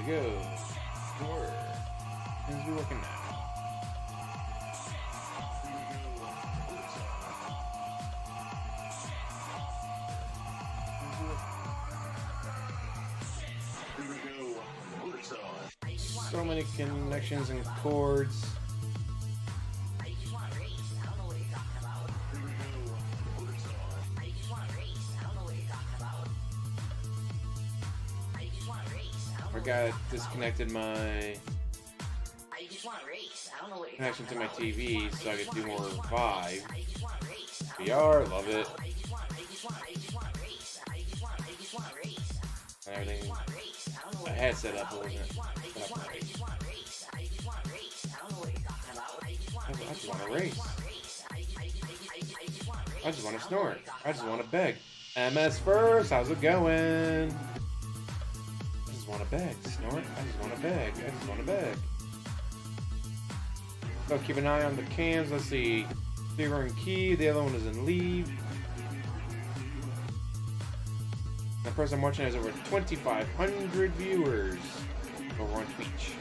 we go. Snore. Seems to be working now. So many connections and cords. I got disconnected my connection to my TV so I could do more Vive. VR, love it. And everything I had set up wasn't set up right. I just want to race. I just want to snort. I just want to beg. MS first, how's it going? I just want to beg, snort. I just want to beg. I just want to beg. So keep an eye on the cams. Let's see. Zero in key. The other one is in leave. The person I'm watching has over 2,500 viewers over on Twitch.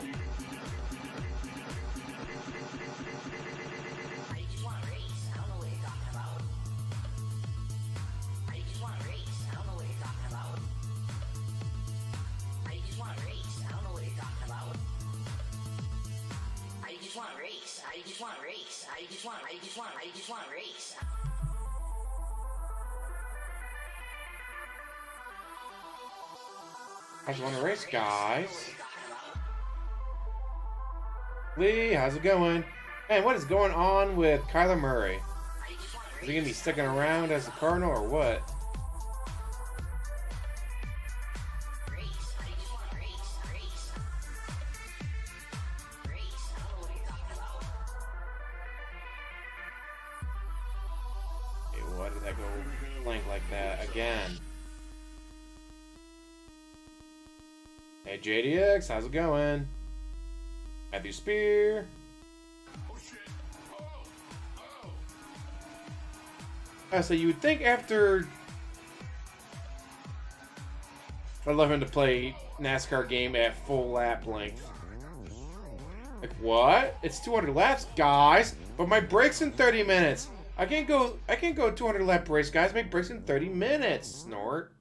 I just want to race, guys. Lee, how's it going? Man, what is going on with Kyler Murray? Is he going to be sticking around as a Cardinal or what? Hey, why did that go blank like that again? Hey JDX, how's it going? Matthew Spear. So you would think after I'd love him to play NASCAR game at full lap length. Like what? It's 200 laps, guys, but my break's in 30 minutes. I can't go 200 lap race, guys. My break's in 30 minutes. Snort.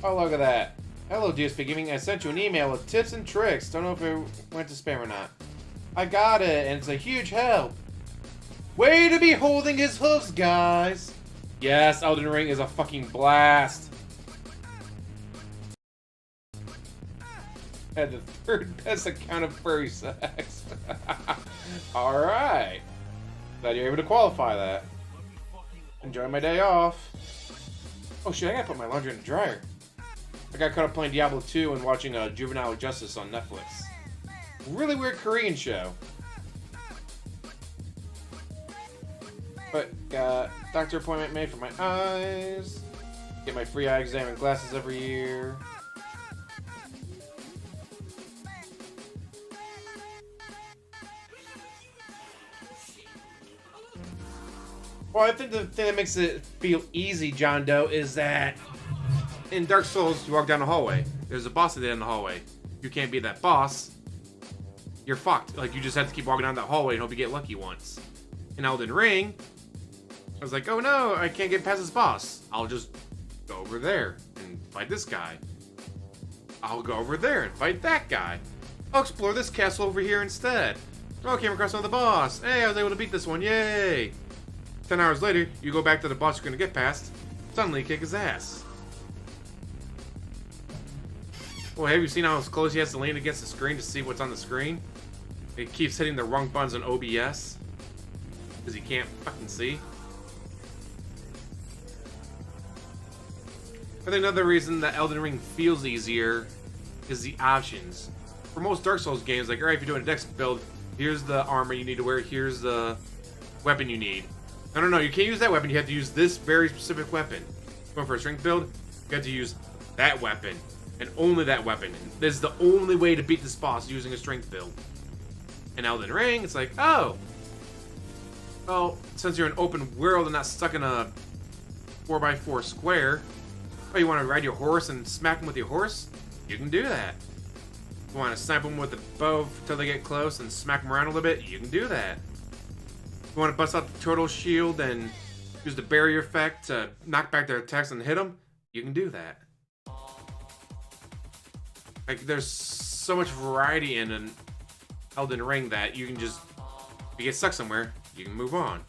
Oh, look at that. Hello, DSP Gaming. I sent you an email with tips and tricks. Don't know if it went to spam or not. I got it, and it's a huge help. Way to be holding his hoofs, guys. Yes, Elden Ring is a fucking blast. Had the third best account of furry sex. Alright. Glad you're able to qualify that. Enjoy my day off. Oh shit, I gotta put my laundry in the dryer. I got caught up playing Diablo 2 and watching Juvenile Justice on Netflix. Really weird Korean show. But got doctor appointment made for my eyes. Get my free eye exam and glasses every year. Well, I think the thing that makes it feel easy, John Doe, is that in Dark Souls, you walk down the hallway. There's a boss at the end of the hallway. You can't beat that boss. You're fucked. Like, you just have to keep walking down that hallway and hope you get lucky once. In Elden Ring, I was like, oh no, I can't get past this boss. I'll just go over there and fight this guy. I'll go over there and fight that guy. I'll explore this castle over here instead. Oh, I came across another boss. Hey, I was able to beat this one. Yay! 10 hours later, you go back to the boss you're gonna get past. Suddenly, kick his ass. Well, have you seen how close he has to lean against the screen to see what's on the screen? It keeps hitting the wrong buttons on OBS. Because he can't fucking see. I think another reason that Elden Ring feels easier is the options. For most Dark Souls games, like, alright, if you're doing a dex build, here's the armor you need to wear, here's the weapon you need. No, you can't use that weapon, you have to use this very specific weapon. Going for a strength build, you have to use that weapon. And only that weapon. This is the only way to beat this boss using a strength build. In Elden Ring, it's like, oh. Well, since you're in open world and not stuck in a 4x4 square, oh, you want to ride your horse and smack them with your horse? You can do that. You want to snipe them with the bow until they get close and smack them around a little bit? You can do that. You want to bust out the turtle shield and use the barrier effect to knock back their attacks and hit them? You can do that. Like, there's so much variety in an Elden Ring that you can just, if you get stuck somewhere, you can move on.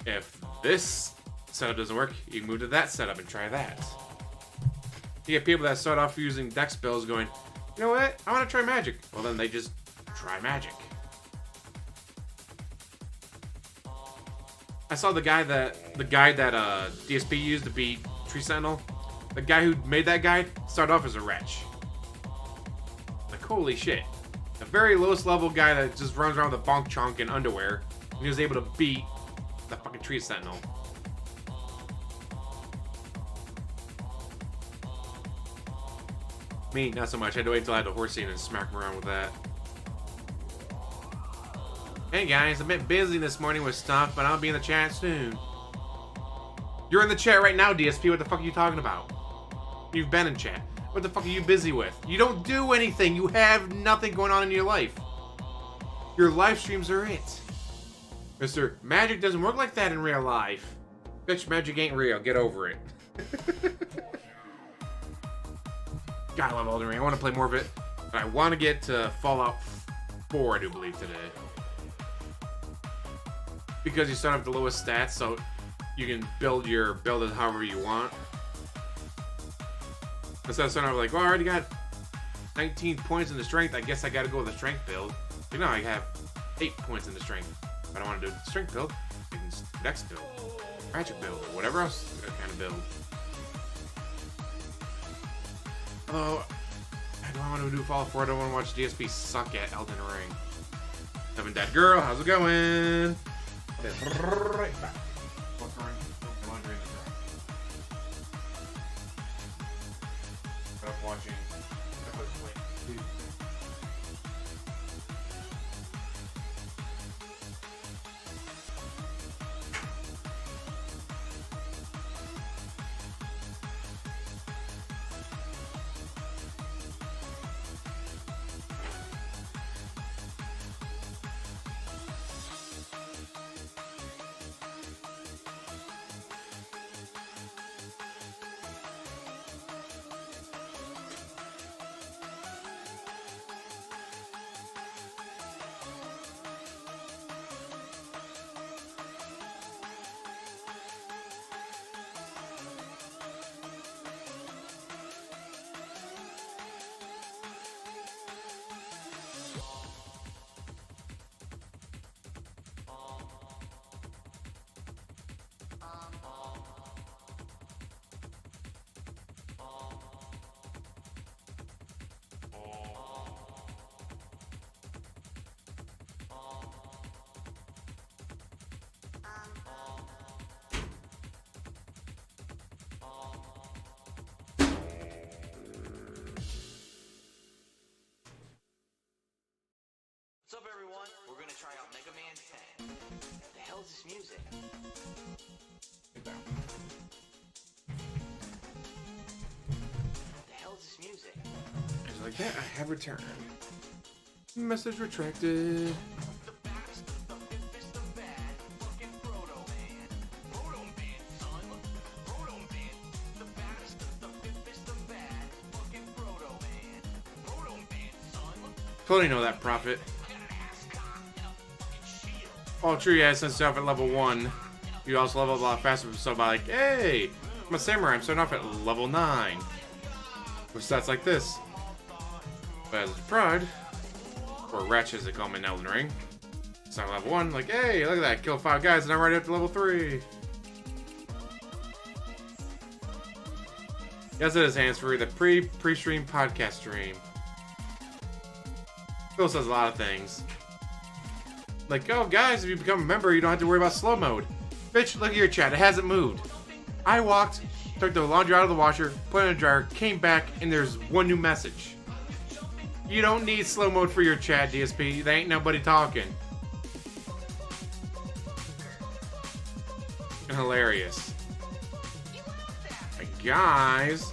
If this setup doesn't work, you can move to that setup and try that. You get people that start off using dex spells going, you know what, I want to try magic. Well, then they just try magic. I saw the guide that DSP used to beat Tree Sentinel. The guy who made that guide started off as a wretch. Like, holy shit. A very lowest level guy that just runs around with a bonk chunk and underwear, and he was able to beat the fucking Tree Sentinel. Me, not so much. I had to wait until I had the horse scene and smack him around with that. Hey guys, I'm a bit busy this morning with stuff, but I'll be in the chat soon. You're in the chat right now, DSP. What the fuck are you talking about? You've been in chat. What the fuck are you busy with? You don't do anything. You have nothing going on in your life. Your live streams are it. Mr. Magic doesn't work like that in real life. Bitch, magic ain't real. Get over it. God, I love Elden Ring. I want to play more of it. But I want to get to Fallout 4, I do believe, today. Because you start off the lowest stats, so you can build your build however you want. Instead of starting off like, well, I already got 19 points in the strength, I guess I gotta go with the strength build. You know, I have 8 points in the strength. If I don't want to do the strength build, I can dex build, magic build, or whatever else kind of build. Although, I don't want to do Fallout 4, I don't want to watch DSP suck at Elden Ring. Seven Dead Girl, how's it going? Right back. Watching. What's up, everyone? We're gonna try out Mega Man 10. What the hell is this music? What the hell is this music? It's like that. I have returned. Message retracted. The baddest of the fifth is the bad fucking Proto Man. Proto Man, son. Proto Man. The baddest of the fifth is the bad fucking Proto Man. Proto Man, son. Totally know that, Prophet. Oh, true, yeah, since starting off at level 1, you also level up a lot faster, so by like, hey, I'm a samurai, I'm starting off at level 9. With stats like this. But as Pride, or Wretch as they call me in Elden Ring, start level 1, like, hey, look at that, kill 5 guys and I'm already up to level 3. Yes, it is hands free, the pre-stream podcast stream. Phil says a lot of things. Like, oh, guys, if you become a member, you don't have to worry about slow mode. Bitch, look at your chat. It hasn't moved. I walked took the laundry out of the washer, put it in the dryer, came back, and there's one new message. You don't need slow mode for your chat, DSP. There ain't nobody talking. Hilarious. Guys,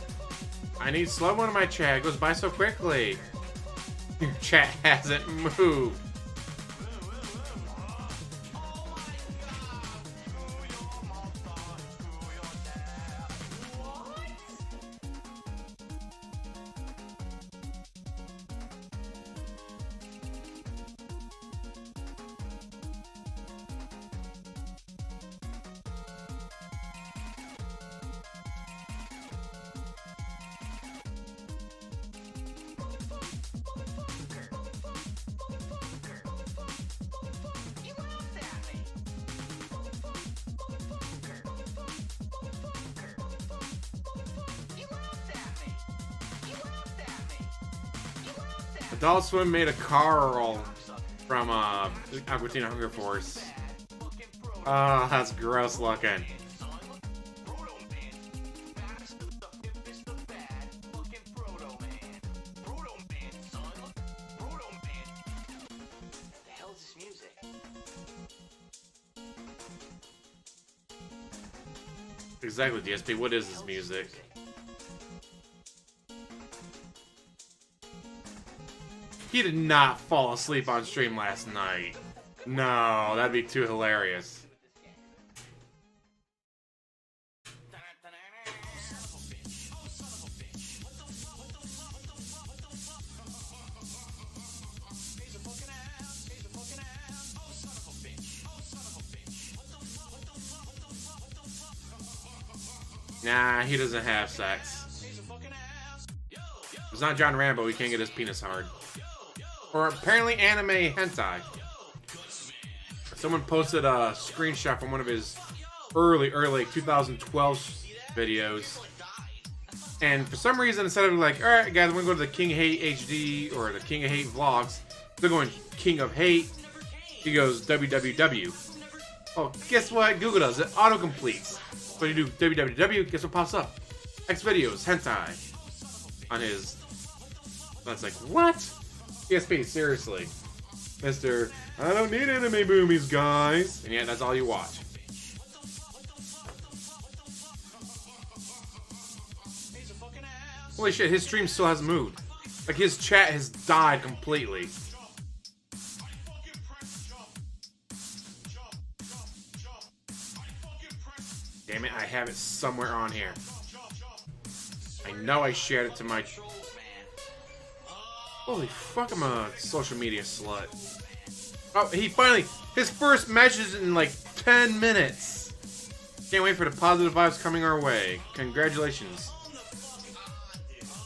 I need slow mode in my chat. It goes by so quickly. Your chat hasn't moved. Adult Swim made a Carl from Aqua Teen Hunger Force. Oh, that's gross looking. Exactly, DSP. What is this music? He did not fall asleep on stream last night. No, that'd be too hilarious. Nah, he doesn't have sex. It's not John Rambo, he can't get his penis hard. Or apparently anime hentai. Someone posted a screenshot from one of his early 2012 videos. And for some reason, instead of like, alright guys, we're gonna go to the King of Hate HD or the King of Hate vlogs, they're going King of Hate. He goes www. Oh, guess what? Google does it. Auto completes. So you do www, guess what pops up? X videos, hentai. On his. That's like, what? DSP, seriously. Mr. I don't need anime boomies, guys. And yet, that's all you watch. Holy shit, his stream still hasn't moved. Like, his chat has died completely. Damn it, I have it somewhere on here. I know I shared it to my... Holy fuck, I'm a social media slut. Oh, he finally... His first message in like 10 minutes. Can't wait for the positive vibes coming our way. Congratulations.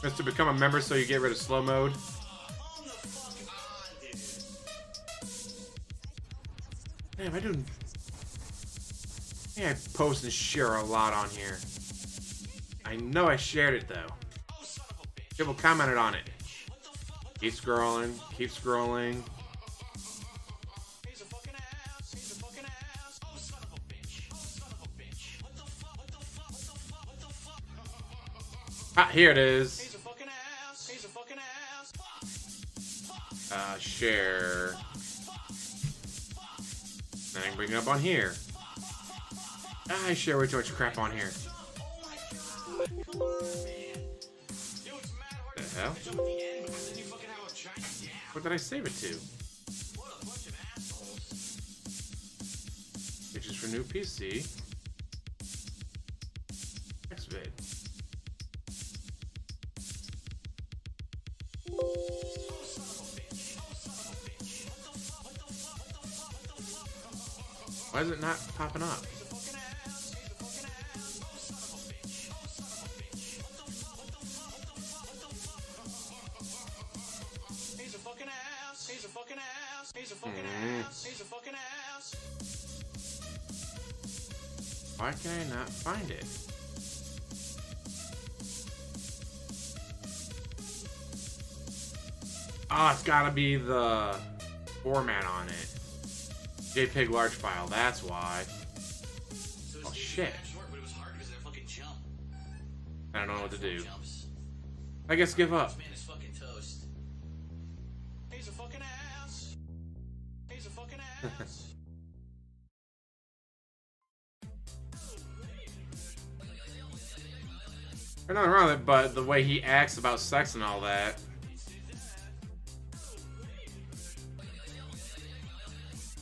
Mr. Become a member so you get rid of slow mode. Damn, I do... I post and share a lot on here. I know I shared it though. People commented on it. Keep scrolling, keep scrolling. Ah, here it is. Share. And I can bring it up on here. I share way too much crap on here. The hell? What did I save it to? Pictures for new PC. Xvid. Why is it not popping up? Why can I not find it? Oh, it's gotta be the format on it. JPEG large file, that's why. Oh shit. I don't know what to do. I guess give up. Man is fucking toast. He's a fucking ass. He's a fucking ass. There's nothing wrong with it, but the way he acts about sex and all that.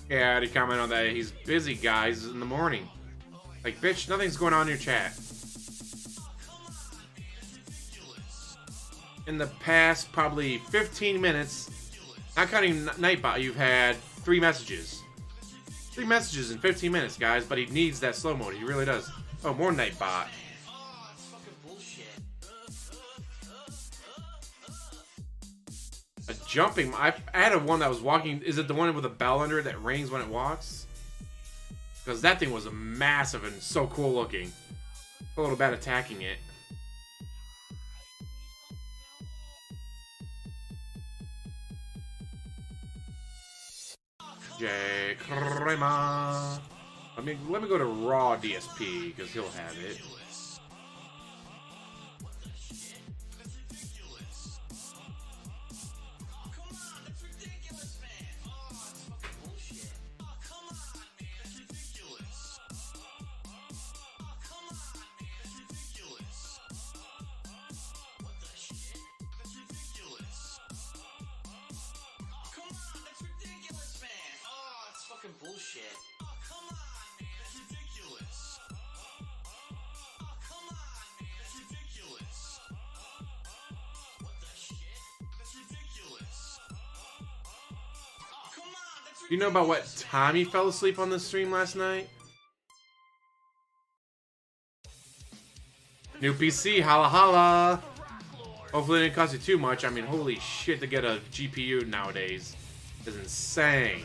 Yeah, he commented on that. He's busy, guys, in the morning. Like, bitch, nothing's going on in your chat. In the past, probably 15 minutes, not counting Nightbot, you've had 3 messages. 3 messages in 15 minutes, guys, but he needs that slow mode. He really does. Oh, more Nightbot. A jumping... I added one that was walking... Is it the one with a bell under it that rings when it walks? Because that thing was massive and so cool looking. A little bad attacking it. J. Crema. Let me go to Raw DSP because he'll have it. Bullshit. Oh, come on, man, that's ridiculous. Oh, come on, man, that's ridiculous. What the shit? That's ridiculous. Oh, come on, that's ridiculous. Do you know about what time he fell asleep on the stream last night? New PC, holla holla. Hopefully it didn't cost you too much. I mean, holy shit, to get a GPU nowadays is insane.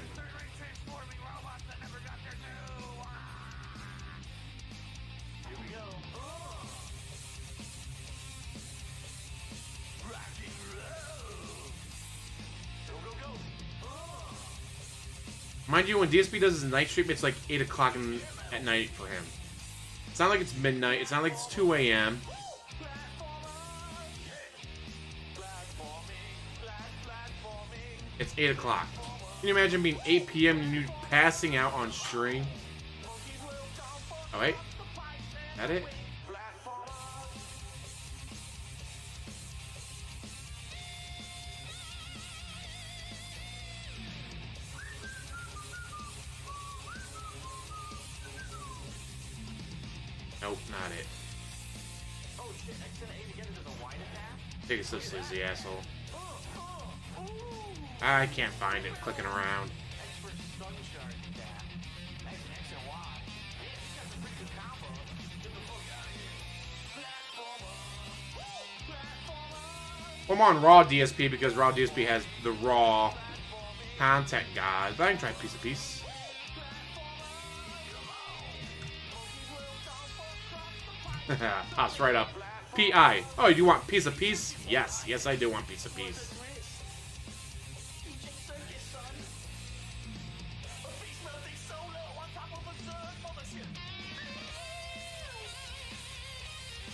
Mind you, when DSP does his night stream, it's like 8 o'clock at night for him. It's not like it's midnight. It's not like it's 2 a.m. It's 8 o'clock. Can you imagine being 8 p.m. and you passing out on stream? Oh, wait. Is that it? Nope, not it. Oh shit, X and A to get into the wine attack? Take it so seriously, asshole. I can't find it. Clicking around. X for stun shard attack. X and Y. It's got the freaking combo. Get the fuck out of here. Platformer. Well, I'm on Raw DSP because Raw DSP has the raw content, guys. But I can try piece of piece. Pops right up. P.I. Oh, you want piece of piece? Yes. Yes, I do want piece of piece.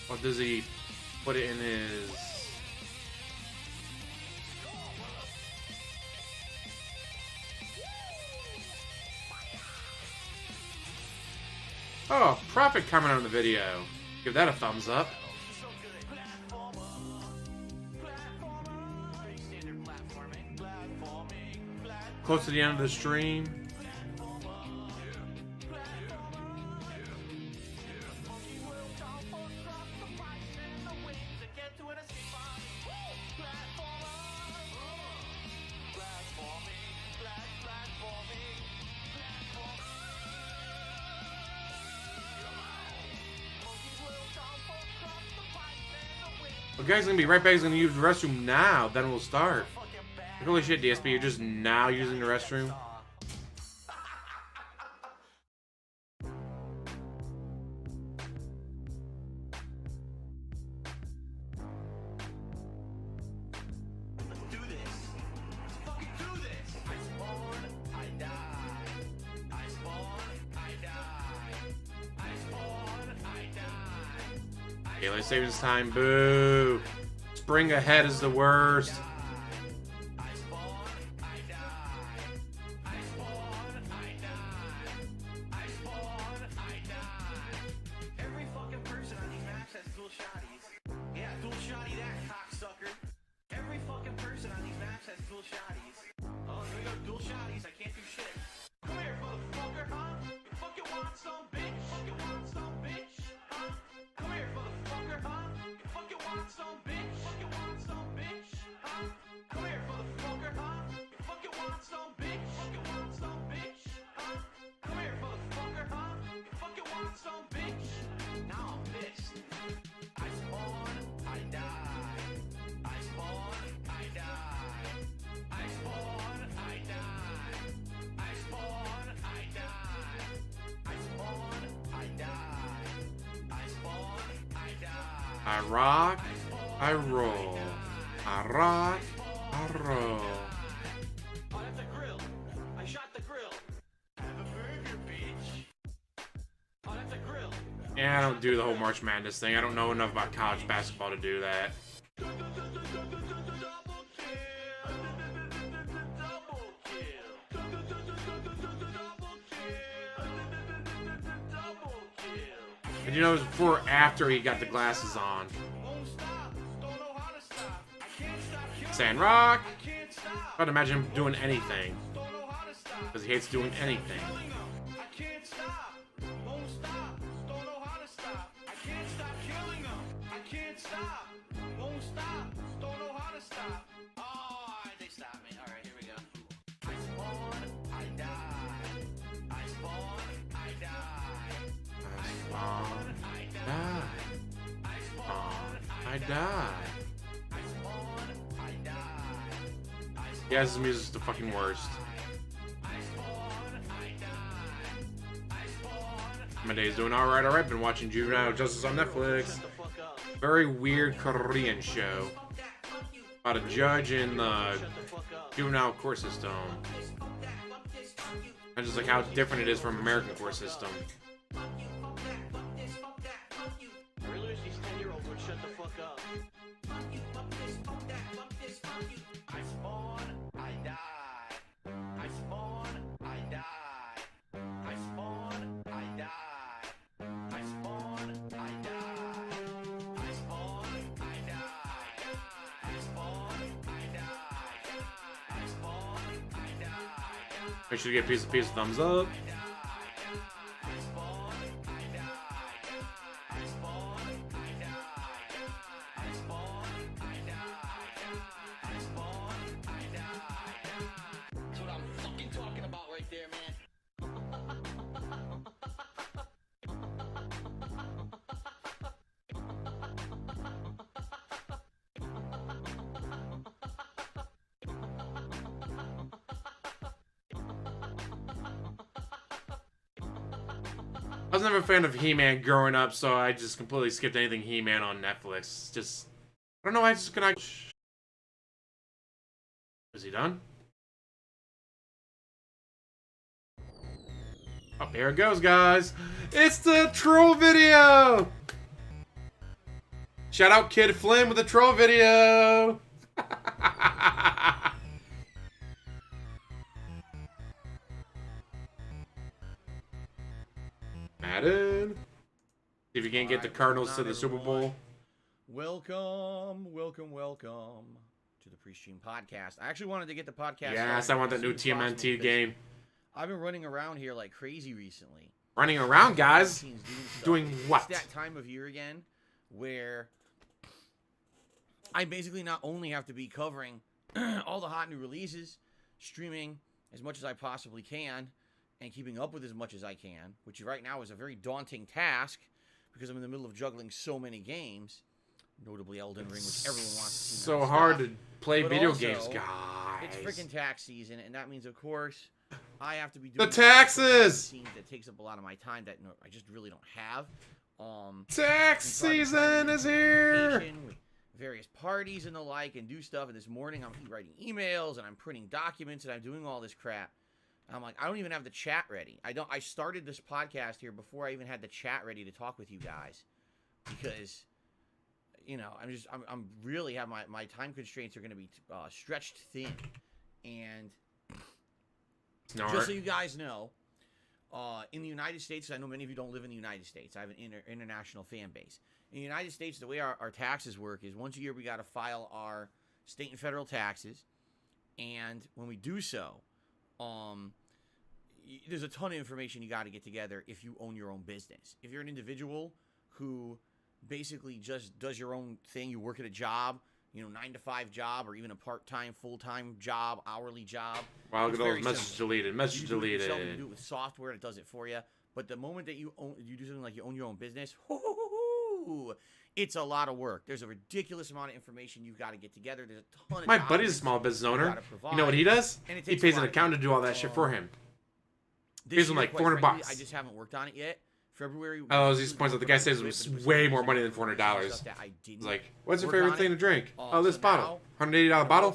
What does he put it in his... Oh, Prophet comment on the video. Give that a thumbs up. Close to the end of the stream. Well, guys, gonna be right back. He's gonna use the restroom now. Then we'll start. Holy shit, DSP, you're just now using the restroom. Let's do this. Let's fucking do this. I spawn, I die. I spawn, I die. I spawn, I die. I Daylight savings time, boo. Spring ahead is the worst. Every fucking person on these maps has dual shotties. Yeah, dual shotty that, cocksucker. Every fucking person on these maps has dual shotties. Oh, here we go, dual shotties, I can't do shit. Come here, motherfucker, huh? You fucking want some, bitch? Fucking want some, bitch? Huh? Come here, motherfucker, huh? You fucking want some, bitch? Fucking want some, bitch? Huh? Come here, motherfucker, huh? You fucking want some, bitch? Fucking want some, bitch? Huh? Come here, motherfucker, huh? You fucking want some, bitch? Now I'm pissed. I spawn, I die. I spawn, I die. I spawn, I die. I spawn, I die. I spawn, I die. I spawn, I die. I rock, I roll. I rock, I roll. Oh, that's a grill. I shot the grill. Have a burger, bitch. Oh, that's a grill. Yeah, I don't do the whole March Madness thing. I don't know enough about college basketball to do that. Double kill. Double kill. Double kill. And you know, it was before or after he got the glasses on. Won't stop. Don't know how to stop. I can't stop killing. Saying rock. I can't stop. I'd imagine him doing anything. Don't know how to stop. Because he hates doing anything. Killing 'em. I can't stop. Won't stop. Don't know how to stop. I can't stop killing 'em. I can't stop. Won't stop. Don't know how to stop. Oh, they stopped me. All right, here we go. I spawn, I die. I spawn, I die. I spawn, die. I Spawn, spawn, I die. I spawn, I die. I spawn, Yeah, his music's the fucking worst. I spawn, I die. I spawn. My day's doing alright. Been watching Juvenile Justice on Netflix. Shut the fuck up. Very weird Korean show about a judge in the Shut the fuck up. juvenile court system. And just like how different it is from American court system. I really wish these 10-year-olds would shut the fuck up. I spawn, I die. I spawn, I die. I spawn, I die. I spawn, I die. I spawn, I die. I spawn, I die. I spawn, I die. Make sure you get a piece of thumbs up. That's what I'm fucking talking about right there, man. I was never a fan of He-Man growing up, so I just completely skipped anything He-Man on Netflix. Just, I don't know, I just gonna... Is he done? Oh, here it goes, guys. It's the troll video! Shout out Kid Flynn with the troll video! Madden. See if you can't get the Cardinals to the Super Bowl. Welcome to the pre-stream podcast. I actually wanted to get the podcast. Yes, started I want that as new soon as possible TMNT because game. I've been running around here like crazy recently. Running around, guys. Teams stuff. Doing what? It's that time of year again where I basically not only have to be covering all the hot new releases, streaming as much as I possibly can, and keeping up with as much as I can, which right now is a very daunting task because I'm in the middle of juggling so many games, notably Elden Ring, which everyone wants to see. So hard to play But video also, games, guys. It's freaking tax season, and that means, of course, I have to be doing The taxes! scenes that takes up a lot of my time that I just really don't have. Tax season is here. Vacation with various parties and the like, and do stuff. And this morning, I'm writing emails and I'm printing documents and I'm doing all this crap. And I'm like, I don't even have the chat ready. I started this podcast here before I even had the chat ready to talk with you guys, because I'm really have my time constraints are going to be stretched thin, and just so you guys know, in the United States, I know many of you don't live in the United States. I have an international fan base. In the United States, the way our taxes work is once a year we got to file our state and federal taxes, and when we do so, there's a ton of information you got to get together if you own your own business. If you're an individual who basically just does your own thing, you work at a job, 9-to-5 job, or even a part-time, full-time job, hourly job. Wow, look at those messages deleted. Message you do it yourself, deleted. you do it with software, it does it for you. But the moment that you do something like you own your own business, it's a lot of work. There's a ridiculous amount of information you've got to get together. There's a ton of My buddy's a small business owner. You know what he does? He pays an accountant to do all that shit for him. Pays him like $400. I just haven't worked on it yet. February. Oh, these points out the guy says it was way more money than $400. He's like, what's your favorite thing to drink? Oh, this bottle. $180 bottle?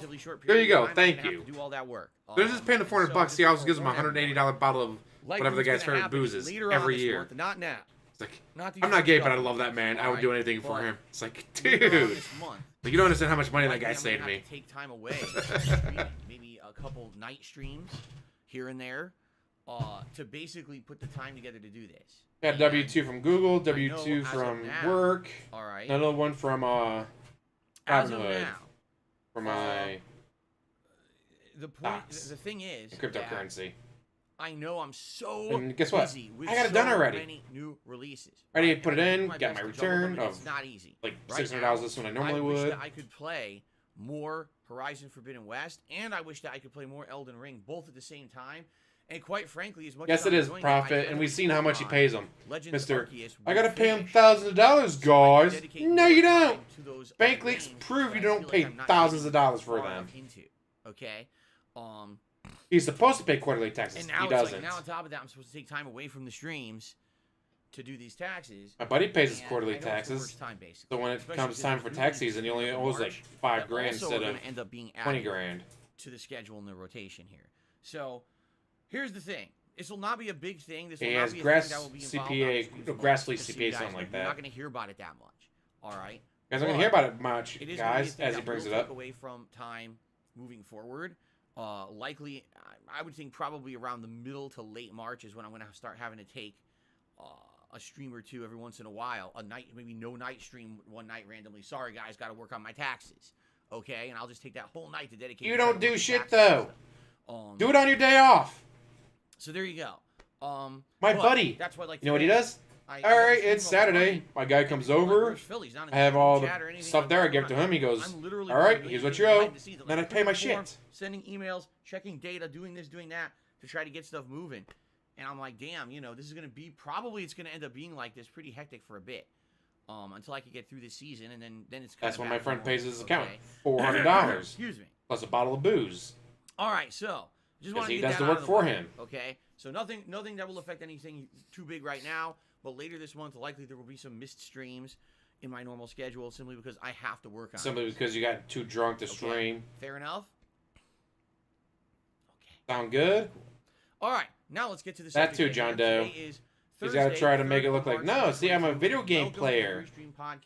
There you go. Thank you. Do all that work. They're just paying the $400. He always gives him a $180 bottle of whatever the guy's favorite booze is every year. Not now. It's like, I'm not gay, but I love that man. I would do anything for him. It's like, dude. Like, you don't understand how much money that guy saved me. Take time away. Maybe a couple night streams here and there to basically put the time together to do this. Got W-2 from Google, W-2 from work. All right. Another one from Robinhood. For my the thing is, cryptocurrency. I know I'm so and guess what? busy with I got it done already. Many new releases. Ready to put it in, get my return of it's not easy. Like $600 less than I normally would. I wish that I could play more Horizon Forbidden West, and I wish that I could play more Elden Ring, both at the same time. And quite frankly, as much yes, as it is profit, and we've seen how much he pays them. Mister, I gotta pay him thousands of dollars, guys. No, you don't. Bank leaks prove you don't pay thousands of dollars for them. Okay. He's supposed to pay quarterly taxes. He doesn't. Now on top of that, I'm supposed to take time away from the streams to do these taxes. My buddy pays his quarterly taxes. So when it comes time for tax season, he only owes like $5,000 instead of end up being $20,000 to the schedule and the rotation here. So here's the thing. This will not be a big thing. This will he not has be a grass thing that will be CPA, Grassley CPA, something like that. You're not going to hear about it that much. All right. You guys aren't going to hear about it much, guys, as he brings it up. Away from time moving forward. Likely, I would think probably around the middle to late March is when I'm going to start having to take a stream or two every once in a while. A night, maybe no night stream one night randomly. Sorry, guys, got to work on my taxes. Okay, and I'll just take that whole night to dedicate. You don't do shit though. Do it on your day off. So there you go. My buddy. That's what, like, you know what he does? All right, it's Saturday. My guy comes over. I have all the stuff there. I give it to him. He goes, all right, here's what you owe. Then I pay my shit. Sending emails, checking data, doing this, doing that to try to get stuff moving. And I'm like, damn, this is going to be, probably it's going to end up being like this pretty hectic for a bit. Until I can get through this season, and then it's kind That's of when my friend pays his account. Okay. $400. Excuse me. Plus a bottle of booze. All right, so just want to he get does that the out work of for way, him. Okay, so nothing that will affect anything too big right now. But later this month, likely there will be some missed streams in my normal schedule, simply because I have to work on it. Simply because you got too drunk to stream. Fair enough. Okay. Sound good? Cool. All right, now let's get to the that too, John Doe. He's got to try to make it look like, no, see, I'm a video game player.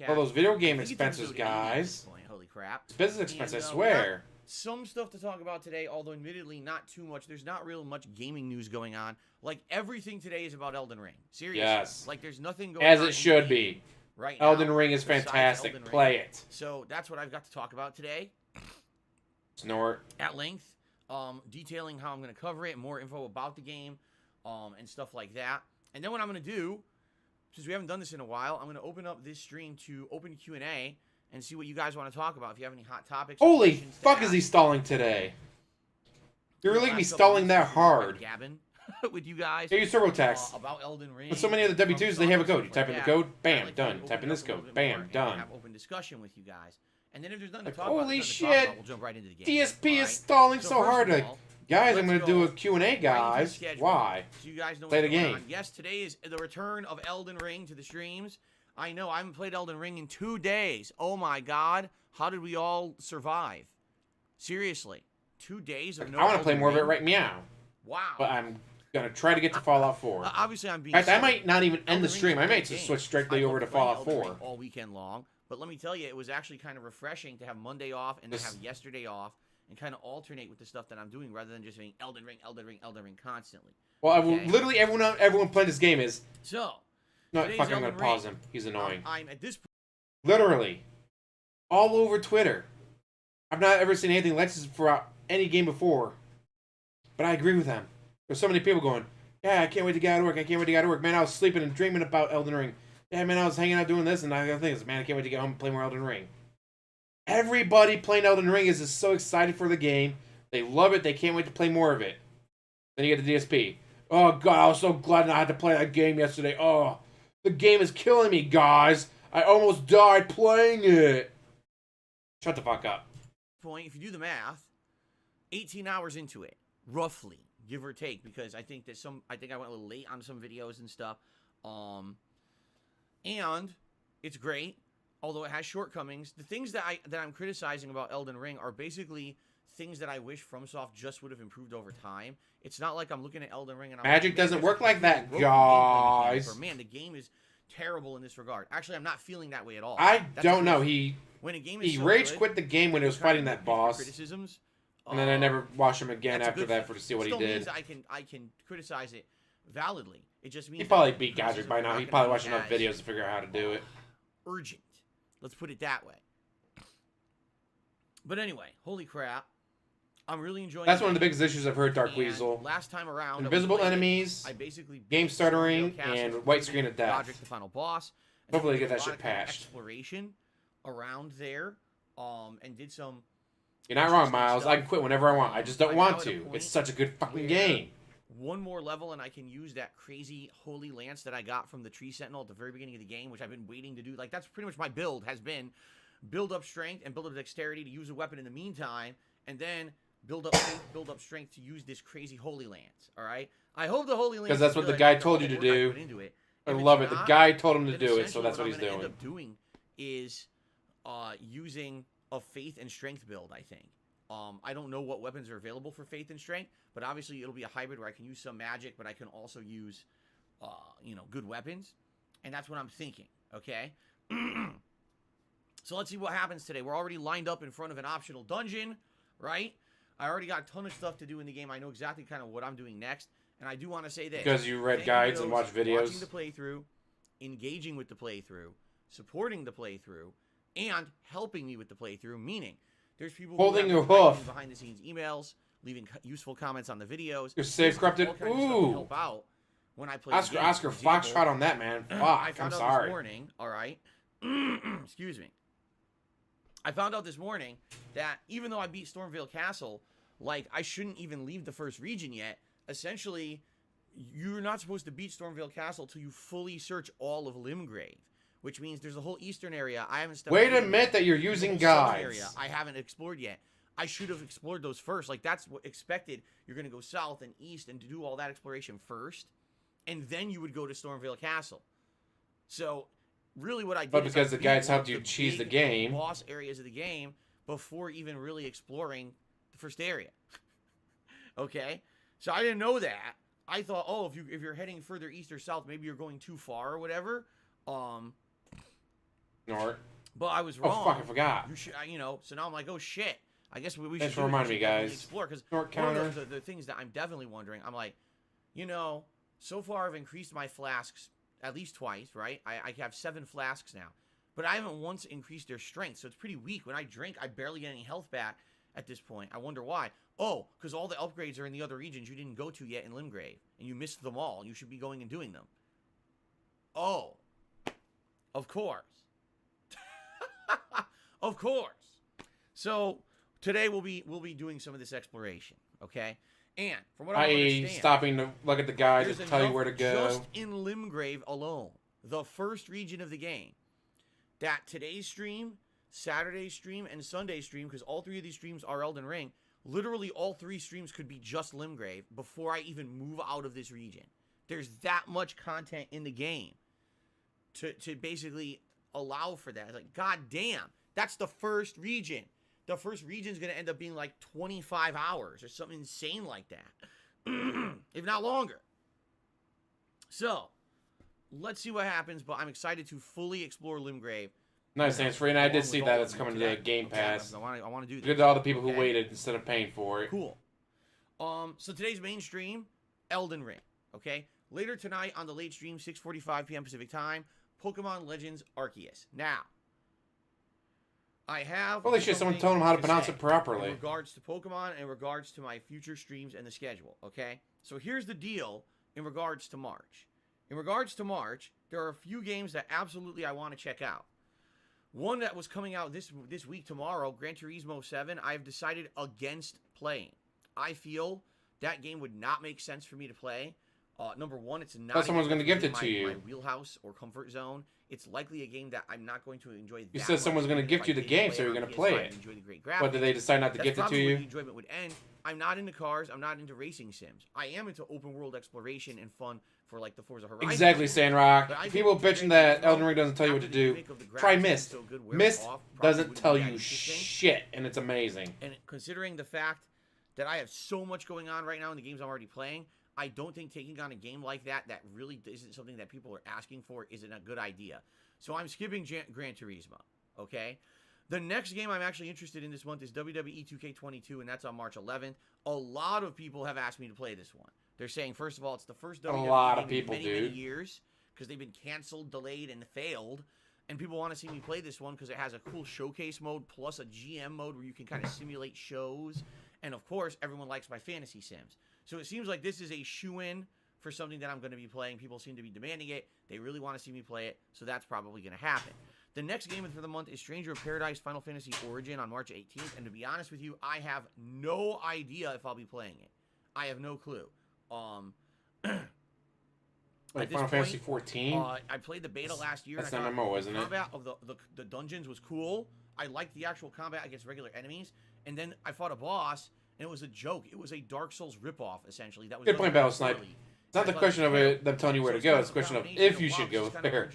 All those video game expenses, guys. Holy crap. It's business expense, I swear. Some stuff to talk about today, although admittedly not too much. There's not real much gaming news going on. Like, everything today is about Elden Ring. Seriously. Yes. Like, there's nothing going on. As it should be. Right Elden now, Ring is fantastic. Play it. So that's what I've got to talk about today. Snort. At length. Detailing how I'm going to cover it, more info about the game, and stuff like that. And then what I'm going to do, since we haven't done this in a while, I'm going to open up this stream to open Q&A and see what you guys want to talk about. If you have any hot topics. Holy fuck, is he stalling today? You're really going to be stalling that hard. Gabbing with you guys. Hey, use TurboTax. About Elden Ring. With so many of the W2s, they have a code. You type in the code, bam, done. Type in this code, bam, done. Have open discussion with you guys. And then if there's nothing to talk holy about, shit, we'll jump right into the game. DSP is stalling so hard. Like, guys, I'm going to do a Q&A, guys. Why? So you guys know play the game. Yes, today is the return of Elden Ring to the streams. I know, I haven't played Elden Ring in 2 days. Oh my god. How did we all survive? Seriously. 2 days of no I want to play more of it right meow. Wow. But I'm going to try to get to Fallout 4. Obviously, I'm being In fact, I might not even end the stream. I might just switch strictly over to Fallout 4. All weekend long. But let me tell you, it was actually kind of refreshing to have Monday off and then have yesterday off and kind of alternate with the stuff that I'm doing rather than just saying Elden Ring, Elden Ring, Elden Ring constantly. Well, Okay? literally everyone playing this game is. So, No, today's fuck, I'm gonna Elden pause Ring, him. He's annoying. I'm at this point. Literally, all over Twitter. I've not ever seen anything like this for any game before. But I agree with them. There's so many people going, yeah, I can't wait to get out of work. I can't wait to get out of work. Man, I was sleeping and dreaming about Elden Ring. Yeah, man, I was hanging out doing this, and I got things. Man, I can't wait to get home and play more Elden Ring. Everybody playing Elden Ring is just so excited for the game. They love it. They can't wait to play more of it. Then you get the DSP. Oh, God, I was so glad I had to play that game yesterday. Oh, the game is killing me, guys. I almost died playing it. Shut the fuck up. Point, if you do the math, 18 hours into it, roughly, give or take, because I think that I went a little late on some videos and stuff. And it's great, although it has shortcomings. The things that I'm criticizing about Elden Ring are basically things that I wish FromSoft just would have improved over time. It's not like I'm looking at Elden Ring and I'm Magic like, doesn't work like that, broken gameplay guys. mechanic, or, man, the game is terrible in this regard. Actually, I'm not feeling that way at all. I That's don't know. when a game is He so rage good, quit the game when he was you kind fighting of that nitpick boss. criticisms. And then I never watched him again That's a after good that thing. to see what he Still did. means I can criticize it validly. It just means He probably that beat criticisms Godric by are now. not He gonna probably be watched enough as videos to figure out how to do it. urgent. Let's put it that way. But anyway, holy crap. I'm really enjoying That's it. one of the biggest issues I've heard, Dark And Weasel. last time around, Invisible I played it, enemies, I basically game beat stuttering, Stormvale Castle, and white Demon, screen of death. Godric, the final boss. And Hopefully then get that did a shit lot of kind of patched. exploration around there, and did some. You're not wrong, interesting Miles. stuff. I can quit whenever I want. I just don't I'm want now at a to. point It's such a good fucking where game. One more level, and I can use that crazy holy lance that I got from the Tree Sentinel at the very beginning of the game, which I've been waiting to do. Like, that's pretty much my build, has been build up strength and build up dexterity to use a weapon in the meantime, and then build up faith, build up strength to use this crazy holy lance. All right? I hope the holy lance Because that's is what the good guy after told all you the to work I do. put into it. I If it's love it. The not, guy told him to then do it, so essentially that's what he's I'm gonna doing. end up doing is using a faith and strength build, I think. I don't know what weapons are available for faith and strength, but obviously it'll be a hybrid where I can use some magic, but I can also use, good weapons, and that's what I'm thinking. Okay. So let's see what happens today. We're already lined up in front of an optional dungeon, right? I already got a ton of stuff to do in the game. I know exactly kind of what I'm doing next, and I do want to say this. Because you read Thank guides those and watched videos. watching the playthrough, engaging with the playthrough, supporting the playthrough, and helping me with the playthrough, meaning there's people Holding who your have been writing hoof. behind the scenes emails, leaving useful comments on the videos. Your save corrupted. All kinds of stuff to Ooh. help out when I play the Oscar, game. Oscar, For example, Foxtrot on that, man. I Fuck. I'm found out sorry. this morning, all right? Excuse me. I found out this morning that even though I beat Stormvale Castle, like, I shouldn't even leave the first region yet. Essentially, you're not supposed to beat Stormvale Castle till you fully search all of Limgrave, which means there's a whole eastern area I haven't stepped Wait into a minute yet. that you're There's a using whole southern guides. area I haven't explored yet. I should have explored those first. Like, that's what expected. You're going to go south and east and to do all that exploration first, and then you would go to Stormvale Castle. So, really what I did But is because I the beat guides one helped of you the cheese the big game. boss areas of the game before even really exploring the first area. Okay? So I didn't know that. I thought, oh, if you're heading further east or south, maybe you're going too far or whatever. Nort. But I was Oh, wrong. fuck, I forgot. You should, so now I'm like, oh shit. I guess we should Thanks for do is we reminding should me, definitely guys. explore, because Nort one counter. of the things that I'm definitely wondering, I'm like, so far I've increased my flasks at least twice, right? I have 7 flasks now, but I haven't once increased their strength, so it's pretty weak. When I drink, I barely get any health back at this point. I wonder why. Oh, because all the upgrades are in the other regions you didn't go to yet in Limgrave, and you missed them all. You should be going and doing them. Oh, of course. Of course. So today we'll be doing some of this exploration, okay? And from what I I.e. understand, stopping to look at the guides there's and tell you enough where to go. just in Limgrave alone, the first region of the game, that today's stream, Saturday's stream, and Sunday's stream, because all 3 of these streams are Elden Ring, literally all 3 streams could be just Limgrave before I even move out of this region. There's that much content in the game to basically allow for that. It's like, god damn, that's the first region. The first region's going to end up being like 25 hours or something insane like that, if not longer. So, let's see what happens, but I'm excited to fully explore Limgrave Nice, thanks for, and I along did with see all that of it's them coming to today. the Game Okay, Pass. I want to do this. Good to all the people who Okay? waited instead of paying for it. Cool. So today's mainstream, Elden Ring. Okay. Later tonight on the late stream, 6:45 p.m. Pacific time, Pokemon Legends Arceus. Now, I have. Holy shit! Someone told him how to pronounce it properly. In regards to Pokemon, and in regards to my future streams and the schedule. Okay. So here's the deal. In regards to March. In regards to March, there are a few games that absolutely I want to check out. One that was coming out this week tomorrow, Gran Turismo 7, I've decided against playing. I feel that game would not make sense for me to play. Number one, it's not. Someone's going to gift it to you. My wheelhouse or comfort zone. It's likely a game that I'm not going to enjoy. You said someone's going to gift you the game, so you're going to play it. Enjoy the great graphics. But did they decide not to gift it to you? The enjoyment would end. I'm not into cars. I'm not into racing sims. I am into open world exploration and fun for like the Forza Horizon. Exactly, Sandrock. People bitching that Elden Ring doesn't tell you what to do. Try Myst. Myst doesn't tell you shit, and it's amazing. And considering the fact that I have so much going on right now in the games I'm already playing, I don't think taking on a game like that really isn't something that people are asking for isn't a good idea. So I'm skipping Gran Turismo, okay? The next game I'm actually interested in this month is WWE 2K22, and that's on March 11th. A lot of people have asked me to play this one. They're saying, first of all, it's the first WWE game in many years because they've been canceled, delayed, and failed. And people want to see me play this one because it has a cool showcase mode plus a GM mode where you can kind of simulate shows. And, of course, everyone likes my fantasy sims. So it seems like this is a shoo-in for something that I'm going to be playing. People seem to be demanding it. They really want to see me play it, so that's probably going to happen. The next game for the month is Stranger of Paradise Final Fantasy Origin on March 18th. And to be honest with you, I have no idea if I'll be playing it. I have no clue. Like Final Fantasy 14? I played the beta last year. That's an MMO, isn't it? The combat of the dungeons was cool. I liked the actual combat against regular enemies. And then I fought a boss, and it was a joke. It was a Dark Souls ripoff, essentially. That was good point, Battle Snipe. It's not the question of them telling you where to go. It's a question of if you should go there.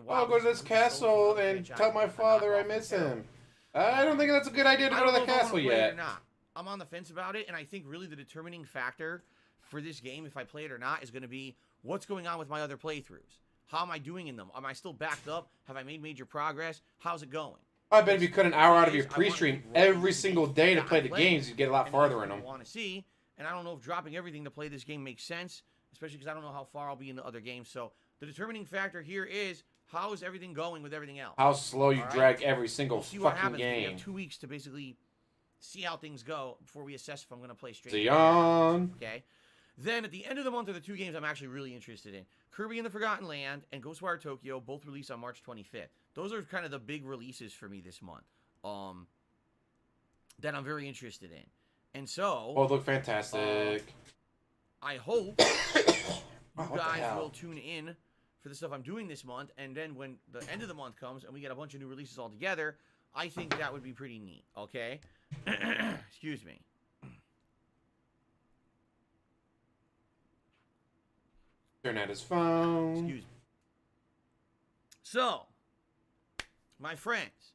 I'll go to this castle and tell my father I miss him. I don't think that's a good idea to go to the castle yet. I'm on the fence about it, and I think really the determining factor for this game, if I play it or not, is going to be what's going on with my other playthroughs. How am I doing in them? Am I still backed up? Have I made major progress? How's it going? I bet if you cut an hour out of your pre-stream every single day to play the games, you'd get a lot farther in them. I want to see, and I don't know if dropping everything to play this game makes sense, especially because I don't know how far I'll be in the other games. So the determining factor here is how is everything going with everything else? How slow you drag every single see what fucking happens. game. We have 2 weeks to basically see how things go before we assess if I'm going to play straight. Zion. Okay. Then at the end of the month are the two games I'm actually really interested in. Kirby and the Forgotten Land and Ghostwire Tokyo, both released on March 25th. Those are kind of the big releases for me this month. That I'm very interested in. And so both look fantastic. I hope you guys will tune in for the stuff I'm doing this month, and then when the end of the month comes and we get a bunch of new releases all together, I think that would be pretty neat, okay? Excuse me. Turn out his phone. Excuse me. So, my friends,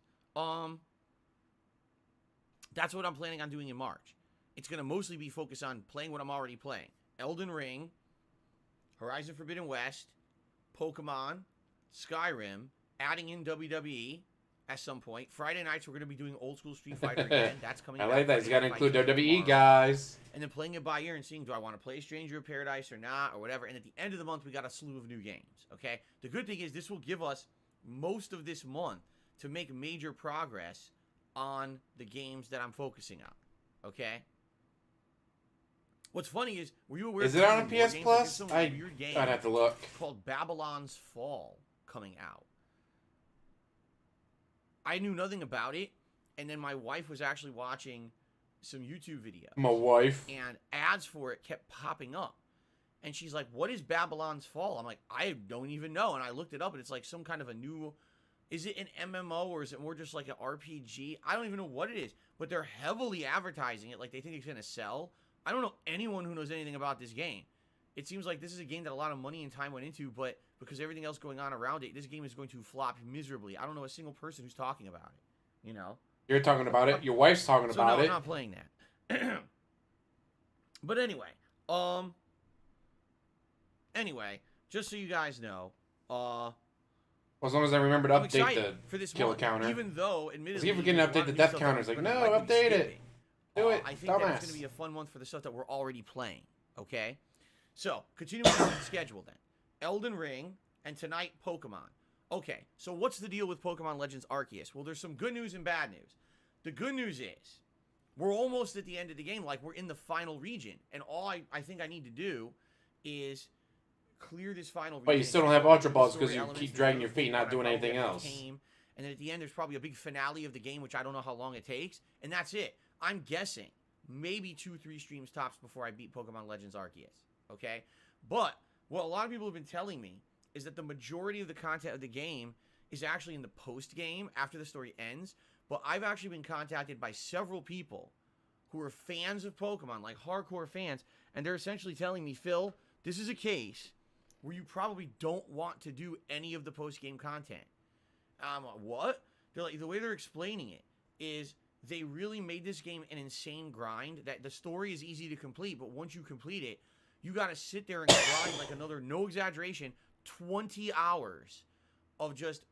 that's what I'm planning on doing in March. It's going to mostly be focused on playing what I'm already playing. Elden Ring, Horizon Forbidden West, Pokemon, Skyrim, adding in WWE at some point. Friday nights, we're going to be doing old school Street Fighter again. That's coming I back. like that. He's got to include WWE, tomorrow. guys. And then playing it by ear and seeing, do I want to play Stranger of Paradise or not, or whatever. And at the end of the month, we got a slew of new games, okay? The good thing is this will give us most of this month to make major progress on the games that I'm focusing on, okay? What's funny is, were you aware? Is it on PS Plus? I'd have to look. Called Babylon's Fall coming out. I knew nothing about it, and then my wife was actually watching some YouTube videos. My wife. And ads for it kept popping up. And she's like, what is Babylon's Fall? I'm like, I don't even know. And I looked it up, and it's like some kind of a new... Is it an MMO, or is it more just like an RPG? I don't even know what it is. But they're heavily advertising it like they think it's going to sell. I don't know anyone who knows anything about this game. It seems like this is a game that a lot of money and time went into, but because everything else going on around it, this game is going to flop miserably. I don't know a single person who's talking about it, you know? You're talking about it. Your wife's talking about it. I'm not playing that. But anyway, just so you guys know, Well, as long as I remember to I'm update excited the for this kill month, counter. even though, admittedly, Keep forgetting to update the death counters. Like, no, update it. Do it, I think that it's dumbass. going to be a fun month for the stuff that we're already playing. Okay, so continuing on with the schedule then. Elden Ring and tonight Pokemon. Okay, so what's the deal with Pokemon Legends Arceus? Well, there's some good news and bad news. The good news is we're almost at the end of the game, like we're in the final region, and all I think I need to do is clear this final region. But you still don't have Ultra Balls because you keep dragging your feet, not doing anything else. And then at the end, there's probably a big finale of the game, which I don't know how long it takes, and that's it. I'm guessing maybe 2-3 streams tops before I beat Pokemon Legends Arceus. Okay, but what a lot of people have been telling me is that the majority of the content of the game is actually in the post game after the story ends. But I've actually been contacted by several people who are fans of Pokemon, like hardcore fans, and they're essentially telling me, Phil, this is a case where you probably don't want to do any of the post game content. I'm like, what? They're like, the way they're explaining it is they really made this game an insane grind. That the story is easy to complete, but once you complete it, you got to sit there and grind like another, no exaggeration, 20 hours of just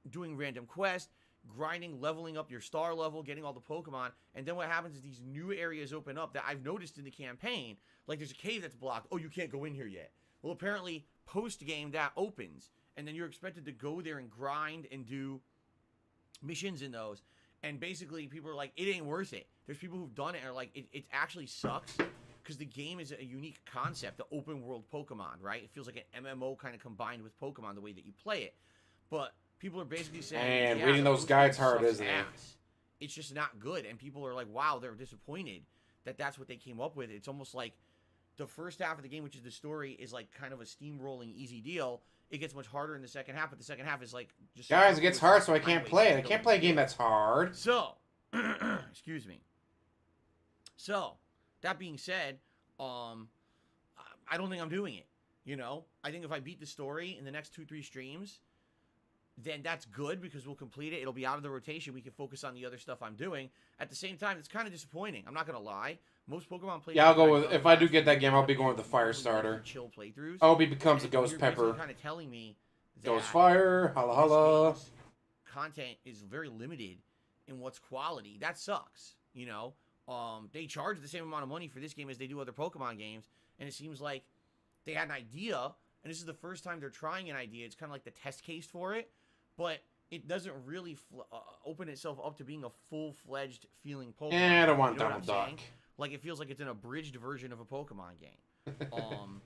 doing random quests, grinding, leveling up your star level, getting all the Pokemon, and then what happens is these new areas open up that I've noticed in the campaign. Like there's a cave that's blocked. Oh, you can't go in here yet. Well, apparently post-game that opens, and then you're expected to go there and grind and do missions in those. And basically people are like, it ain't worth it. There's people who've done it and are like, it actually sucks. Because the game is a unique concept, the open world Pokemon, right? It feels like an MMO kind of combined with Pokemon, the way that you play it. But people are basically saying, and yeah, reading those guides hard, sucks isn't it? ass. It's just not good. And people are like, wow, they're disappointed that that's what they came up with. It's almost like the first half of the game, which is the story, is like kind of a steamrolling easy deal. It gets much harder in the second half, but the second half is like just... Guys, it gets hard, so I can't play it. I can't play a game that's hard. So, excuse me. So, that being said, I don't think I'm doing it. You know, I think if I beat the story in the next 2-3 streams, then that's good because we'll complete it. It'll be out of the rotation. We can focus on the other stuff I'm doing. At the same time, it's kind of disappointing. I'm not gonna lie. Most Pokemon playthroughs. Yeah, I'll go with, if I do get that game, I'll be going with the Fire Starter. Chill playthroughs. I hope he becomes a Ghost Pepper. Kind of telling me that Ghost Fire, holla holla. this game's content is very limited in what's quality. That sucks. You know, they charge the same amount of money for this game as they do other Pokemon games, and it seems like they had an idea, and this is the first time they're trying an idea. It's kind of like the test case for it, but it doesn't really open itself up to being a full-fledged feeling Pokemon. Yeah, I don't want You know what Donald I'm saying? Duck. Like, it feels like it's an abridged version of a Pokemon game.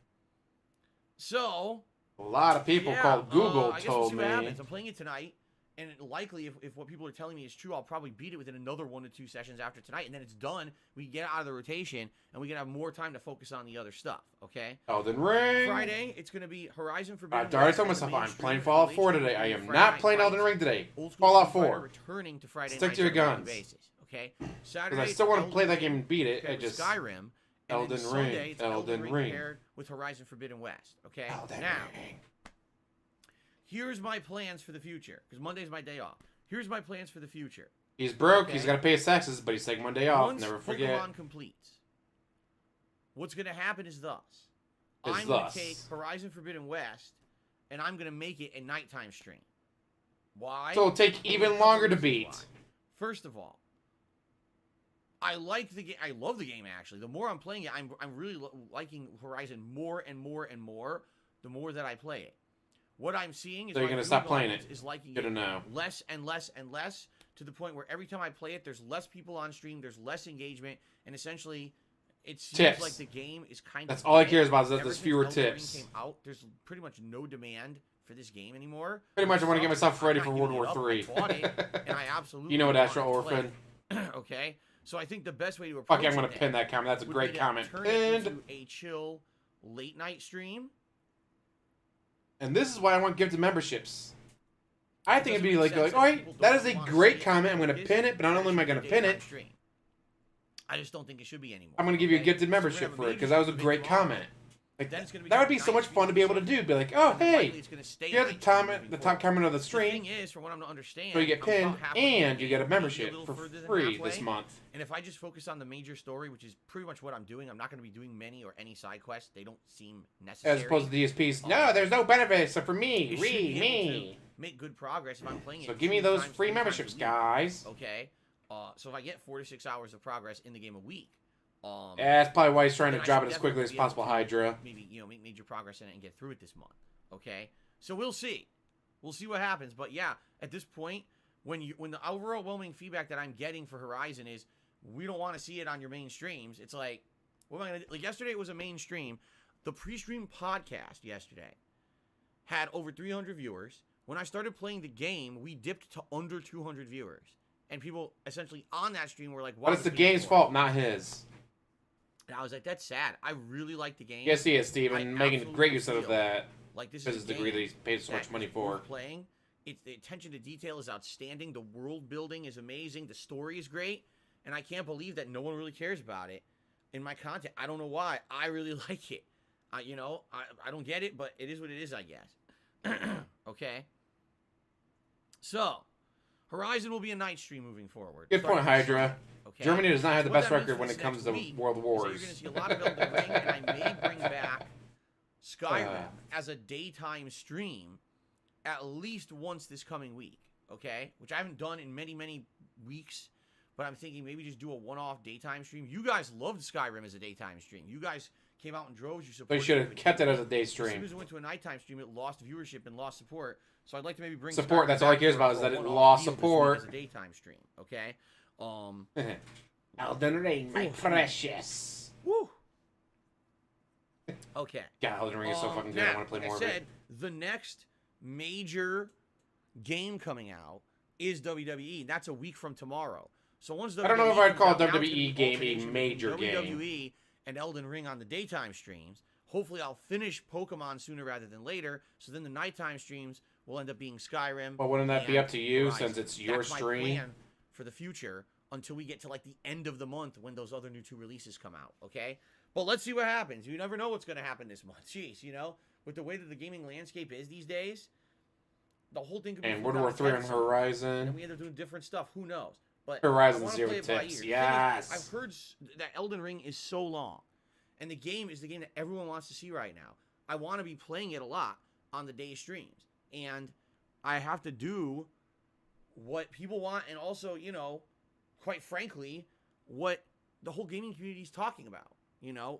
So... A lot of people called Google I guess told we'll see what me. happens. I'm playing it tonight, and likely, if what people are telling me is true, I'll probably beat it within another 1 to 2 sessions after tonight, and then it's done. We can get it out of the rotation, and we can have more time to focus on the other stuff, okay? Elden Ring. Friday, it's going to be Horizon Forbidden I've already West told and the myself main I'm stream playing of Fallout Rage 4 Quit today. I am Friday not Night playing Fights. Elden Ring today. Old School Fallout Street Fighter 4. returning to Friday Stick nights to your on a daily guns. basis, okay? Saturday, Because I still want to Elden play that Ring game and beat it. I paired with just Skyrim. And Elden then Sunday, Ring. it's Elden Ring. paired with Horizon Forbidden West, okay? Elden Now, Ring. here's my plans for the future, because Monday's my day off. Here's my plans for the future. He's broke. Okay. He's got to pay his taxes, but he's taking one day off. Once Never forget. Pokemon completes, what's going to happen is thus. Is I'm going thus. to take Horizon Forbidden West, and I'm going to make it a nighttime stream. Why? So it'll take For even a couple longer to reasons beat. why. First of all, I like the game. I love the game, actually. The more I'm playing it, I'm really liking Horizon more and more and more the more that I play it. What I'm seeing is So you're my gonna stop Google playing audience it. is liking Good to it know. less and less and less, to the point where every time I play it, there's less people on stream, there's less engagement, and essentially, it seems Tips. like the game is kind That's of all I dead. care about is that Ever there's since fewer Elden Ring tips. Came out, there's pretty much no demand for this game anymore. Pretty much, I want to get myself I'm ready not for giving World it War up. III. I bought it, and I absolutely You know what, want Astro to play Orphan? it. Okay, so I think the best way to approach Fuck yeah, I'm it going to pin that comment. That's a would great be to comment. turn it Pinned. into a chill late night stream. And this is why I want gifted memberships. I think it'd be like, Doesn't make sense all if right, people that don't is a wanna see great it. comment. I'm going to It pin is it, but not only am I going to pin daytime it, stream. I just don't think it should be anymore. I'm going to give you a okay? gifted So we're gonna membership have for it a because that was a meeting great tomorrow. comment. Like, Then it's gonna be that would be night so much fun to be able to do. Be like, oh, and then hey, likely it's gonna stay you're at the night top, moving the forward. top comment of the The stream, thing is, from what I'm to understand, so you get I'm pinned, about halfway through and the you get a game, maybe membership little for further than free halfway. this month. And if I just focus on the major story, which is pretty much what I'm doing, I'm not going to be doing many or any side quests. They don't seem necessary. As opposed to DSPs. No, there's no benefits except for me, You should Reee, be able me. make good progress if I'm playing it. So give me 2 those times, free 3 times a memberships, week, guys. Okay. So if I get 4 to 6 hours of progress in the game a week, Yeah, that's probably why he's trying then to I drop should it as quickly definitely as be able possible, to Hydra. Maybe, make major progress in it and get through it this month. Okay. So we'll see. We'll see what happens. But yeah, at this point, when the overwhelming feedback that I'm getting for Horizon is we don't want to see it on your main streams, it's like, what am I gonna do? Like yesterday it was a main stream. The pre-stream podcast yesterday had over 300 viewers. When I started playing the game, we dipped to under 200 viewers. And people essentially on that stream were like, wow. But it's the game's fault, not his. And I was like, that's sad. I really like the game. Yes, he is, Steven. Making great use of feel that. Like this Because is the degree that he's paid so much money for. Playing. It's the attention to detail is outstanding. The world building is amazing. The story is great. And I can't believe that no one really cares about it in my content. I don't know why. I really like it. I don't get it, but it is what it is, I guess. Okay. So, Horizon will be a night stream moving forward. Good point, Hydra. Okay. Germany does not have the So what best that means record for when this it comes next to week World is Wars. that you're going to see a lot of Elden Ring, and I may bring back Skyrim as a daytime stream at least once this coming week, okay? Which I haven't done in many, many weeks, but I'm thinking maybe just do a one-off daytime stream. You guys loved Skyrim as a daytime stream. You guys came out in droves. You supported. They should have kept it as a day As soon stream. as it went to a nighttime stream, it lost viewership and lost support. So I'd like to maybe bring Support, Skyrim that's all he back cares for about is a that it one-off lost deal this week support. as a daytime stream, okay? Elden Ring, my precious. Woo. Okay. God, Elden Ring is so fucking good. I want to play more like of I it. said, the next major game coming out is WWE. That's a week from tomorrow. So once WWE I don't know if I'd call comes out, now it's WWE gonna be game a alternation major between game. WWE and Elden Ring on the daytime streams. Hopefully, I'll finish Pokemon sooner rather than later. So then the nighttime streams will end up being Skyrim. Well, wouldn't that be and up to you Horizon. since it's your That's my stream? plan for the future until we get to like the end of the month when those other new 2 releases come out. Okay, but let's see what happens. You never know what's going to happen this month. Jeez, with the way that the gaming landscape is these days, the whole thing could be. And World War 3 on and Horizon. we end up doing different stuff. Who knows? But Horizon I wanna Zero play it by Tips, ear. yes. I've heard that Elden Ring is so long, and the game is the game that everyone wants to see right now. I want to be playing it a lot on the day streams, and I have to do what people want, and also, quite frankly, what the whole gaming community is talking about.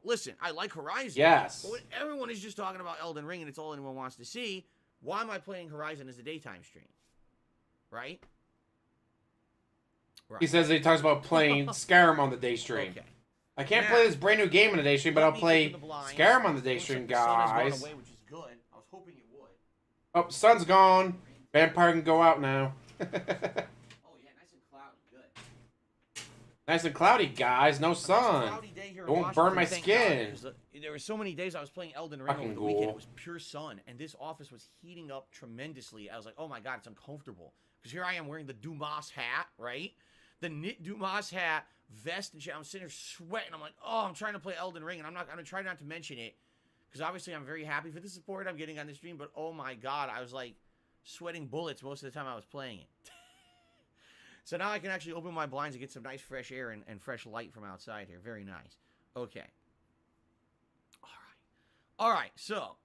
Listen, I like Horizon. Yes. But when everyone is just talking about Elden Ring and it's all anyone wants to see, why am I playing Horizon as a daytime stream? Right? He says that he talks about playing Skyrim on the day stream. Okay. I can't Now, play this brand new game on the day stream, but let I'll me play open the blinds. Skyrim on the day Looks stream, like the sun has guys. gone away, which is good. I was hoping it would. Oh, sun's gone. Vampire can go out now. Oh yeah, nice and cloudy. Good. Nice and cloudy, guys. No Nice and sun. cloudy day here in It won't burn Washington, my thank skin. God. There were so many days I was playing Elden Ring Fucking over the weekend. ghoul. It was pure sun, and this office was heating up tremendously. I was like, oh my God, it's uncomfortable. Because here I am wearing the Dumas hat, right? The knit Dumas hat, vest and shit. I'm sitting there sweating. I'm like, oh, I'm trying to play Elden Ring, and I'm gonna try not to mention it. Because obviously I'm very happy for the support I'm getting on the stream, but oh my God, I was like sweating bullets most of the time I was playing it. So now I can actually open my blinds and get some nice fresh air and fresh light from outside here. Very nice. Okay. All right, so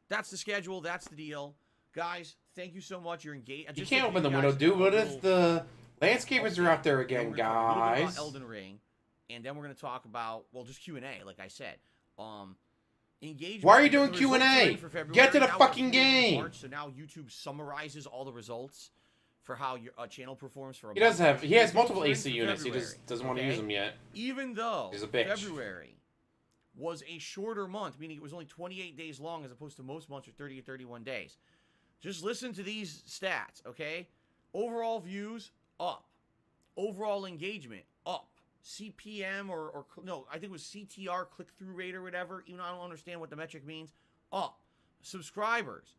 that's the schedule. That's the deal. Guys, thank you so much. You're engaged. You can't open the window, dude. What if the landscapers are out there again, We're gonna talk a little bit guys? about Elden Ring, and then we're going to talk about, well, just Q&A, like I said. Engagement. Why are you doing The results are Q&A? in for February. Get to the Now fucking we're in game. March, so now YouTube summarizes all the results for how your channel performs for a He does month. have. He has The multiple results are AC in for units. He just February, doesn't want to okay? use them yet. Even though He's a bitch. February was a shorter month, meaning it was only 28 days long as opposed to most months are 30 or 31 days. Just listen to these stats, okay? Overall views, up. Overall engagement, up. CPM or no, I think it was CTR, click-through rate or whatever, even though I don't understand what the metric means, up. Subscribers,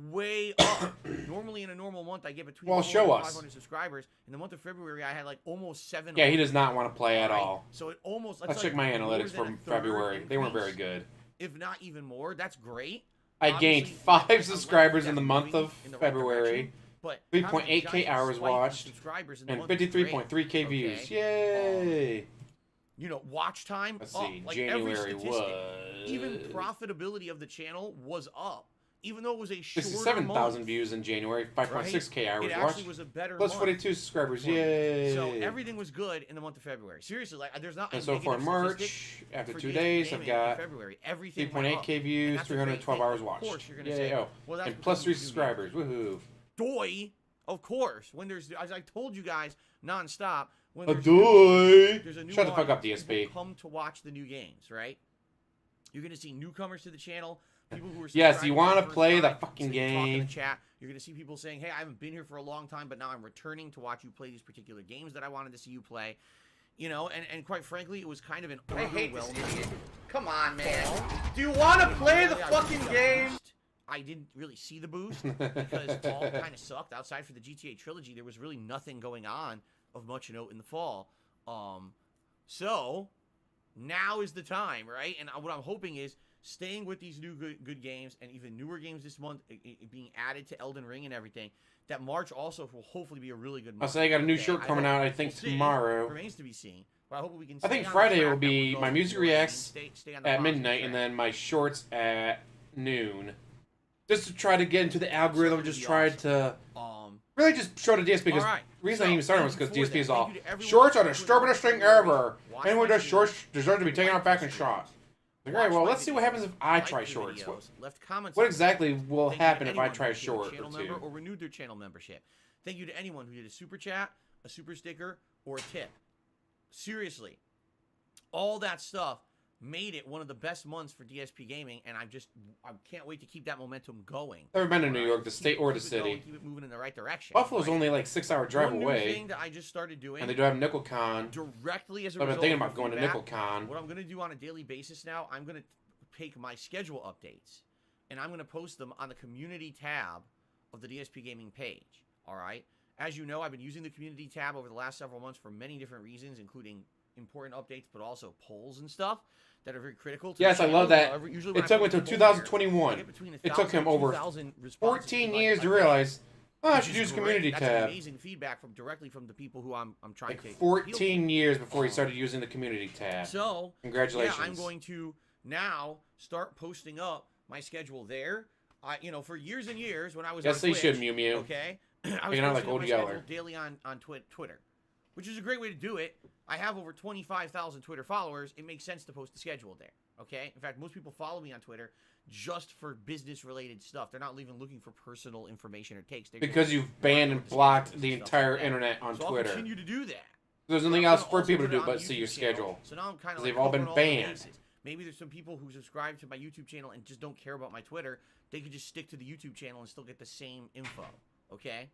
way up. Normally in a normal month, I get between Well, 400 show and us. 500 subscribers. In the month of February, I had like almost 700. Yeah, he does not want to play at Right? all. So it almost. Let's that's check like my more analytics than a from third February. They weren't very increase, good. if not even more. That's great. I gained Obviously, 5 I like subscribers that in the we're month moving of in the right February. direction, but 3.8K having a giant hours spike in watched, subscribers in the and month is great, 53.3K views. okay? Yay! Watch time Let's up. see. Like every January statistic, was. even profitability of the channel was up. even though it was a shorter 67,000 month, views in January, 5.6K right? hours It watched. actually was a better Plus month 42 subscribers, for me. yay! So everything was good in the month of February. Seriously, like there's not. And a so far, negative March, statistic after for 2 DSP days, I've gaming got in February. Everything went up. 3.8K And views, that's a great 312 thing. hours Of watched. course, you're gonna Yay, say, oh. well, that's And because plus of 3 the new subscribers, woohoo! Doy, of course. When there's, as I told you guys nonstop, when A there's new games, doy! there's a new Shut the fuck up, audience. DSP. People come to watch the new games, right? You're gonna see newcomers to the channel, people who are Yes, you want to play the fucking Talk in game. the chat. You're gonna see people saying, "Hey, I haven't been here for a long time, but now I'm returning to watch you play these particular games that I wanted to see you play." You know, and quite frankly, it was kind of an overwhelming. Come on, man. Do you want to play the fucking game? I didn't really see the boost because fall kind of sucked. Outside for the GTA trilogy, there was really nothing going on of much note in the fall. So now is the time, right? And what I'm hoping is staying with these new good games and even newer games this month, being added to Elden Ring and everything. That March also will hopefully be a really good month. I'll say I got a new shirt coming out, I think, tomorrow. Remains to be seen. But I hope we can. I think stay on the Friday track will that be we're my going music for and reacts stay on the at positive midnight, track. and then my shorts at noon. Just to try to get into the algorithm, just be tried awesome. to really just show the DSP because All right. the reason I So, even started was thank because you for DSP is that. all Thank you to everyone shorts are who the put stupidest thing forward. ever. Watch Anyone my does shorts videos. deserves to be taken Like off back my and videos. shot. Like, Watch alright, well, my let's see what videos, happens if I like try the shorts. videos, left comments What on exactly them. will Thank you to happen if I anyone try who a became short channel or member two? or renewed their channel membership. Thank you to anyone who did a super chat, a super sticker, or a tip. Seriously, all that stuff made it one of the best months for DSP gaming, and I can't wait to keep that momentum going. Never been to New Right? York, the state or the Keep it going, city. keep it moving in the right direction. Buffalo's right? only like 6-hour drive One new away, thing that I just started doing, and they do have NickelCon. directly as a So I've been result thinking of about going to feedback, NickelCon. what I'm going to do on a daily basis now, I'm going to take my schedule updates, and I'm going to post them on the community tab of the DSP Gaming page. All right? As you know, I've been using the community tab over the last several months for many different reasons, including important updates, but also polls and stuff that are very critical to Yes, the I love channel. that. Usually when It I took me post a until poll there, 2021. I get between It 1,000 took him and over 2,000 responses 14 in my years to thread, realize, I which should is use great. community That's tab. amazing feedback from directly from the people who I'm trying Like to appeal to. 14 years before he started using the community tab. So, Congratulations. yeah, I'm going to now start posting up my schedule there. For years and years when I was Yes, on they Twitch, should, Mew Mew. okay, I was You're not posting like up Old my Yeller. schedule daily on Twitter, which is a great way to do it. I have over 25,000 Twitter followers. It makes sense to post the schedule there, okay? In fact, most people follow me on Twitter just for business-related stuff. They're not even looking for personal information or takes. They're Because just you've wanting banned to and know blocked schedules the and stuff entire like that. internet on So Twitter. I'll continue to do that. There's But nothing I'm else gonna for also people to put it do on but the see your YouTube channel. schedule. So now I'm kind of They've like all been covering the banned. bases. Maybe there's some people who subscribe to my YouTube channel and just don't care about my Twitter. They could just stick to the YouTube channel and still get the same info, okay?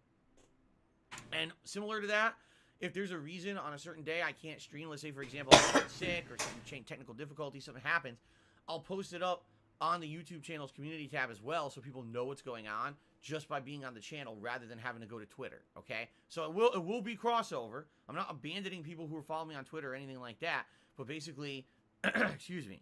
And similar to that, if there's a reason on a certain day I can't stream, let's say, for example, I get sick or some technical difficulty, something happens, I'll post it up on the YouTube channel's community tab as well so people know what's going on just by being on the channel rather than having to go to Twitter, okay? So it will be crossover. I'm not abandoning people who are following me on Twitter or anything like that, but basically, excuse me,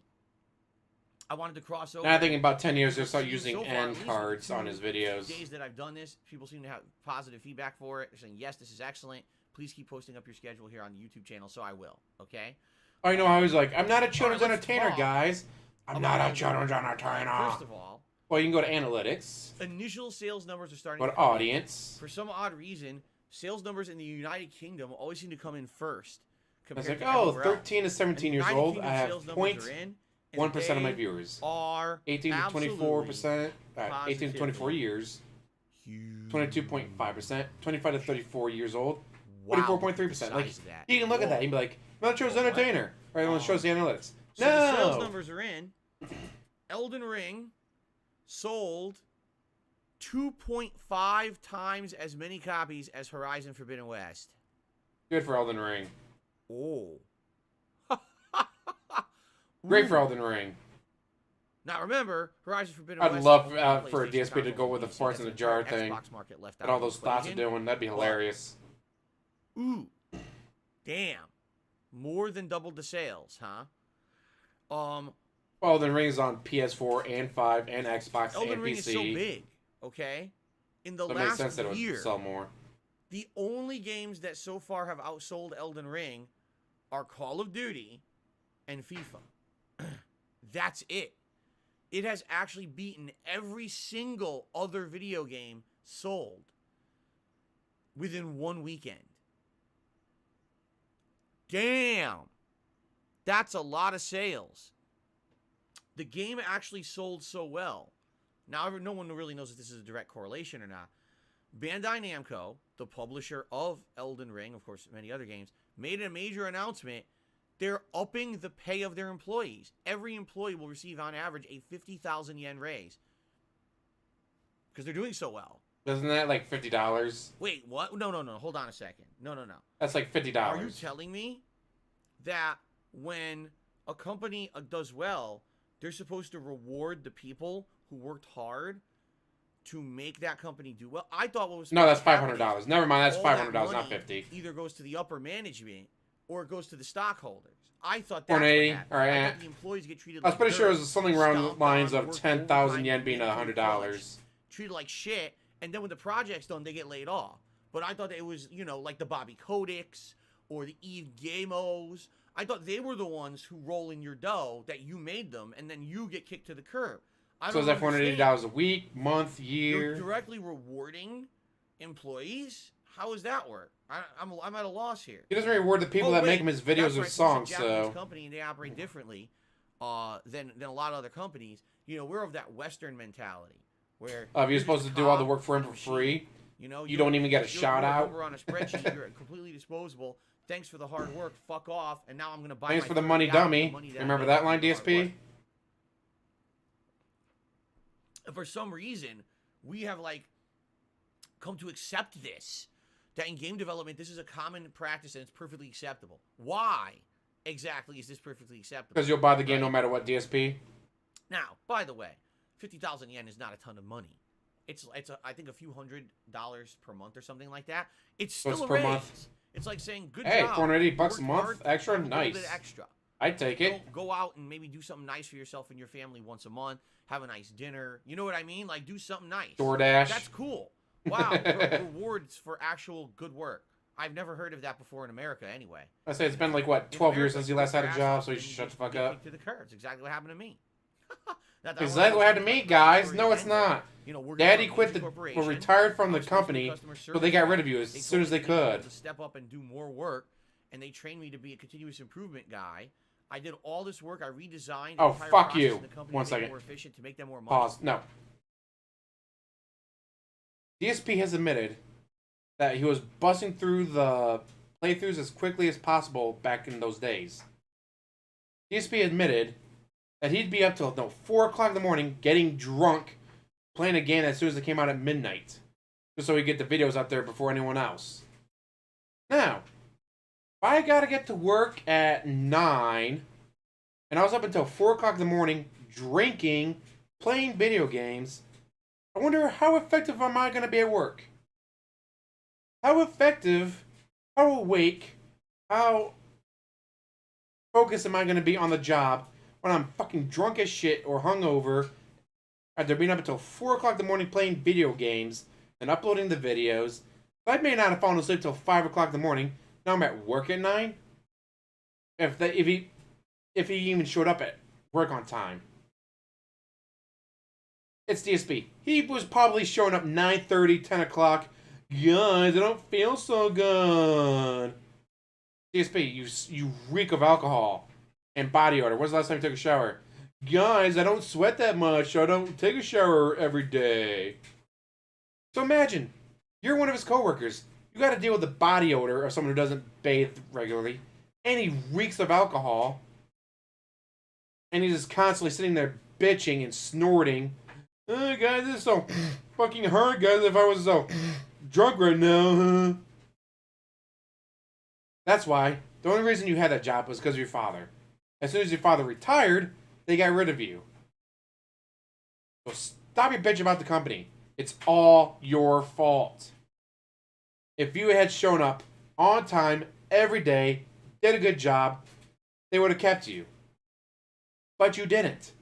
I wanted to cross over. Now I think in about 10 years he'll start So using far, at end least with cards the on his videos. days that I've done this, people seem to have positive feedback for it. They're saying, yes, this is excellent. Please keep posting up your schedule here on the YouTube channel, so I will, okay? Oh, you know, I was like, I'm not a children's Alright, let's entertainer, talk guys. I'm about not a Elden children's Ring. entertainer. First of all, Well, you can go to analytics, initial sales numbers are starting go to to come in. audience. For some odd reason, sales numbers in the United Kingdom always seem to come in first. I was compared like, to oh, everywhere else. 13 to 17 And years United old. Kingdom I have sales numbers are in, and 0.1% of my they viewers. are 18 to 24%, 18 to 24 positively years. huge. 22.5%. 25 to 34 years old. Wow, 44.3%. Like, besides that. you can look at that. You'd be like, I'm not a children's What? entertainer. Right, when it shows the analytics. So the sales No! numbers are in. Elden Ring sold 2.5 times as many copies as Horizon Forbidden West. Good for Elden Ring. Oh. Great Ooh. for Elden Ring. Now remember, Horizon Forbidden I'd West. love only on for a PlayStation DSP to go console with the PC. farts That's in the an jar entire thing. Xbox market left out And all of the those thoughts are equation. doing. That'd be hilarious. Ooh. Damn. More than doubled the sales, huh? Elden Ring is on PS4 and 5 and Xbox Elden and Ring PC. is so big, okay? In the So it makes last sense that it year, would sell more. the only games that so far have outsold Elden Ring are Call of Duty and FIFA. That's it. it has actually beaten every single other video game sold within one weekend. Damn. That's a lot of sales. The game actually sold so well. Now, no one really knows if this is a direct correlation or not. Bandai Namco, the publisher of Elden Ring, of course, many other games, made a major announcement. They're upping the pay of their employees. Every employee will receive, on average, a 50,000 yen raise. Because they're doing so well. Isn't that like $50? Wait, what? No. Hold on a second. No. That's like $50. Are you telling me that when a company does well, they're supposed to reward the people who worked hard to make that company do well? I thought what was No, that's supposed to happen $500. is Never mind, that's all that $500, not money $50. either goes to the upper management or it goes to the stockholders. I thought that's what 180. happened. All right. I thought the employees get treated I was like pretty sure it dirt, was something around the stomped lines on, of worked 10,000 overtime, yen being paid full price, $100. treated like shit, and then when the project's done, they get laid off. But I thought that it was, like the Bobby Kodaks or the Eve Gamos. I thought they were the ones who roll in your dough, that you made them, and then you get kicked to the curb. So is that $480 a week, month, You're year? directly rewarding employees? How does that work? I'm at a loss here. He doesn't reward the people that wait, make him his videos that's or right, songs, it's a Japanese so... company, and they operate differently than a lot of other companies. We're of that Western mentality where If you're supposed to do all the cog work for him in for a machine. free, You don't even get a you're shout out. Number on a spreadsheet, you're completely disposable. Thanks for the hard work. Fuck off. And now I'm gonna buy. Thanks my for the third money, yacht with dummy. the money that I Remember made that from line, the hard DSP? work. And for some reason, we have come to accept this. That in game development, this is a common practice and it's perfectly acceptable. Why exactly is this perfectly acceptable? Because you'll buy the game no Right? matter what, DSP. Now, by the way, 50,000 yen is not a ton of money. It's I think a few $100 per month or something like that. It's So still it's a per raise. month. It's like saying good Hey, job. $480 You a worked month, hard, extra, have a little nice. bit extra. I'd take it. Go out and maybe do something nice for yourself and your family once a month. Have a nice dinner. You know what I mean? Like, do something nice. DoorDash. That's cool. Wow, rewards for actual good work. I've never heard of that before in America anyway. I say it's been like, what, In 12 years America, since you last had a your job, ass so you off should and shut the fuck get up. kicked to the curb. It's exactly what happened to me. Exactly what happened to me, guys. No, it's not. We're Daddy a quit major were corporation. retired from I the was supposed to be company, customer so they got service rid of you as They soon told as they me to be able could. to step up and do more work, and they trained me to be a continuous improvement guy. I did all this work. I redesigned. Oh, the entire fuck process you. in the company One to make it second. more efficient, to make them more money. Pause. No. DSP has admitted that he was busting through the playthroughs as quickly as possible back in those days. DSP admitted that he'd be up till 4 o'clock in the morning getting drunk, playing a game as soon as it came out at midnight, just so he'd get the videos out there before anyone else. Now, if I gotta get to work at 9, and I was up until 4 o'clock in the morning drinking, playing video games, I wonder how effective am I gonna be at work? How effective, how awake, how focused am I gonna be on the job when I'm fucking drunk as shit or hungover after being up until 4 o'clock in the morning playing video games and uploading the videos? I may not have fallen asleep till 5 o'clock in the morning. Now I'm at work at 9. If he even showed up at work on time. It's DSP. He was probably showing up 9:30, 10 o'clock. Guys, I don't feel so good. DSP, you reek of alcohol and body odor. When's the last time you took a shower? Guys, I don't sweat that much, so I don't take a shower every day. So imagine, you're one of his coworkers. You got to deal with the body odor of someone who doesn't bathe regularly, and he reeks of alcohol, and he's just constantly sitting there bitching and snorting. Oh, guys, this is so fucking hard, guys, if I was so drunk right now. That's why. The only reason you had that job was because of your father. As soon as your father retired, they got rid of you. So stop your bitch about the company. It's all your fault. If you had shown up on time every day, did a good job, they would have kept you. But you didn't.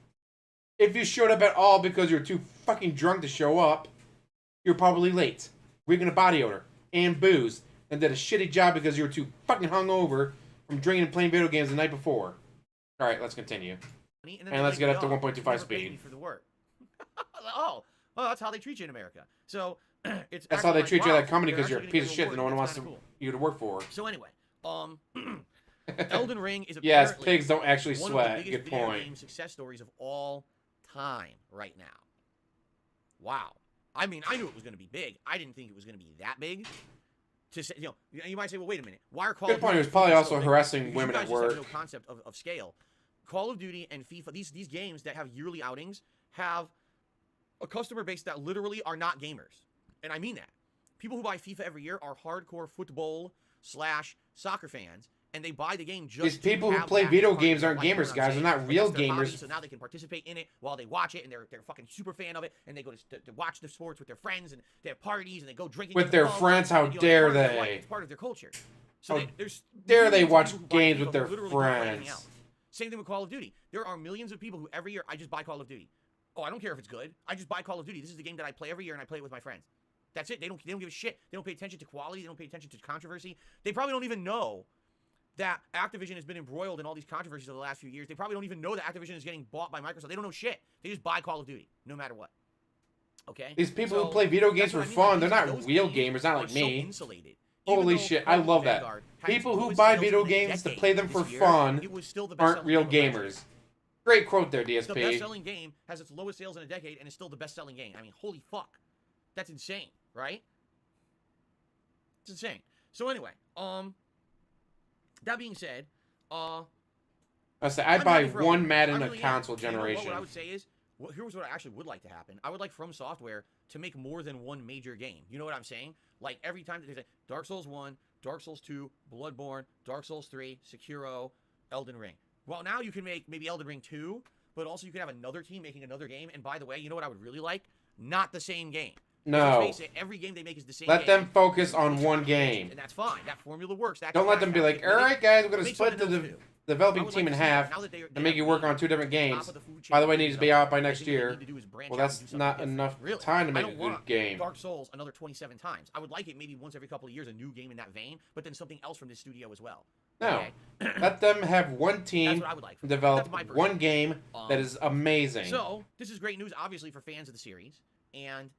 If you showed up at all because you were too fucking drunk to show up, you're probably late, reeking of body odor and booze, and did a shitty job because you were too fucking hungover from drinking and playing video games the night before. Alright, let's continue. and And let's get up to "Oh, 1.25 you never paid speed." me for the work. oh, that's how they treat you in America. So it's That's how actually they like, treat you wow, at that company they're because you're a actually piece of gonna shit give that you no a one reward. wants That's you to work for. So anyway, Elden Ring is Yes, apparently pigs don't actually one sweat. of the Good biggest video point. game success stories of all time right now. Wow. I mean, I knew it was going to be big. I didn't think it was going to be that big. To say, you might say, well, wait a minute. Why are Call Good of point. Duty He was and probably FIFA also so big? harassing Because women you at guys just have work. no concept of scale. Call of Duty and FIFA, these games that have yearly outings have a customer base that literally are not gamers. And I mean that. People who buy FIFA every year are hardcore football/soccer fans, and they buy the game just These people to who have play that video as part of games their aren't life, you know gamers, what I'm guys. saying? They're not Like, real that's their hobby, gamers. so now they can participate in it while they watch it, and they're fucking super fan of it, and they go to watch the sports with their friends, and they have parties, and they go drinking With in their the pub, friends, how and, dare it's part of their life, they? It's part of their culture. So How there's dare they millions of watch people who buy games FIFA with their who literally don't play anything friends? else. Same thing with Call of Duty. There are millions of people who every year I just buy Call of Duty. Oh, I don't care if it's good. I just buy Call of Duty. This is the game that I play every year, and I play it with my friends. That's it. They don't give a shit. They don't pay attention to quality. They don't pay attention to controversy. They probably don't even know that Activision has been embroiled in all these controversies over the last few years. They probably don't even know that Activision is getting bought by Microsoft. They don't know shit. They just buy Call of Duty, no matter what. Okay? These people So, who play video games that's for what I mean. fun, they're Like, not those real games gamers, not are like so me. insulated. Even Holy though shit, Call I of love Duty that. Vanguard had its People who lowest buy sales video in a games to decade play them this for year, fun it was still the aren't best-selling real game of last year. gamers. Great quote there, The DSP. best-selling game has its lowest sales in a decade and is still the best-selling game. I mean, holy fuck. That's insane, right? It's insane. So anyway, that being said, I say I'd I'm buy happy for one Elden Ring. Madden I a really am. console And you know what? generation. What I would say is, here's what I actually would like to happen. I would like From Software to make more than one major game. You know what I'm saying? Like every time they say Dark Souls 1, Dark Souls 2, Bloodborne, Dark Souls 3, Sekiro, Elden Ring. Well, now you can make maybe Elden Ring 2, but also you can have another team making another game. And by the way, you know what I would really like? Not the same game. No. Let's face it, every game they make is the same Let game. them focus It's on just one not game. And that's fine. That formula works. That Don't let them be like, all right, guys, we're going to Make split the something else new. developing I would team like in to see that half now that they and make you work on two different top games. of the food By the chain way, it and needs to be out by the next thing they year. need to do is branch Well, out and that's do something not different. enough Really. time to I make don't a good want game. Dark Souls another 27 times. I would like it maybe once every couple of years, a new game in that vein, but then something else from this studio as well. No. Okay? Let them have one That's team what I would like. develop That's my one game that is amazing. So, this is great news, obviously, for fans of the series. And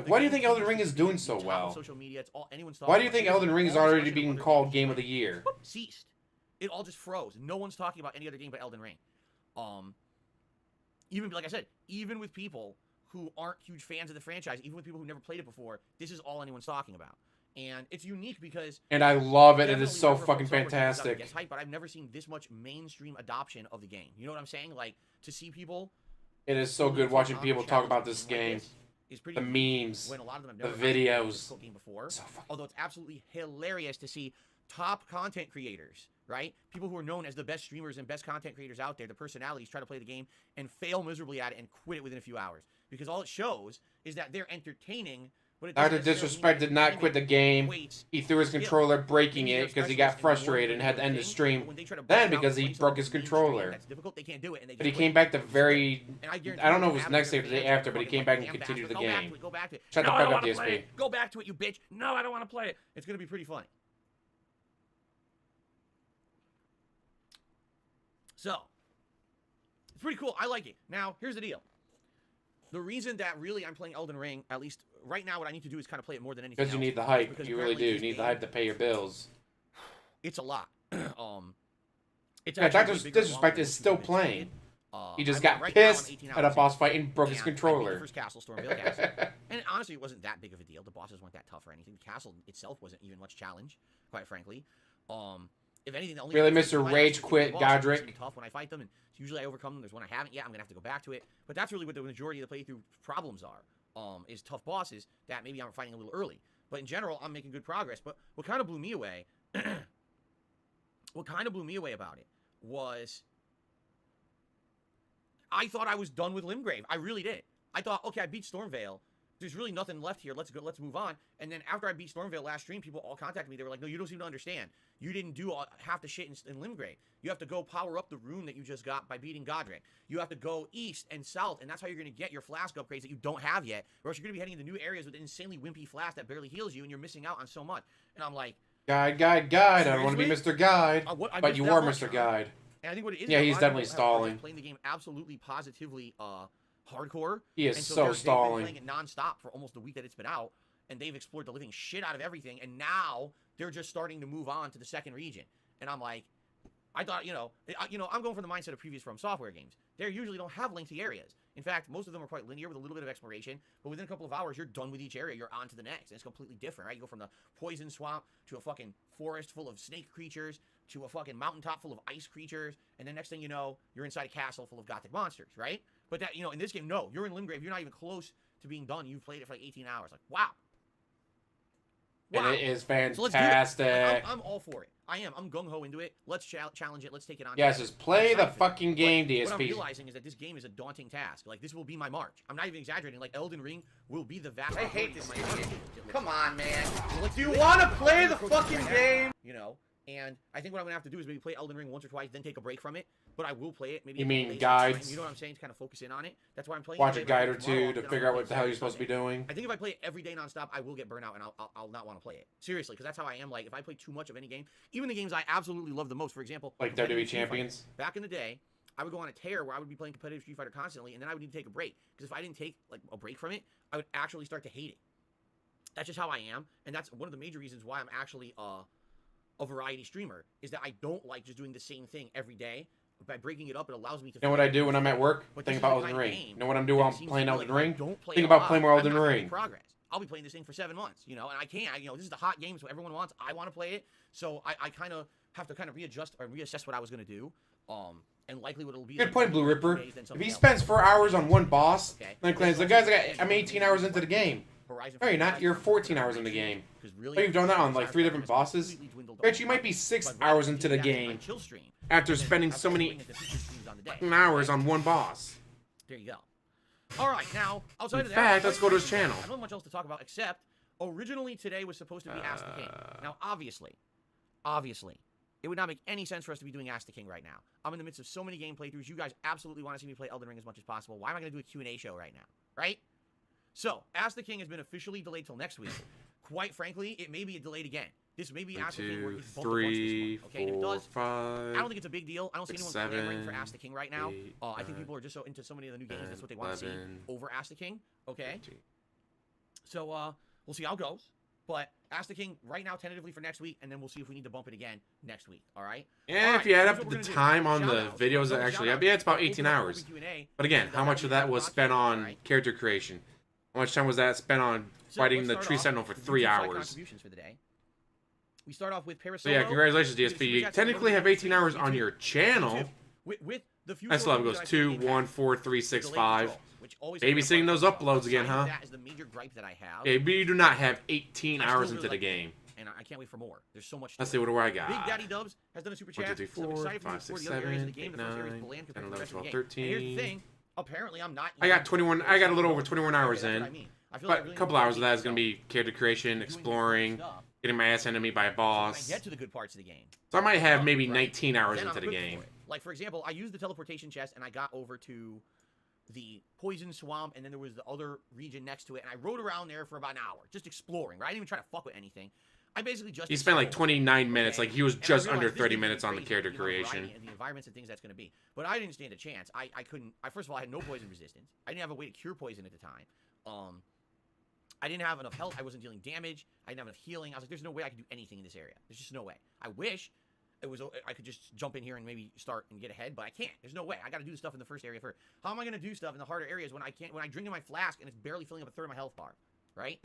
Why do you think Elden Ring is doing so top of well? social media, it's all anyone's Why do you talking think about. Elden Ring is All already discussion of being other called games Game of the went, Year? whoop, ceased. It all just froze. No one's talking about any other game but Elden Ring. Even like I said, even with people who aren't huge fans of the franchise, even with people who never played it before, this is all anyone's talking about. And it's unique because And I love it. It definitely is so whenever fucking From Software comes out, it fantastic. gets hyped, but I've never seen this much mainstream adoption of the game. You know what I'm saying? Like to see people. It is so good watching people talk about this game. Is pretty The unique memes, when a lot of them the have never played a videos. difficult game before. So fucking- Although it's absolutely hilarious to see top content creators, right? People who are known as the best streamers and best content creators out there, the personalities, try to play the game and fail miserably at it and quit it within a few hours. Because all it shows is that they're entertaining, but it doesn't Dr. necessarily Disrespect mean did not that quit the game. equates He threw his skill. controller, breaking Maybe it they're because he specialists got in one frustrated and had to end the thing, but stream. when they try to Then break out because and he play broke his something mainstream controller. that's difficult, they can't do it, and they But he just came quit. back the very... And I guarantee I don't know you if it was have next day or their the day fans after, but he fucking came back and damn continued the bastard. Go back game. to it, go back to it. Shut the No, I fuck don't up, wanna play DSP. it. Go back to it, you bitch. No, I don't want to play it. It's going to be pretty funny. So, it's pretty cool. I like it. Now, here's the deal. The reason that really I'm playing Elden Ring, at least right now, what I need to do is kind of play it more than anything Because you else, need the hype. because You really apparently do. this You need the game- hype to pay your bills. It's a lot. It's Yeah, actually Dr. way bigger and Disrespect longer is than still people have been playing. saying. He just I'm got right now, I'm pissed 18 at a hours boss in, fight and broke his and I beat the controller. first castle, Stormvale Castle. And honestly, it wasn't that big of a deal. The bosses weren't that tough or anything. The castle itself wasn't even much challenge, quite frankly. If anything, the only Really, thing Mr. I might Rage actually Quit do with the boss is Godric? be tough when I fight them, and usually I overcome them. There's one I haven't yet. I'm gonna have to go back to it. But that's really what the majority of the playthrough problems are. Is tough bosses that maybe I'm fighting a little early. But in general, I'm making good progress. But what kind of blew me away, about it was I thought I was done with Limgrave. I really did. I thought, okay, I beat Stormvale. There's really nothing left here. Let's go. Let's move on. And then after I beat Stormvale last stream, people all contacted me. They were like, no, you don't seem to understand. You didn't do half the shit in Limgrave. You have to go power up the rune that you just got by beating Godric. You have to go east and south, and that's how you're going to get your flask upgrades that you don't have yet, or else you're going to be heading into new areas with an insanely wimpy flask that barely heals you, and you're missing out on so much. And I'm like, Guide. I don't want to be Mr. Guide. I But missed you that are much, Mr. huh? Guide. And I think what it is, Yeah, a he's lot of definitely people are stalling. just playing the game absolutely, positively, hardcore. He is And so they've been stalling. playing it nonstop for almost the week that it's been out, and they've explored the living shit out of everything. And now they're just starting to move on to the second region. And I'm like, I thought, I'm going from the mindset of previous From Software games. They usually don't have lengthy areas. In fact, most of them are quite linear with a little bit of exploration, but within a couple of hours, you're done with each area. You're on to the next, and it's completely different, right? You go from the poison swamp to a fucking forest full of snake creatures to a fucking mountaintop full of ice creatures, and then next thing you know, you're inside a castle full of gothic monsters, right? But that, in this game, no, you're in Limgrave. You're not even close to being done. You've played it for like 18 hours. Like, wow. And it is So let's do it. fantastic. Like, I'm all for it. I am. I'm gung-ho into it. Let's challenge it. Let's take it on. Yes, just play I'm the excited for it. fucking game, But what I'm DSP. realizing is that this game is a daunting task. Like, this will be my march. I'm not even exaggerating. Like, Elden Ring will be the vast I hate majority this of my game. march. Come on, man. So let's Do you it. want to I'm play the approaching fucking right now, game? And I think what I'm gonna have to do is maybe play Elden Ring once or twice, then take a break from it. But I will play it. Maybe You a mean couple days at a time. guides? You know what I'm saying? To kind of focus in on it. That's why I'm playing. Watch it a maybe guide or tomorrow, two to then I'll figure out play what the hell you're Saturday, supposed to be Sunday. doing. I think if I play it every day nonstop, I will get burnt out and I'll not want to play it. Seriously, because that's how I am. Like, if I play too much of any game, even the games I absolutely love the most, for example, Like competitive WWE Street Fighter. Champions? Back in the day, I would go on a tear where I would be playing competitive Street Fighter constantly, and then I would need to take a break. Because if I didn't take like a break from it, I would actually start to hate it. That's just how I am, and that's one of the major reasons why I'm actually a variety streamer, is that I don't like just doing the same thing every day. By breaking it up, it allows me to. You know what I do when I'm at work? But Think this is about the Elden kind of Ring. game You know what I'm doing while that I'm seems playing to me Elden like if I Ring? don't play Think it a about lot, playing more I'm Elden not making Ring. progress. I'll be playing this thing for 7 months, and I can't. This is the hot game, so everyone wants. I want to play it, so I kind of have to readjust or reassess what I was gonna do. And likely what it'll be. Good like point, Blue 2 Ripper. days, then If something he else. spends 4 hours on one boss, Okay. then claims the guy's like, I'm 18 hours into the game. Horizon No, you're not. Forbidden You're West, 14 hours in the game. because really, Oh, you've done that on, like, Cyberpunk 3 different has bosses? completely dwindled Bitch, down. you might be 6 But hours rather into than the do that, game I chill stream, after and then spending have so to many swing into feature streams on the day. hours on one boss. There you go. All right, now outside In of that, fact, let's go to his channel. I don't have much else to talk about except originally today was supposed to be Ask the King. Now, obviously, it would not make any sense for us to be doing Ask the King right now. I'm in the midst of so many game playthroughs. You guys absolutely want to see me play Elden Ring as much as possible. Why am I going to do a Q&A show right now, right? So, Ask the King has been officially delayed till next week. Quite frankly, it may be delayed again. This may be 1, Ask the King where it 2, gets bumped a bunch this 3, month, okay? And if it 4, does, 5. I don't think it's a big deal. I don't see anyone 6, clamoring for 7, Ask the King right now. 8, I think 9, people are just so into so many of the new games. That's what they want to see 11, over Ask the King, okay? 13. So, we'll see how it goes. But Ask the King right now, tentatively for next week, and then we'll see if we need to bump it again next week, all right? Yeah, All if you right, add here's up what the we're gonna do. time on the Shout-outs. videos that We're actually gonna up, yeah, it's about open 18 up the hours. Q&A, But again, and how much of that was spent on Alright. character creation? How much time was that spent on So fighting let's the start Tree off Sentinel for with 3 YouTube site hours? contributions for the day. We start off with Parasolo. So yeah, congratulations, You get a DSP. super You chat, technically so have 18 hours on YouTube, your channel. With the few I still have it short goes videos 2, that I put in 1, back, 4, 3, the 6, delayed 5. controls, which always have Babysitting been a those part of the uploads show. again, huh? That is the major gripe that I have. Yeah, but you do not have 18 I hours still into really the like it, game. and I can't wait for more. There's so much. Let's to see it. what do I Big got. Daddy Dubs has done a super 1, chat. 2, 3, So I'm 4, excited for 5, you to 6, explore the other areas of the 7, game. 8, The first area is 9, bland 10, compared to the 11, rest of the 12, game. And here's the 13. thing. Apparently, I'm not. I got 21. I got a little over 21 hours That's what I in. mean. I feel like I But really a couple need to hours of that is myself going to be character creation, doing the exploring, stuff. getting my ass handed to me by a When I boss. get to the good parts of the game. So I might have maybe Right. 19 hours Then I'm into the equipped for game. it. Like, for example, I used the teleportation chest and I got over to the poison swamp, and then there was the other region next to it, and I rode around there for about an hour, just exploring, right? I didn't even try to fuck with anything. I basically just He spent like explored, 29 minutes, okay? like he was And I just realized under this 30 game's minutes on the crazy, character the variety creation. and the environments and things that's going to be. But I didn't stand a chance. I couldn't. First of all, I had no poison resistance. I didn't have a way to cure poison at the time. I didn't have enough health. I wasn't dealing damage. I didn't have enough healing. I was like, there's no way I could do anything in this area. There's just no way. I wish I could just jump in here and maybe start and get ahead, but I can't. There's no way. I got to do stuff in the first area first. How am I going to do stuff in the harder areas when I can't? When I drink in my flask and it's barely filling up a third of my health bar, right?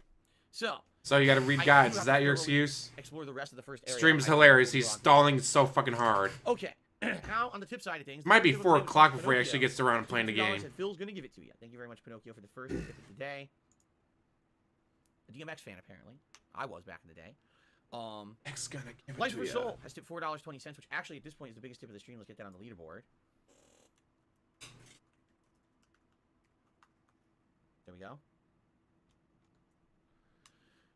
So So you got to read I guides. do Is have that to your thoroughly excuse? explore the rest of the first area. Stream's I hilarious. will He's go on. stalling so fucking hard. Okay. Now on the tip side of things, It might be the 4 tip of o'clock Pinocchio. before he actually gets around to playing the game. And Phil's gonna give it to you. Thank you very much, Pinocchio, for the first tip of the day. A DMX fan, apparently. I was back in the day. X gonna give it Life to for ya. Soul has tipped $4.20, which actually at this point is the biggest tip of the stream. Let's get that on the leaderboard. There we go.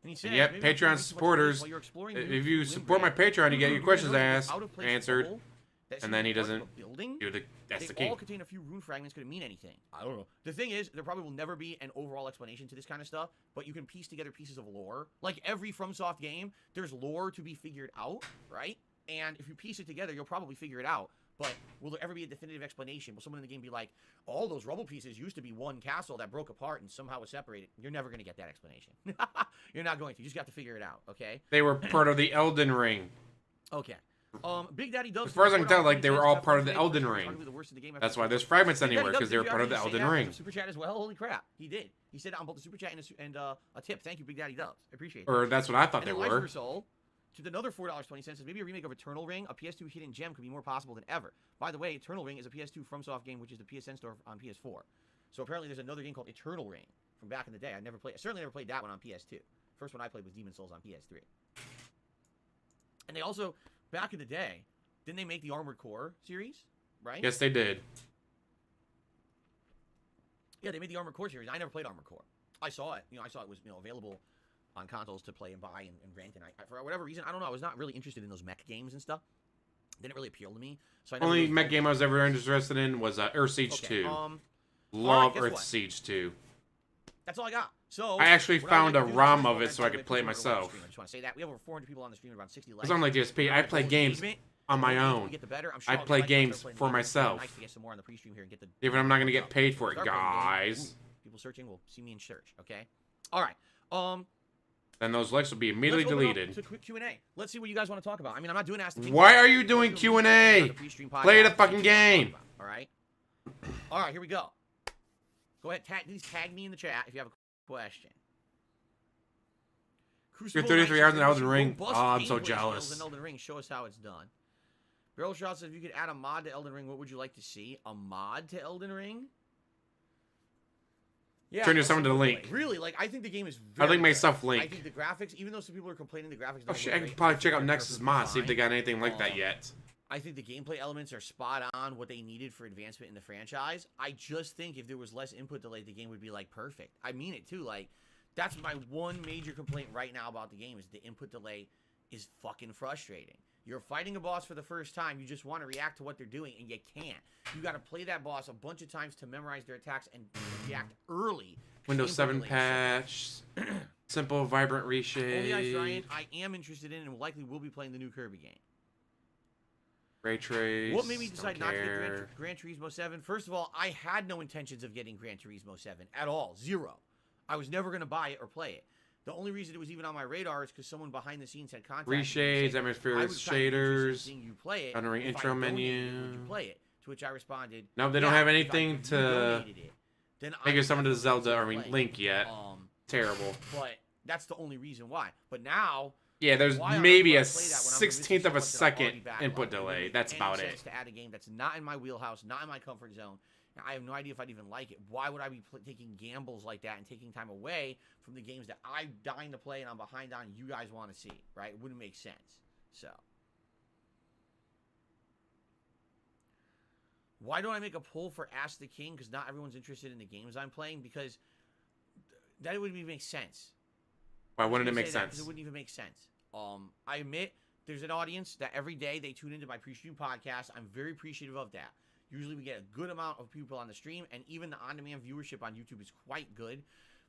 And he said, Yep, "Maybe if you Patreon make too much supporters, while you're exploring If new you support my Limgrave, Patreon, you get your you questions notice asked, an out-of-place answered, hole that seems and then he to be part of doesn't a building. do the. That's the They key. all contain a few rune fragments. Could it mean anything? I don't know. The thing is, there probably will never be an overall explanation to this kind of stuff, but you can piece together pieces of lore. Like every FromSoft game, there's lore to be figured out, right? And if you piece it together, you'll probably figure it out. But will there ever be a definitive explanation? Will someone in the game be like, all those rubble pieces used to be one castle that broke apart and somehow was separated? You're never going to get that explanation. You're not going to. You just got to figure it out, okay? They were part of the Elden Ring. Okay. Big Daddy Dubs. As far as I can tell, like, they were all part of the Elden Ring. That's why there's fragments anywhere, because they were part of the Elden Ring. Super chat as well. Holy crap, he did. He said on both the super chat and a tip. Thank you, Big Daddy Dubs. I appreciate it. Or that's what I thought they were. Soul, to another $4.20 says maybe a remake of Eternal Ring, a PS2 hidden gem, could be more possible than ever. By the way, Eternal Ring is a PS2 FromSoft game, which is the PSN store on PS4. So apparently there's another game called Eternal Ring from back in the day. I certainly never played that one on PS2. First one I played was Demon Souls on PS3. And they also, back in the day, didn't they make the Armored Core series, right? Yes, they did. Yeah, they made the Armored Core series. I never played Armored Core. I saw it. I saw it was available on consoles to play and buy and rent. And I for whatever reason, I don't know. I was not really interested in those mech games and stuff. Didn't really appeal to me. So I never Only really mech game I was ever interested in was Earth Siege 2. Love Earth Siege 2. That's all I got. So I actually found a ROM of it so I could play it myself. I just want to say that we have over 400 people on the stream, around 60 likes. It's on like DSP. I play games on my own. I play games for myself. Even I'm not gonna get paid for it, guys. People searching will see me in search. Okay. All right. Then those likes will be immediately deleted. To quick Q&A. Let's see what you guys want to talk about. I mean, I'm not doing Ask the King. Why are you doing Q&A? Play the fucking game. All right. All right. Here we go. Go ahead. Please tag me in the chat if you have a question. You're 33 hours in Elden Ring. Oh, I'm so jealous. Elden Ring. Show us how it's done. Barrel Shot says, if you could add a mod to Elden Ring, what would you like to see? A mod to Elden Ring? Yeah, Turn yourself into the link. Really, like, I think the game is very I think myself good. link. I think the graphics, even though some people are complaining the graphics Oh shit, I could probably check out Nexus Mod, see if they got anything like that yet. I think the gameplay elements are spot on what they needed for advancement in the franchise. I just think if there was less input delay, the game would be, like, perfect. I mean it, too. Like, that's my one major complaint right now about the game is the input delay is fucking frustrating. You're fighting a boss for the first time. You just want to react to what they're doing, and you can't. You got to play that boss a bunch of times to memorize their attacks and react early. Windows 7 patch. Simple, vibrant reshape. Only I Giant, I am interested in and likely will be playing the new Kirby game. Ray Trace. What made me decide not to get Gran Turismo 7? First of all, I had no intentions of getting Gran Turismo 7 at all. Zero. I was never going to buy it or play it. The only reason it was even on my radar is because someone behind the scenes had contacted me. Reshades, atmospheric shaders, you play it. Elden Ring intro menu. Would you play it? To which I responded, no, they don't have anything to then make it someone to Zelda or Link yet. Terrible. But that's the only reason why. But now, yeah, there's maybe a 16th of a second input delay. That's about it. To add a game that's not in my wheelhouse, not in my comfort zone. I have no idea if I'd even like it. Why would I be taking gambles like that and taking time away from the games that I'm dying to play and I'm behind on you guys want to see, right? It wouldn't make sense. So, why don't I make a poll for Ask the King? Because not everyone's interested in the games I'm playing. Because that wouldn't even make sense. Why wouldn't it make sense? It wouldn't even make sense. I admit there's an audience that every day they tune into my pre-stream podcast. I'm very appreciative of that. Usually we get a good amount of people on the stream, and even the on-demand viewership on YouTube is quite good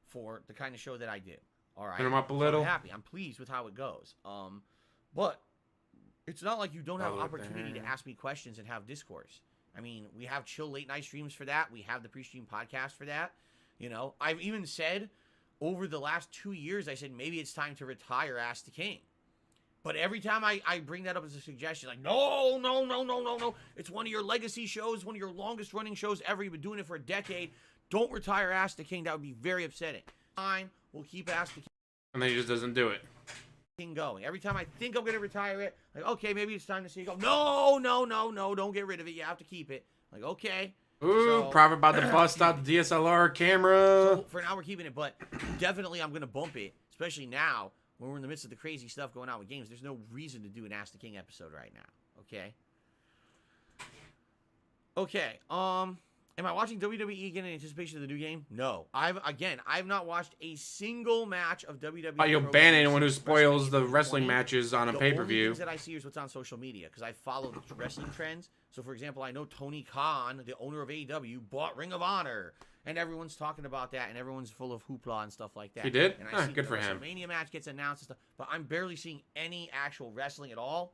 for the kind of show that I do. All right, turn them up a little. I'm happy. I'm pleased with how it goes. But it's not like you don't have opportunity to ask me questions and have discourse. I mean, we have chill late night streams for that. We have the pre-stream podcast for that. You know, I've even said over the last 2 years, I said maybe it's time to retire Ask the King. But every time I bring that up as a suggestion, like, no. It's one of your legacy shows, one of your longest running shows ever. You've been doing it for a decade. Don't retire Ask the King. That would be very upsetting. Fine. We'll keep Ask the King. And then he just doesn't do it. Going. Every time I think I'm going to retire it, like, okay, maybe it's time to see it go. No. Don't get rid of it. You have to keep it. Like, okay. Ooh, so, Private about to bust out the DSLR camera. So for now, we're keeping it. But definitely I'm going to bump it, especially now. When we're in the midst of the crazy stuff going on with games, there's no reason to do an Ask the King episode right now. Okay. Am I watching WWE again in anticipation of the new game? No. I've not watched a single match of WWE. Oh, you'll ban anyone who spoils the wrestling matches on a pay-per-view. The only things that I see is what's on social media, because I follow the wrestling trends. So, for example, I know Tony Khan, the owner of AEW, bought Ring of Honor. And everyone's talking about that, and everyone's full of hoopla and stuff like that. He did? And I see good for him. WrestleMania match gets announced and stuff, but I'm barely seeing any actual wrestling at all.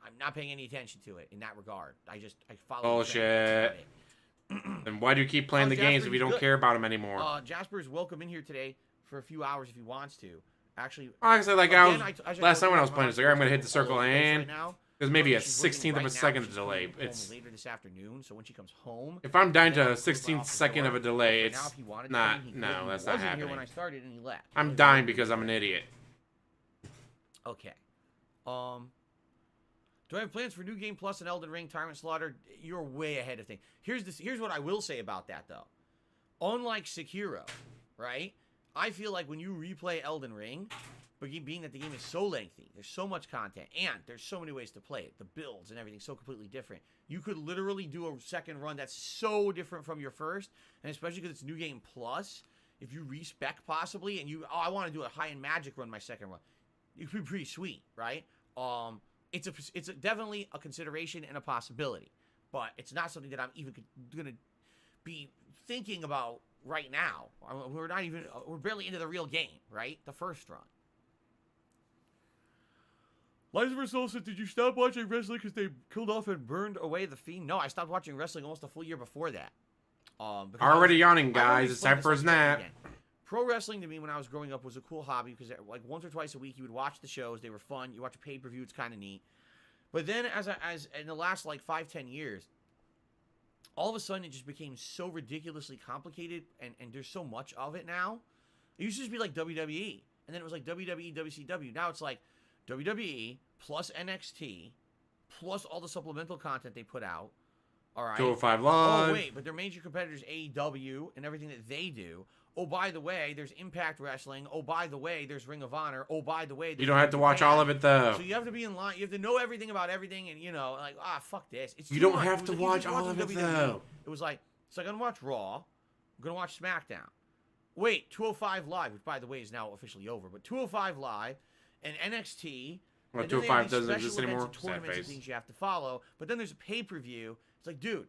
I'm not paying any attention to it in that regard. I follow. Bullshit. Then why do you keep playing the games if you don't care about them anymore? Jasper's welcome in here today for a few hours if he wants to. Actually, Honestly, like last time when I was playing this, I'm gonna hit the circle and there's maybe a 16th of a second of delay. It's later this afternoon, so when she comes home, if I'm dying to a 16th second of a delay, it's not. He No, that's not wasn't happening. Here when I started and he left. I'm dying because I'm an idiot. Okay. Do I have plans for New Game Plus and Elden Ring Tyrant Slaughter? You're way ahead of things. Here's what I will say about that, though. Unlike Sekiro, right? I feel like when you replay Elden Ring, but being that the game is so lengthy, there's so much content, and there's so many ways to play it, the builds and everything's so completely different. You could literally do a second run that's so different from your first, and especially because it's New Game Plus, if you respec possibly, and I want to do a high-end magic run my second run, it could be pretty sweet, right? It's definitely a consideration and a possibility, but it's not something that I'm even gonna be thinking about right now. We're barely into the real game, right? The first run. Liza Versosa said, did you stop watching wrestling because they killed off and burned away the Fiend? No, I stopped watching wrestling almost a full year before that. Already yawning, guys. It's time for a nap. Pro wrestling to me when I was growing up was a cool hobby because like once or twice a week you would watch the shows. They were fun. You watch a pay-per-view. It's kind of neat. But then as in the last like 5-10 years, all of a sudden it just became so ridiculously complicated and there's so much of it now. It used to just be like WWE. And then it was like WWE, WCW. Now it's like WWE plus NXT plus all the supplemental content they put out. All right. 205 Live. Oh, wait, but their major competitors, AEW, and everything that they do. Oh, by the way, there's Impact Wrestling. Oh, by the way, there's Ring of Honor. Oh, by the way, you don't have to watch all of it, though. So you have to be in line. You have to know everything about everything, and, like, fuck this. It's you don't have to watch all of it, though. It was like, so I'm going to watch Raw. I'm going to watch SmackDown. Wait, 205 Live, which, by the way, is now officially over, but 205 Live and NXT. Well, and 205 doesn't exist anymore. Tournaments and things you have to follow. But then there's a pay-per-view. It's like, dude,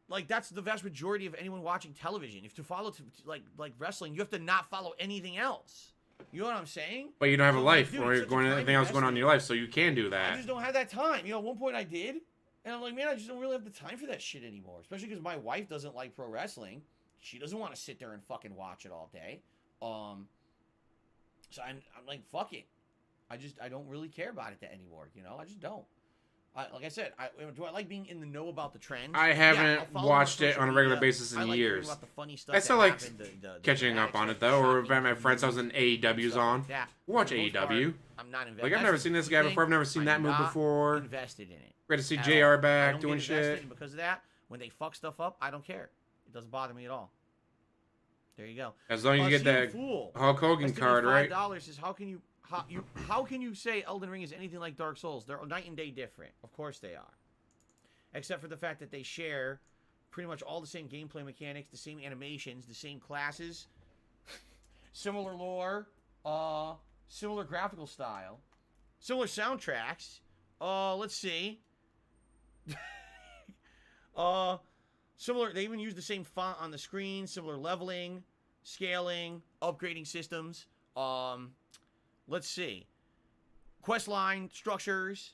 like that's the vast majority of anyone watching television. If to follow like wrestling, you have to not follow anything else. You know what I'm saying? But you don't have a life, dude, or you're going anything else going on in your life, so you can do that. I just don't have that time. At one point I did, and I'm like, man, I just don't really have the time for that shit anymore. Especially because my wife doesn't like pro wrestling. She doesn't want to sit there and fucking watch it all day. So I'm like, fuck it. I don't really care about it anymore. I just don't. Like I said, do I like being in the know about the trends? I haven't watched it on a regular basis in years. About the funny stuff I still like the catching up on it, though, or if my friend's house and AEW's on. Watch AEW. I'm not invested. Like, I've never seen this guy before. I've never seen that move before. Invested in it. Great to see JR back doing shit. Because of that, when they fuck stuff up, I don't care. It doesn't bother me at all. There you go. As long as you get that Hulk Hogan card, right? $5 is how can you say Elden Ring is anything like Dark Souls? They're night and day different. Of course they are. Except for the fact that they share pretty much all the same gameplay mechanics, the same animations, the same classes, similar lore, similar graphical style, similar soundtracks. Let's see. Similar. They even use the same font on the screen. Similar leveling, scaling, upgrading systems. Let's see. Questline structures.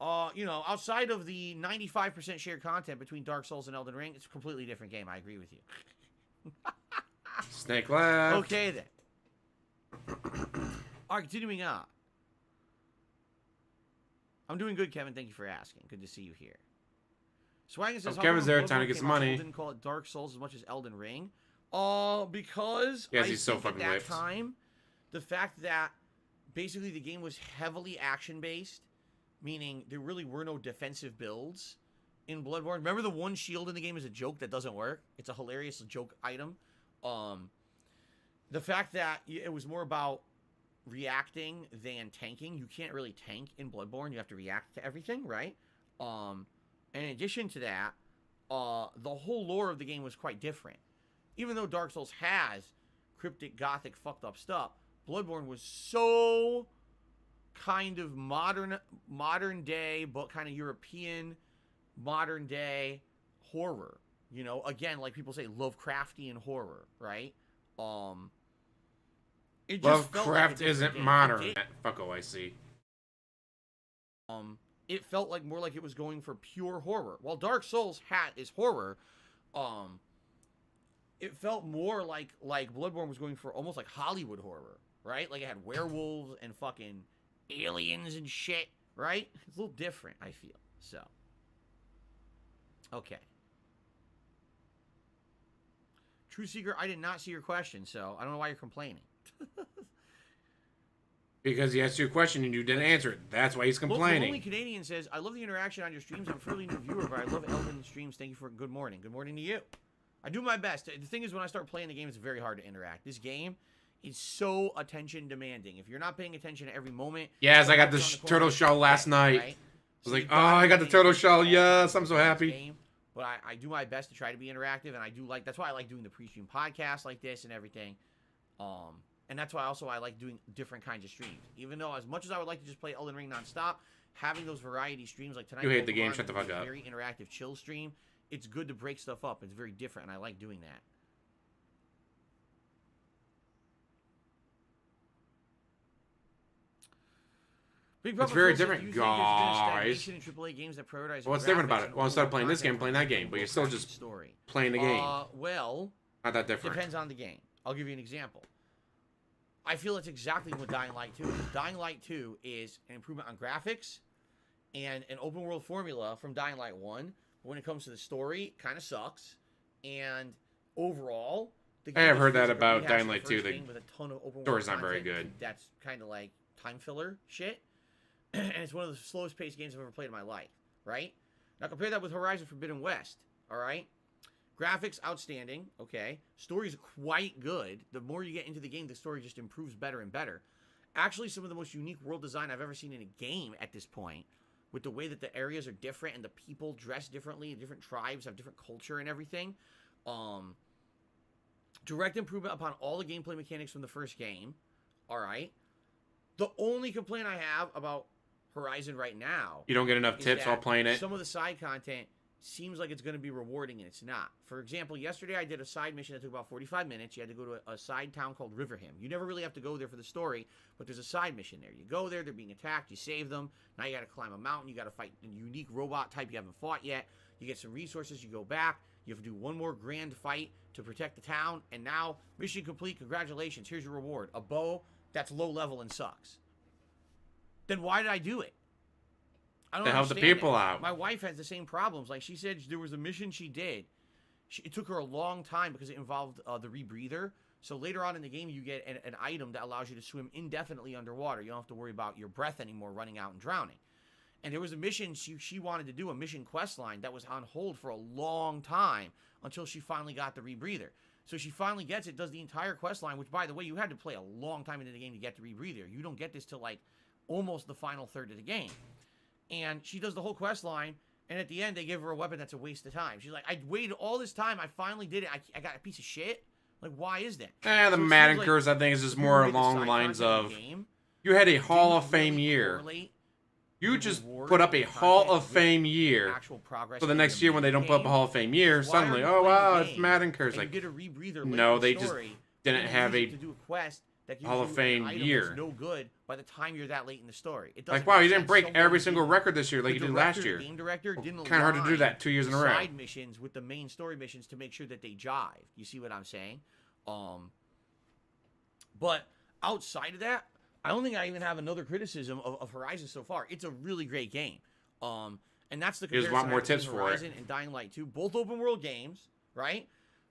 Outside of the 95% shared content between Dark Souls and Elden Ring, it's a completely different game. I agree with you. Snake left. Okay, then. All right, continuing on. I'm doing good, Kevin. Thank you for asking. Good to see you here. Swaggin says, Kevin's there trying to get some money. Didn't call it Dark Souls as much as Elden Ring. Because he's so fucking at that whipped. time, the fact that basically the game was heavily action-based, meaning there really were no defensive builds in Bloodborne. Remember the one shield in the game is a joke that doesn't work? It's a hilarious joke item. The fact that it was more about reacting than tanking. You can't really tank in Bloodborne. You have to react to everything, right? And in addition to that, the whole lore of the game was quite different. Even though Dark Souls has cryptic, gothic, fucked up stuff, Bloodborne was so kind of modern day, but kind of European modern day horror. Again, like people say, Lovecraftian horror, right? It just Lovecraft isn't modern. Fuck, I see. it felt like more like it was going for pure horror. While Dark Souls is horror, it felt more like Bloodborne was going for almost like Hollywood horror, right? Like it had werewolves and fucking aliens and shit, right? It's a little different, I feel. So, okay. True Seeker, I did not see your question, so I don't know why you're complaining. Because he asked you a question and you didn't answer it. That's why he's complaining. The Only Canadian says, I love the interaction on your streams. I'm a fairly new viewer, but I love Elden streams. Thank you for good morning. Good morning to you. I do my best. The thing is, when I start playing the game, it's very hard to interact. This game is so attention demanding. If you're not paying attention at every moment... Yes, I got the turtle shell last night. Right? I was like, oh, I got the turtle shell. Yes, I'm so happy. But I do my best to try to be interactive, and I do like... That's why I like doing the pre-stream podcast like this and everything. And that's why also I like doing different kinds of streams. Even though as much as I would like to just play Elden Ring nonstop, having those variety streams like tonight... You hate the game, shut the fuck up. Very interactive chill stream. It's good to break stuff up. It's very different, and I like doing that. It's very different, guys. In AAA games that prioritize what's different about it? Well, instead of playing this game, playing that game, but you're still just playing the game. Well, not that different. Depends on the game. I'll give you an example. I feel it's exactly what Dying Light 2 is. Dying Light 2 is an improvement on graphics and an open world formula from Dying Light 1. But when it comes to the story, it kind of sucks. And overall, the game I have heard that about Dying Light 2. The with a ton of open story's not very good. That's kind of like time filler shit. And it's one of the slowest paced games I've ever played in my life, right? Now compare that with Horizon Forbidden West, all right? Graphics, outstanding, okay? Story's quite good. The more you get into the game, the story just improves better and better. Actually, some of the most unique world design I've ever seen in a game at this point, with the way that the areas are different and the people dress differently, and different tribes have different culture and everything. Direct improvement upon all the gameplay mechanics from the first game, all right? The only complaint I have about Horizon right now... You don't get enough tips while playing it? Some of the side content seems like it's going to be rewarding, and it's not. For example, yesterday I did a side mission that took about 45 minutes. You had to go to a side town called Riverham. You never really have to go there for the story, but there's a side mission there. You go there, they're being attacked, you save them. Now you got to climb a mountain, you got to fight a unique robot type you haven't fought yet. You get some resources, you go back, you have to do one more grand fight to protect the town, and now, mission complete, congratulations, here's your reward. A bow that's low level and sucks. Then why did I do it? I don't to help the people out. My wife has the same problems. Like she said, there was a mission she did. It took her a long time because it involved the rebreather. So later on in the game, you get an item that allows you to swim indefinitely underwater. You don't have to worry about your breath anymore running out and drowning. And there was a mission she wanted to do, a mission quest line that was on hold for a long time until she finally got the rebreather. So she finally gets it, does the entire quest line, which, by the way, you had to play a long time into the game to get the rebreather. You don't get this till like almost the final third of the game. And she does the whole quest line, and at the end, they give her a weapon that's a waste of time. She's like, I waited all this time, I finally did it, I got a piece of shit? Like, why is that? The Madden curse, I think, is just more along the lines of, you had a Hall of Fame year. You just put up a Hall of Fame year. So the next year, when they don't put up a Hall of Fame year, suddenly, oh, wow, it's Madden curse. Like, no, they just didn't have a Hall of Fame year. No good by the time you're that late in the story. It like, wow, you didn't break every single record this year like you did last year. Game director didn't kind of hard to do that 2 years in a row. Side missions with the main story missions to make sure that they jive. You see what I'm saying? But outside of that, I don't think I even have another criticism of Horizon so far. It's a really great game. And that's the comparison. There's a lot more tips for Horizon and Dying Light 2. Both open world games, right?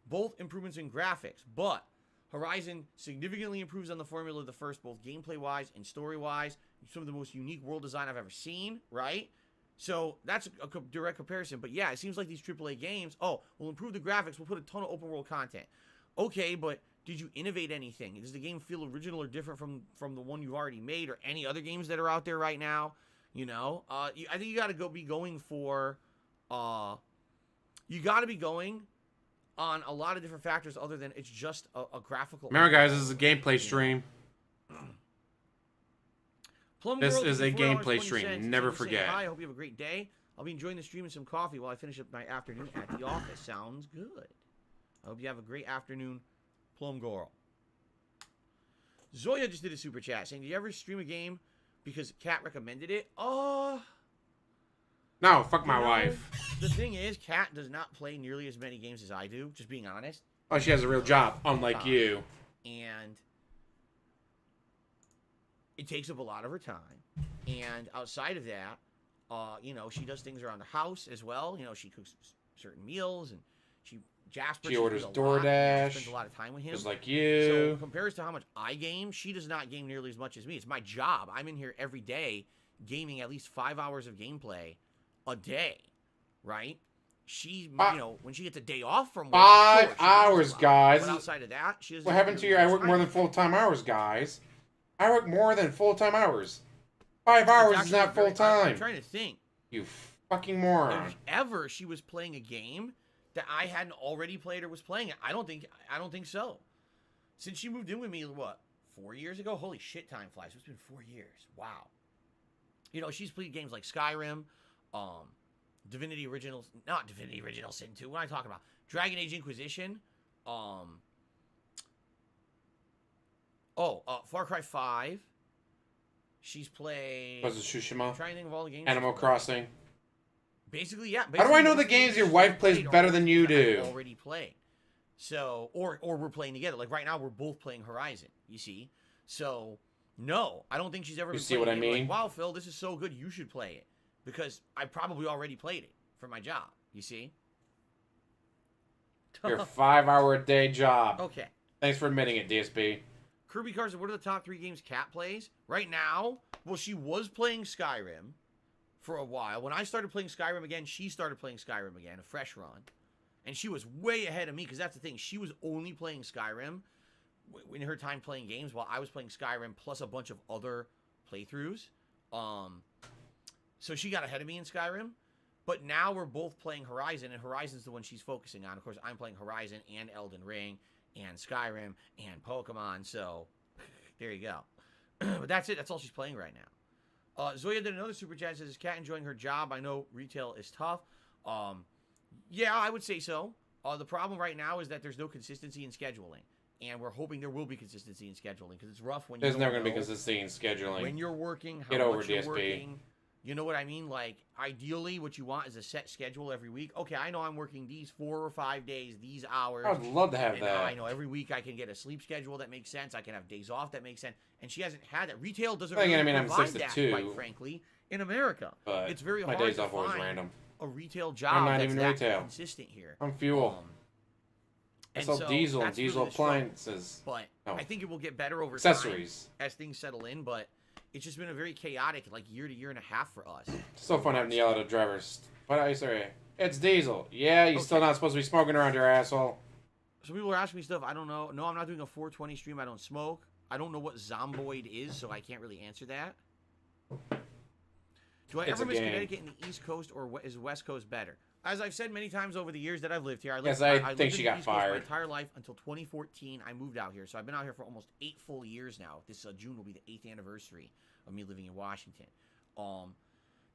Both improvements in graphics, but Horizon significantly improves on the formula of the first, both gameplay-wise and story-wise. Some of the most unique world design I've ever seen, right? So that's a direct comparison. But yeah, it seems like these AAA games, we'll improve the graphics, we'll put a ton of open-world content. Okay, but did you innovate anything? Does the game feel original or different from the one you've already made or any other games that are out there right now? You know? I think you got to be going for... you got to be going on a lot of different factors other than it's just a graphical... Remember, guys, this is a gameplay stream. This is a gameplay stream. Never forget. Hi, I hope you have a great day. I'll be enjoying the stream and some coffee while I finish up my afternoon at the office. Sounds good. I hope you have a great afternoon, Plum Girl. Zoya just did a super chat saying, "Do you ever stream a game because Kat recommended it?" No, fuck my You know, wife. The thing is, Kat does not play nearly as many games as I do, just being honest. Oh, she has a real job, unlike you. And it takes up a lot of her time. And outside of that, you know, she does things around the house as well. You know, she cooks certain meals, and Jasper. She orders does a DoorDash. lot, you know, spends a lot of time with him. Just like So you. compares to how much I game, she does not game nearly as much as me. It's my job. I'm in here every day gaming at least 5 hours of gameplay a day, right? She, you know, when she gets a day off from work, 5 sure, she hours, games a lot. guys. But outside of that, she doesn't. What happened to really you? I have work more time. than full-time hours, guys. I work more than full-time hours. 5 hours is not I'm full-time. trying to think. You fucking moron. If ever she was playing a game that I hadn't already played or was playing it, I don't think so. Since she moved in with me, what, 4 years ago? Holy shit, time flies. It's been 4 years. Wow. You know, she's played games like Skyrim, not Divinity Original Sin 2. What am I talking about? Dragon Age Inquisition, Far Cry 5. She's played. Was it Tsushima? I'm trying to think of all the games. Animal Crossing. Basically, yeah. How do I know most the of games your I've wife plays played are better than ones you that I've do? Already played. So, or we're playing together. Like right now, we're both playing Horizon. You see? So, no, I don't think she's ever. You been see playing what a I game mean? Like, wow, Phil, this is so good. You should play it because I probably already played it for my job. You see? Your 5-hour-a-day job. Okay. Thanks for admitting it, DSP. Kirby Carson, what are the top 3 games Kat plays? Right now, well, she was playing Skyrim for a while. When I started playing Skyrim again, she started playing Skyrim again, a fresh run. And she was way ahead of me, because that's the thing. She was only playing Skyrim in her time playing games, while I was playing Skyrim plus a bunch of other playthroughs. So she got ahead of me in Skyrim. But now we're both playing Horizon, and Horizon's the one she's focusing on. Of course, I'm playing Horizon and Elden Ring and Skyrim and Pokemon, so there you go. But that's it. That's all she's playing right now. Zoya did another super chat. Says, is Kat enjoying her job? I know retail is tough. Yeah, I would say so. The problem right now is that there's no consistency in scheduling, and we're hoping there will be consistency in scheduling, because it's rough when There's you never don't going to be know consistency in scheduling. when you're working, how Get over much you're DSP. working. You know what I mean? Like, ideally, what you want is a set schedule every week. Okay, I know I'm working these 4 or 5 days, these hours. I would love to have And that. I know every week I can get a sleep schedule that makes sense. I can have days off that make sense. And she hasn't had that. Retail doesn't Then really again, I mean, I'm provide 6 to that, 2. quite frankly, in America. But it's very my hard days to off always find random. a retail job I'm not that's even that retail. consistent here. I'm fuel. I And sell so diesel, that's diesel really the struggle. appliances. But No. I think it will get better over Accessories. time as things settle in. But it's just been a very chaotic, like, year to year and a half for us. It's so fun having to yell at a drivers. What are you saying? It's diesel. Yeah, you're still not supposed to be smoking around your asshole. So people are asking me stuff. I don't know. No, I'm not doing a 420 stream. I don't smoke. I don't know what Zomboid is, so I can't really answer that. Do I It's ever a miss game. Connecticut in the East Coast, or is West Coast better? As I've said many times over the years that I've lived here, Yes, I lived think in she the got East Coast my fired. entire life until 2014. I moved out here, so I've been out here for almost 8 full years now. This June will be the 8th anniversary of me living in Washington.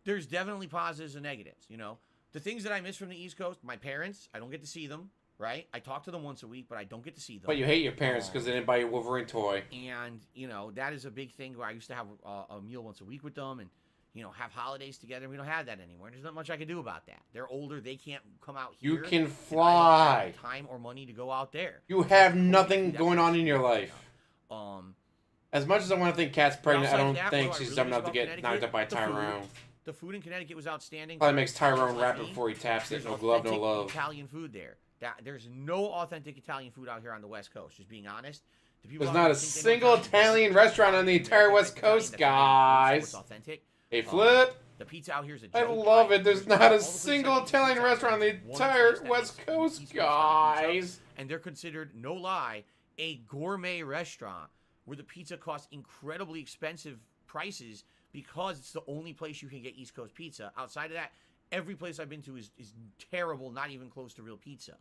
There's definitely positives and negatives. You know, the things that I miss from the East Coast, my parents, I don't get to see them. Right? I talk to them once a week, but I don't get to see them. But you hate your parents because they didn't buy you a Wolverine toy. And, you know, that is a big thing where I used to have a meal once a week with them and, you know, have holidays together. We don't have that anymore. There's not much I can do about that. They're older. They can't come out here. You can and I don't fly. have time or money to go out there. You have Totally nothing that going much, on in your you know. life. As much as I want to think Kat's pregnant, I outside don't that, think what do I she's really dumb enough miss to about get knocked up by Connecticut? The Tyrone. food. The food in Connecticut was outstanding. Probably makes Tyrone Like rap me. before he taps it. There's No glove, no authentic love. Italian food there. There's no authentic Italian food out here on the West Coast. Just being honest. The people There's out not here a think they know single Italian restaurant on the food. entire They West think Italian, Coast, that's Italian food, so guys. it's authentic. Hey, Flip. The pizza out here is a I joke. love it. There's There's not all a the places single I eat Italian pizza, restaurant on the there's one entire place that West makes Coast, East Coast style pizza, guys. and they're considered, no lie, a gourmet restaurant where the pizza costs incredibly expensive prices because it's the only place you can get East Coast pizza. Outside of that, every place I've been to is terrible, not even close to real pizza.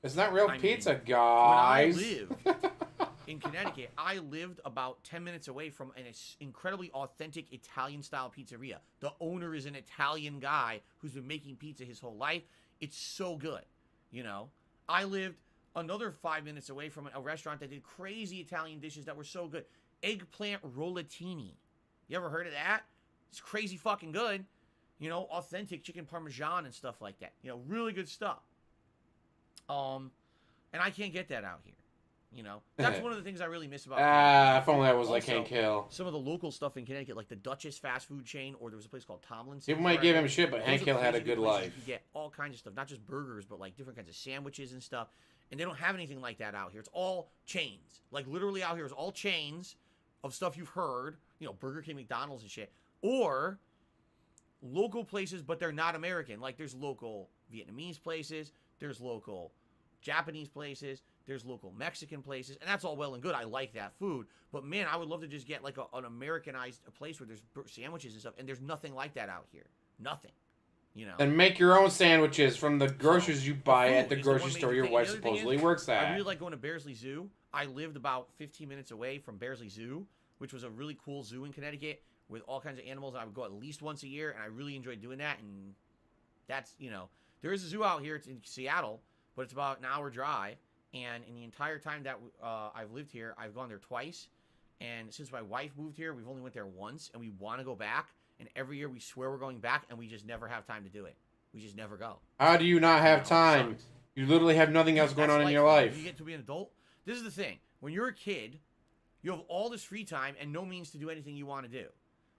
It's not real I mean, pizza, When I guys. lived in Connecticut, I lived about 10 minutes away from an incredibly authentic Italian-style pizzeria. The owner is an Italian guy who's been making pizza his whole life. It's so good, you know. I lived another 5 minutes away from a restaurant that did crazy Italian dishes that were so good. Eggplant rollatini. You ever heard of that? It's crazy fucking good. You know, authentic chicken parmesan and stuff like that. You know, really good stuff. And I can't get that out here. You know, that's one of the things I really miss about. If only I was like Hank Hill. Some of the local stuff in Connecticut, like the Duchess fast food chain, or there was a place called Tomlinson. People might give him shit, but Hank Hill had a good life. You get all kinds of stuff, not just burgers, but like different kinds of sandwiches and stuff. And they don't have anything like that out here. It's all chains. Like literally out here is all chains of stuff you've heard. You know, Burger King, McDonald's, and shit. Or local places, but they're not American. Like there's local Vietnamese places. There's local Japanese places. There's local Mexican places, and that's all well and good. I like that food, but man, I would love to just get like an Americanized place where there's sandwiches and stuff, and there's nothing like that out here. Nothing, you know. And make your own sandwiches from the groceries you buy at the grocery store your wife supposedly works at. I really like going to Bearsley Zoo. I lived about 15 minutes away from Bearsley Zoo, which was a really cool zoo in Connecticut with all kinds of animals. I would go at least once a year, and I really enjoyed doing that. And that's, you know, there is a zoo out here. It's in Seattle, but it's about an hour drive. And in the entire time that I've lived here, I've gone there twice. And since my wife moved here, we've only went there once. And we want to go back. And every year we swear we're going back. And we just never have time to do it. We just never go. How do you not have time? You literally have nothing else going on in your life. When you get to be an adult, this is the thing. When you're a kid, you have all this free time and no means to do anything you want to do.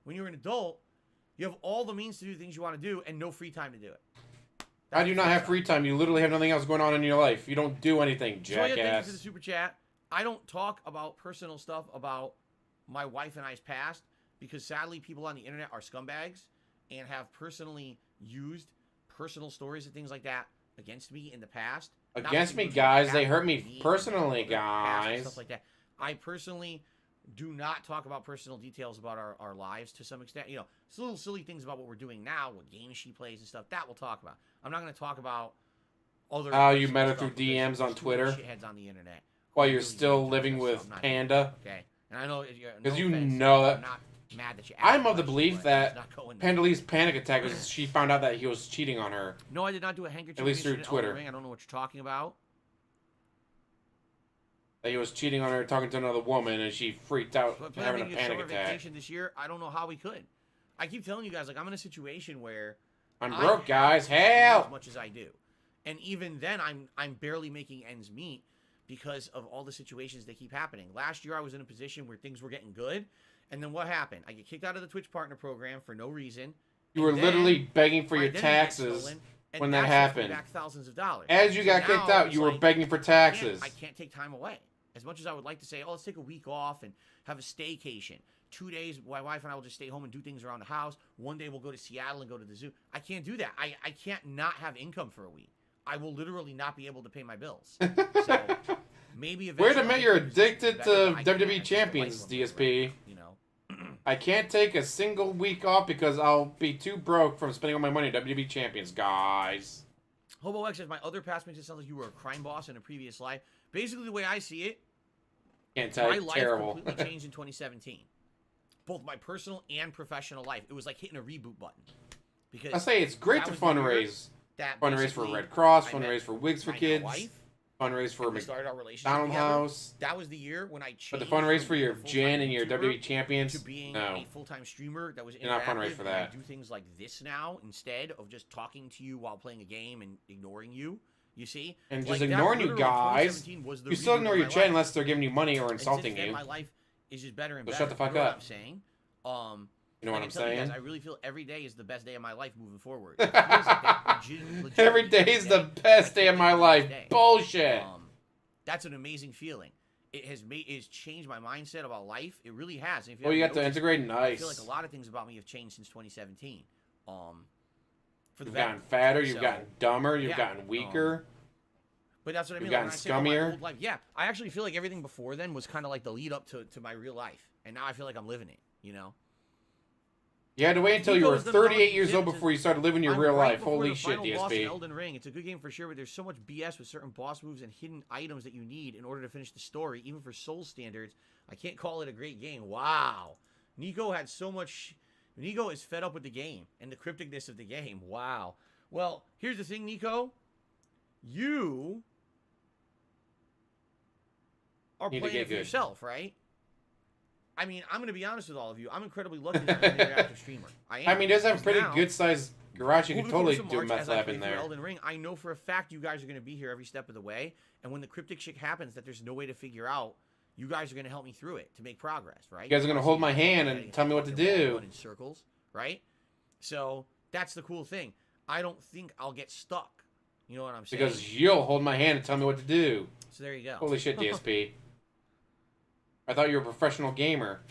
When you're an adult, you have all the means to do things you want to do and no free time to do it. How do you not have free time? You literally have nothing else going on in your life. You don't do anything, jackass. Thank you for the super chat. I don't talk about personal stuff about my wife and I's past because sadly people on the internet are scumbags and have personally used personal stories and things like that against me in the past. Against me, guys. They hurt me personally, guys. Stuff like that. I personally do not talk about personal details about our lives to some extent. You know, it's little silly things about what we're doing now, what games she plays and stuff. That we'll talk about. I'm not going to talk about other. How you met her through DMs on Twitter. Shitheads on the internet. While you're still living with Panda. Okay, and I know because you know that. I'm not mad that you. I'm of the belief that Panda Lee's panic attack was she found out that he was cheating on her. No, I did not do a handkerchief. At least through Twitter. Elden Ring. I don't know what you're talking about. That he was cheating on her, talking to another woman, and she freaked out, having a panic attack. Vacation this year, I don't know how we could. I keep telling you guys, like I'm in a situation where I'm broke, guys. Help! As much as I do, and even then, I'm barely making ends meet because of all the situations that keep happening. Last year, I was in a position where things were getting good, and then what happened? I get kicked out of the Twitch partner program for no reason. You were literally begging for your taxes when that happened. Back thousands of dollars. As you got kicked out, you were begging for taxes. I can't take time away. As much as I would like to say, oh, let's take a week off and have a staycation. 2 days, my wife and I will just stay home and do things around the house. One day we'll go to Seattle and go to the zoo. I can't do that. I can't not have income for a week. I will literally not be able to pay my bills. So maybe eventually. Wait a minute, you're addicted to WWE champions, DSP. You know. I can't take a single week off because I'll be too broke from spending all my money on WWE champions, guys. Hobo X says, my other past makes it sound like you were a crime boss in a previous life. Basically, the way I see it, can't tell my you, life terrible. completely changed in 2017. Both my personal and professional life. It was like hitting a reboot button. Because I say it's great to fundraise. Fundraise for Red Cross, fundraise for Wigs for Kids, fundraise for McDonald's House. That was the year when I changed. But the fundraise for your Jen and your WWE champions, to being no. a full-time streamer that was you're not fundraise for that. I do things like this now instead of just talking to you while playing a game and ignoring you. You see? And just ignoring you guys. You still ignore your chat unless they're giving you money or insulting you. My life is just better and better. Shut the fuck you know up. What I'm saying? You know what I'm saying? Guys, I really feel every day is the best day of my life moving forward. It feels like that every day is the best day of my life. Bullshit. That's an amazing feeling. It has changed my mindset about life. It really has. Well, you got to integrate. Nice. I feel like a lot of things about me have changed since 2017. You've gotten fatter. You've gotten dumber. You've gotten weaker. But that's what I mean. You've gotten scummier. Life. Yeah, I actually feel like everything before then was kind of like the lead up to my real life, and now I feel like I'm living it. You know. You had to wait until you were 38 years old before you started living your real life. Holy shit, DSP. Elden Ring. It's a good game for sure, but there's so much BS with certain boss moves and hidden items that you need in order to finish the story, even for Soul standards. I can't call it a great game. Wow. Nico had so much. Nico is fed up with the game and the crypticness of the game. Wow. Well, here's the thing, Nico. You are playing it for yourself, right? I mean, I'm gonna be honest with all of you. I'm incredibly lucky that I'm an interactive streamer. I am. I mean, there's a pretty Now, good sized garage. You over could the course totally of do a March, meth as I lab play in through there. Elden Ring, I know for a fact you guys are gonna be here every step of the way. And when the cryptic shit happens that there's no way to figure out, you guys are gonna help me through it to make progress, right? You guys are gonna hold my hand and tell me what to do. In circles, right? So that's the cool thing. I don't think I'll get stuck. You know what I'm saying? Because you'll hold my hand and tell me what to do. So there you go. Holy shit, DSP. I thought you were a professional gamer.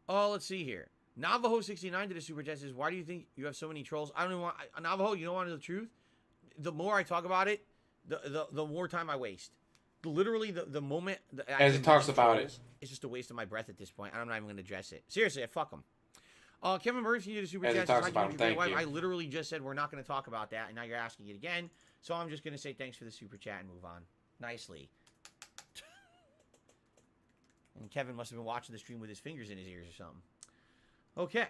Oh, let's see here. Navajo69 did a super chat. Says, why do you think you have so many trolls? I don't even want Navajo. You don't want to know the truth. The more I talk about it, the more time I waste. Literally, the moment that I As he talks about trolls, it's just a waste of my breath at this point. I'm not even going to address it. Seriously, I fuck them. Kevin Murphy did a super As he chat. talks Says, about him, thank you. I literally just said we're not going to talk about that, and now you're asking it again. So I'm just going to say thanks for the super chat and move on nicely. And Kevin must have been watching the stream with his fingers in his ears or something. Okay.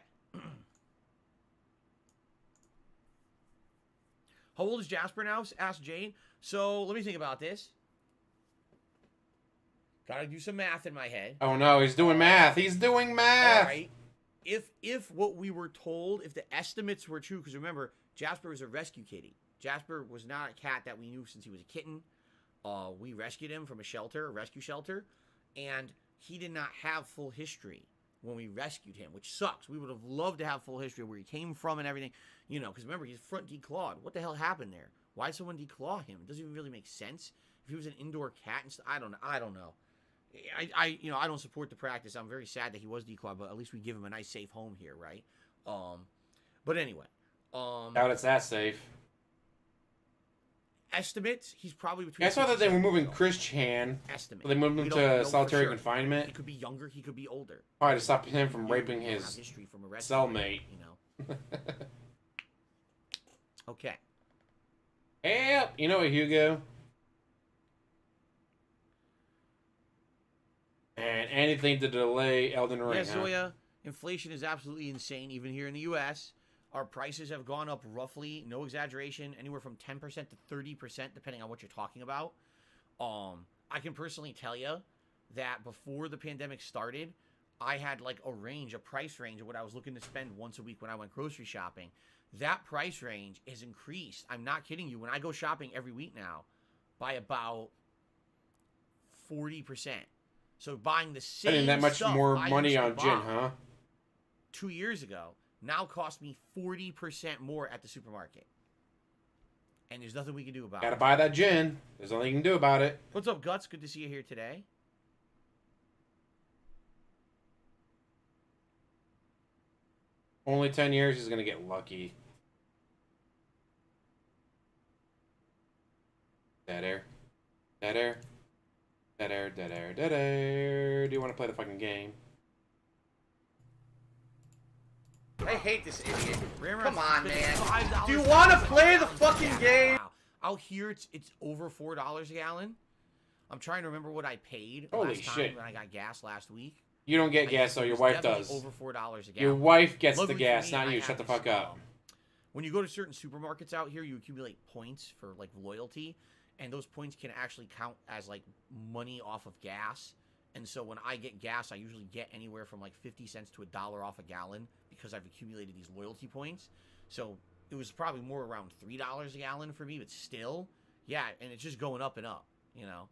How old is Jasper now? Asked Jane. So let me think about this. Gotta do some math in my head. Oh no, he's doing math. He's doing math. All right. If what we were told, if the estimates were true, because remember, Jasper was a rescue kitty. Jasper was not a cat that we knew since he was a kitten. We rescued him from a rescue shelter, and he did not have full history when we rescued him, which sucks. We would have loved to have full history of where he came from and everything, you know, because remember, he's front declawed. What the hell happened there? Why did someone declaw him? It doesn't even really make sense. If he was an indoor cat and stuff, I don't know. I don't support the practice. I'm very sad that he was declawed, but at least we give him a nice safe home here, right? But anyway, Doubt it's that safe. estimates, he's probably between. I saw that they were moving 6 and Chris Chan. 7. Estimate. They moved him We don't know to for solitary sure. confinement. He could be younger. He could be older. Probably to stop him from You raping don't have his history from a rescue, cellmate. You know. Okay. Help! You know what, Hugo? And anything to delay Elden Ring, Yes, huh? Zoya. Inflation is absolutely insane, even here in the U.S. Our prices have gone up roughly, no exaggeration, anywhere from 10% to 30%, depending on what you're talking about. I can personally tell you that before the pandemic started, I had like a price range of what I was looking to spend once a week when I went grocery shopping. That price range is increased. I'm not kidding you. When I go shopping every week now, by about 40%. So buying the same Spending that much stuff more I money used to on gin, buy huh? 2 years ago now cost me 40% more at the supermarket. And there's nothing we can do about Gotta it. buy that gin. There's nothing you can do about it. What's up, Guts? Good to see you here today. Only 10 years, he's gonna get lucky. Dead air. Dead air. Dead air, dead air, dead air. Do you want to play the fucking game? I hate this idiot. Rammer Come on, spent man. $5 Do you want to play the fucking game? Wow. Out here, it's over $4 a gallon. I'm trying to remember what I paid Holy last time shit. when I got gas last week. You don't get I gas, think though. it Your was wife definitely does. Over $4 a gallon. Your wife gets Luckily the for gas, me, not I you. have Shut the this, fuck up. When you go to certain supermarkets out here, you accumulate points for like loyalty, and those points can actually count as like money off of gas. And so when I get gas, I usually get anywhere from like 50 cents to $1 off a gallon because I've accumulated these loyalty points. So it was probably more around $3 a gallon for me, but still, yeah, and it's just going up and up, you know.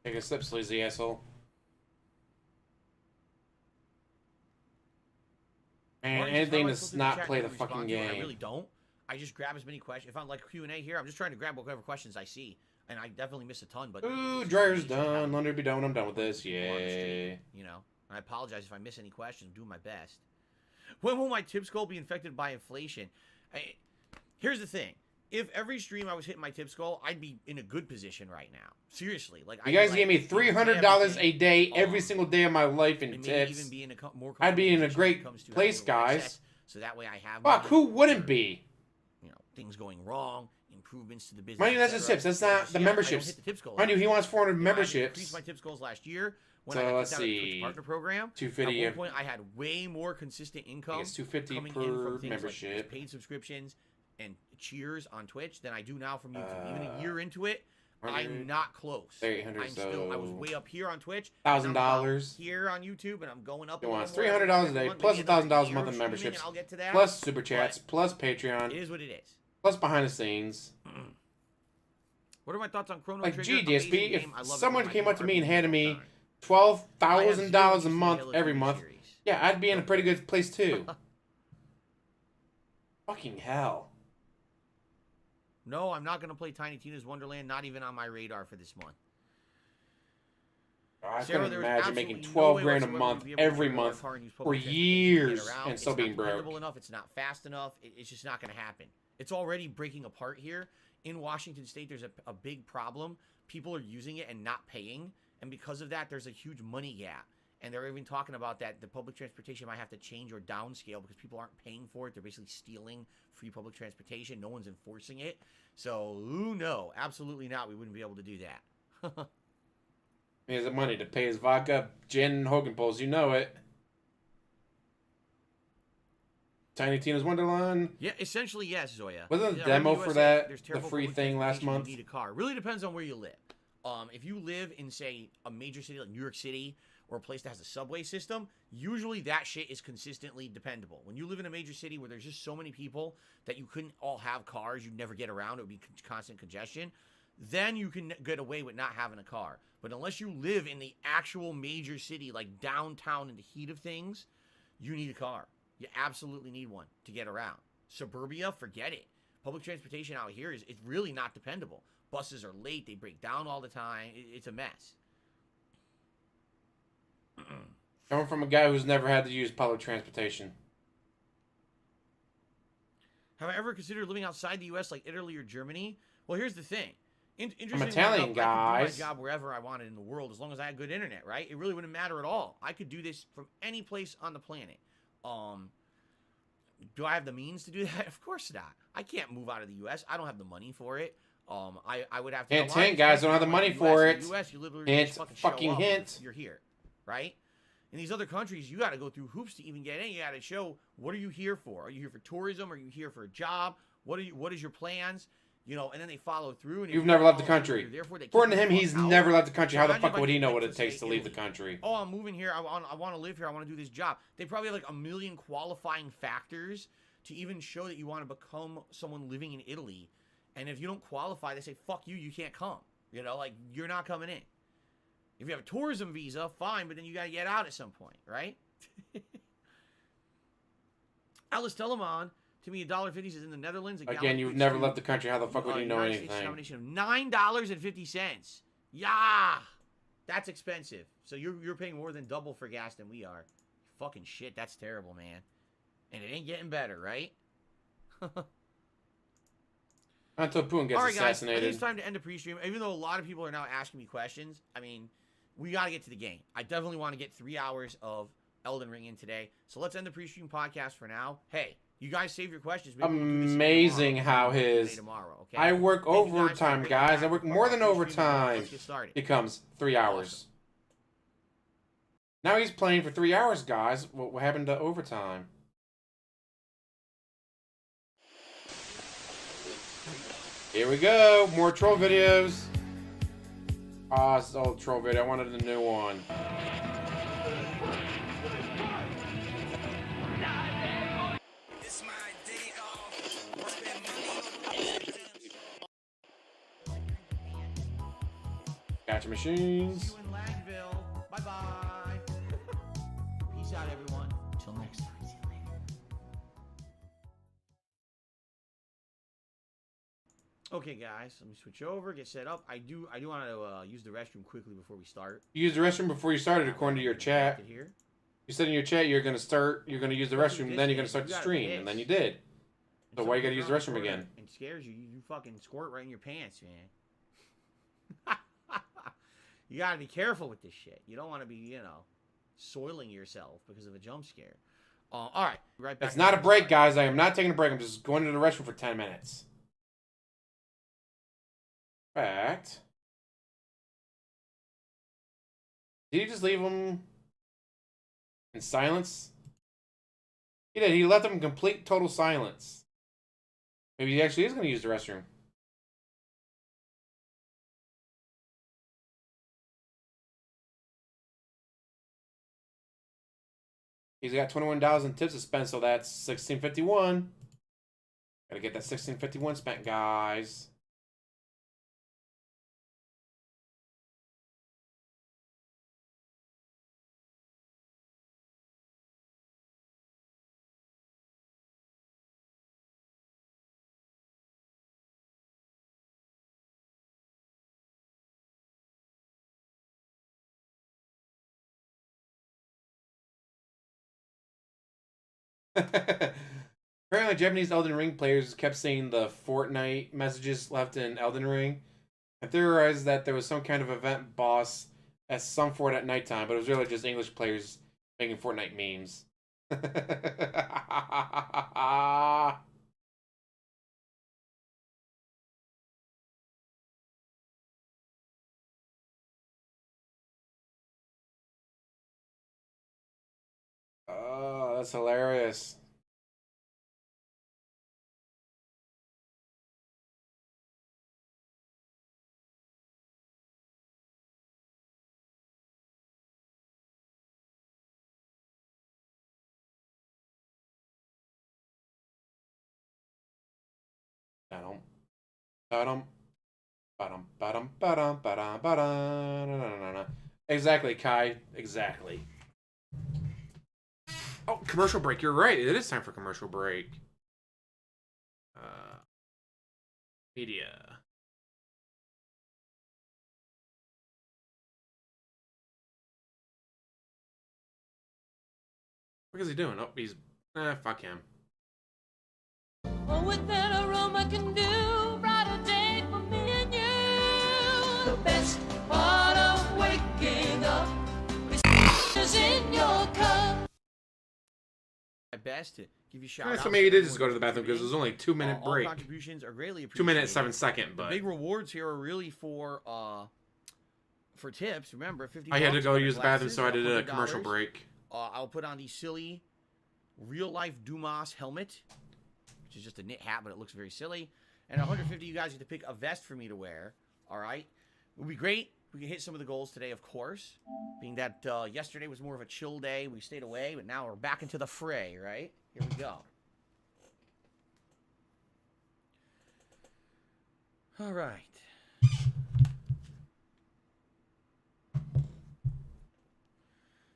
Take a sip, sleazy asshole. Man, Martin, anything how do I to filter not chat play to the fucking respond to? I game. really don't. I just grab as many questions. If I'm like Q&A here, I'm just trying to grab whatever questions I see. And I definitely miss a ton, but... Ooh, dryer's done. Laundry be done. I'm done with this. Yay. You know, and I apologize if I miss any questions. I'm doing my best. When will my tip skull be infected by inflation? Here's the thing. If every stream I was hitting my tip skull, I'd be in a good position right now. Seriously, like You guys gave me $300 a day every single day of my life in and maybe tips. even be in a more I'd be in a comfortable position when great it comes to place, having a little guys. excess, so that way I have Fuck, money who wouldn't for, be? you know, things going wrong, improvements to the business. Mind you, that's et the cetera. tips. That's not the Yeah, memberships. I don't hit the tip skull Mind you, he wants 400 You know, I memberships. increased my tip skulls last year when So I got let's kicked out of the see. Twitch partner program. 250 At one point, I had way more consistent income. It's $250 coming per in from things membership. like paid subscriptions, and cheers on Twitch than I do now from YouTube. Even a year into it, I'm not close. 800, I'm still. I was way up here on Twitch. $1,000 here on YouTube, and I'm going up. He wants $300 a day, plus $1,000 a month in memberships, I'll get to that. plus super chats, plus Patreon. It is what it is. Plus behind the scenes. What are my thoughts on Chrono Like, Trigger? gee, DSP, if someone came up to me and handed me me $12,000 a month every month, yeah, I'd be in a pretty good place too. Fucking hell. No, I'm not going to play Tiny Tina's Wonderland, not even on my radar for this month. I Sarah, couldn't there was imagine making absolutely 12 no grand a way month whatsoever you'd be able to every get a month car and use for public transportation to get years around. and still It's being not broke. dependable enough. It's not fast enough. It's just not going to happen. It's already breaking apart here. In Washington State, there's a big problem. People are using it and not paying. And because of that, there's a huge money gap. And they're even talking about that the public transportation might have to change or downscale because people aren't paying for it. They're basically stealing free public transportation. No one's enforcing it. So, no, absolutely not. We wouldn't be able to do that. He has the money to pay his vodka, gin, and Hogan Poles. You know it. Tiny Tina's Wonderland. Yeah, essentially, yes, Zoya. Wasn't the Yeah, demo around for USA, that there's the terrible free public thing last transportation, month? You need a car. Really depends on where you live. If you live in, say, a major city like New York City or a place that has a subway system, usually that shit is consistently dependable. When you live in a major city where there's just so many people that you couldn't all have cars, you'd never get around, it would be constant congestion, then you can get away with not having a car. But unless you live in the actual major city, like downtown in the heat of things, you need a car. You absolutely need one to get around. Suburbia, forget it. Public transportation out here is it's really not dependable. Buses are late. They break down all the time. It's a mess. Coming from a guy who's never had to use public transportation. Have I ever considered living outside the U.S. like Italy or Germany? Well, here's the thing. I'm Italian, guys. I could do my job wherever I wanted in the world as long as I had good internet, right? It really wouldn't matter at all. I could do this from any place on the planet. Do I have the means to do that? Of course not. I can't move out of the U.S. I don't have the money for it. I would have to. Hint, hint, guys, don't have the money for it. In the U.S., you literally Hint, just fucking show up hint. and you're here, right? In these other countries, you got to go through hoops to even get in. You got to show what are you here for? Are you here for tourism? Are you here for a job? What is your plans? You know, and then they follow through. And You've never left the country. Therefore, According to him, he's never left the country. How the fuck would he know what it takes to leave the country? Oh, I'm moving here. I want to live here. I want to do this job. They probably have like a million qualifying factors to even show that you want to become someone living in Italy. And if you don't qualify, they say, fuck you, you can't come. You know, like, you're not coming in. If you have a tourism visa, fine, but then you got to get out at some point, right? Alice Telemon, to me, $1.50 is in the Netherlands. Again, you've never left the country. How the fuck would you know anything? Denomination of $9.50. Yeah, that's expensive. So you're paying more than double for gas than we are. Fucking shit, that's terrible, man. And it ain't getting better, right? Until Putin gets All right, guys, I assassinated. think it's time to end the pre-stream. Even though a lot of people are now asking me questions, I mean, we got to get to the game. I definitely want to get 3 hours of Elden Ring in today. So let's end the pre-stream podcast for now. Hey, you guys save your questions. Maybe we'll do this amazing tomorrow. how his... Tomorrow, okay? I work Thank you overtime, for guys. I work being more back than for the pre-stream. overtime. Let's get started. Becomes 3 hours. Awesome. Now he's playing for 3 hours, guys. What happened to overtime? Here we go. More troll videos. Ah, this is an old troll video. I wanted a new one. Gotcha machines. See you in Lagville. Bye-bye. Peace out, everyone. Until next time. See you later. Okay, guys. Let me switch over, get set up. I do want to use the restroom quickly before we start. You used the restroom before you started, according to your chat. Here. You said in your chat you're gonna use the restroom, then you're gonna start the You gotta stream, piss. and then you did. So why you gotta use the restroom again? And scares you. You fucking squirt right in your pants, man. You gotta be careful with this shit. You don't want to be, soiling yourself because of a jump scare. All right, right back. It's not a break, guys. I am not taking a break. I'm just going to the restroom for 10 minutes. Fact. Did he just leave him in silence? He did. He left him in complete, total silence. Maybe he actually is going to use the restroom. He's got $21 in tips to spend, so that's $16.51. Gotta get that $16.51 spent, guys. Apparently, Japanese Elden Ring players kept seeing the Fortnite messages left in Elden Ring. I theorized that there was some kind of event boss at some fort at nighttime, but it was really just English players making Fortnite memes. Oh, that's hilarious. Ba-dum, ba-dum, ba-dum, ba-dum, ba-dum, ba-dum, ba-dum. Exactly, Kai. Exactly. Oh, commercial break. You're right. It is time for commercial break. Media. What is he doing? Oh, he's... fuck him. Oh, what that aroma can do, brighter day for me and you. The best part of waking up is in your cup. My best to give you shout Yeah, outs. so maybe he did just go to the bathroom because it was only a 2-minute All break. contributions are greatly 2 appreciated. minutes, 7 seconds, The but big rewards here are really for tips. Remember, 50. I had to bucks go for the use the bathroom, glasses, so I did a $100. commercial break. I'll put on the silly real-life Dumas helmet, which is just a knit hat, but it looks very silly. And 150, you guys get to pick a vest for me to wear. All right? It would be great. We can hit some of the goals today, of course. Being that yesterday was more of a chill day. We stayed away, but now we're back into the fray, right? Here we go. All right.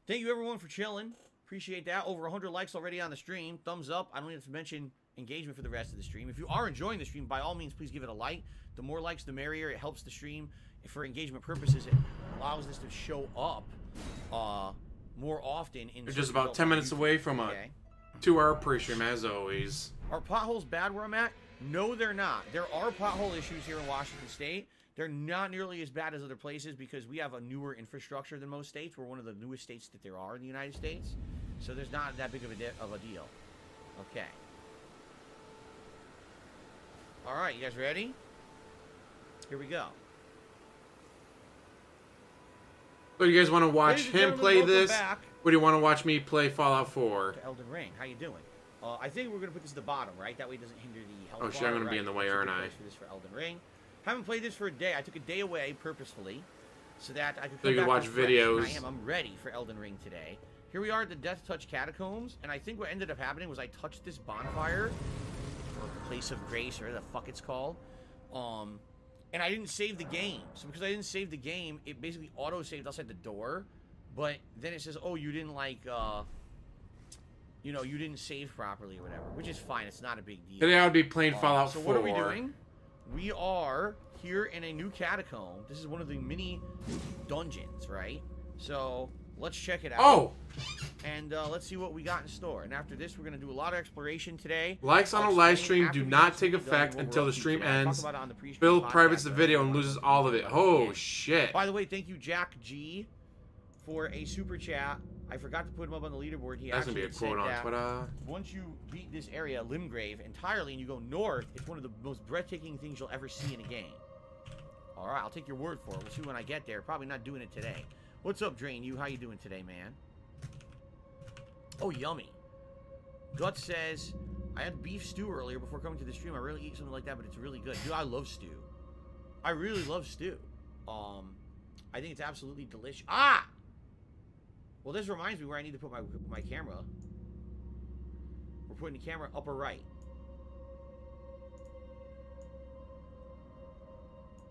Thank you, everyone, for chilling. Appreciate that. Over 100 likes already on the stream. Thumbs up. I don't even have to mention engagement for the rest of the stream. If you are enjoying the stream, by all means, please give it a like. The more likes, the merrier. It helps the stream. For engagement purposes, it allows this to show up more often. We're just about 10 minutes away from a 2-hour pre-stream, as always. Are potholes bad where I'm at? No, they're not. There are pothole issues here in Washington State. They're not nearly as bad as other places because we have a newer infrastructure than most states. We're one of the newest states that there are in the United States. So there's not that big of a deal. Okay. All right, you guys ready? Here we go. So you guys want to watch Ladies and him gentlemen, play welcome this? back Or do you want to watch me play Fallout 4? to Elden Ring. How you doing? I think we're going to put this at the bottom, right? That way it doesn't hinder the health Oh, shit, bar, I'm gonna be right? in the way, That's a aren't good I? place for this for Elden Ring. Haven't played this for a day. I took a day away purposefully so that I could So come you could back watch refreshed, videos. and I'm ready for Elden Ring today. Here we are at the Death Touch Catacombs, and I think what ended up happening was I touched this bonfire, or Place of Grace, or whatever the fuck it's called, and I didn't save the game. So because I didn't save the game, it basically auto-saved outside the door, but then it says, oh, you didn't you know, you didn't save properly or whatever, which is fine. It's not a big deal. Today I would be playing Fallout 4. So what are we doing? We are here in a new catacomb. This is one of the mini dungeons, right? So let's check it out. Oh! And let's see what we got in store. And after this, we're going to do a lot of exploration today. Likes on a I'll live explain stream after do we not get take to effect what we're until the up to stream today. I'll talk ends. about it on the pre-stream Bill podcast, privates the but video and everyone loses knows all of it. what Oh, is. shit. By the way, thank you, Jack G, for a super chat. I forgot to put him up on the leaderboard. He That's gonna be a actually quote said on that Twitter. once you beat this area, Limgrave, entirely, and you go north, it's one of the most breathtaking things you'll ever see in a game. All right, I'll take your word for it. We'll see when I get there. Probably not doing it today. What's up, Drain? How you doing today, man? Oh, yummy. Gut says, I had beef stew earlier before coming to the stream. I rarely eat something like that, but it's really good. Dude, I love stew. I really love stew. I think it's absolutely delicious. Ah! Well, this reminds me where I need to put my camera. We're putting the camera upper right.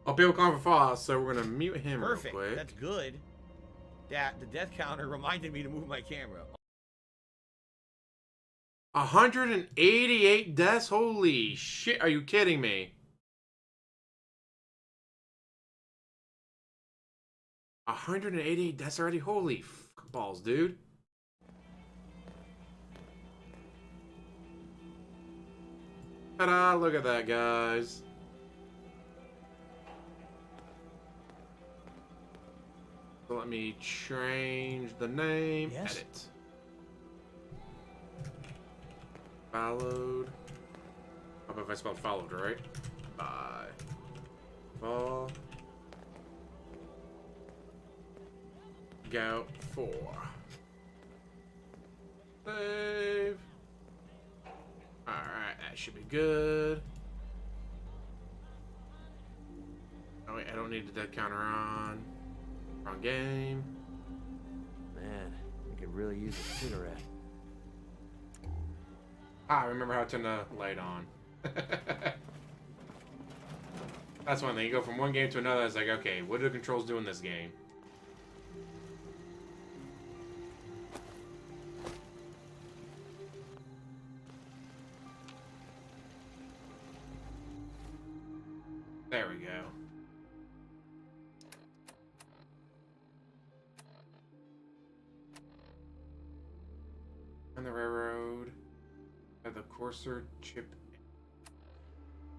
I'll be calling for Foss, so we're gonna mute him Perfect. real quick. That's good. That the death counter reminded me to move my camera. 188 deaths? Holy shit, are you kidding me? 188 deaths already? Holy fuck balls, dude. Ta-da, look at that, guys. So let me change the name. Yes. Edit. Followed. How about if I spelled followed, right? By. Fall. Go 4. Save. Alright, that should be good. Oh wait, I don't need the dead counter on. Wrong game. Man, I could really use a cigarette. Ah, I remember how to turn the light on. That's one thing. You go from one game to another, it's like, okay, what do the controls do in this game? There we go. On the railroad. At the courser chip.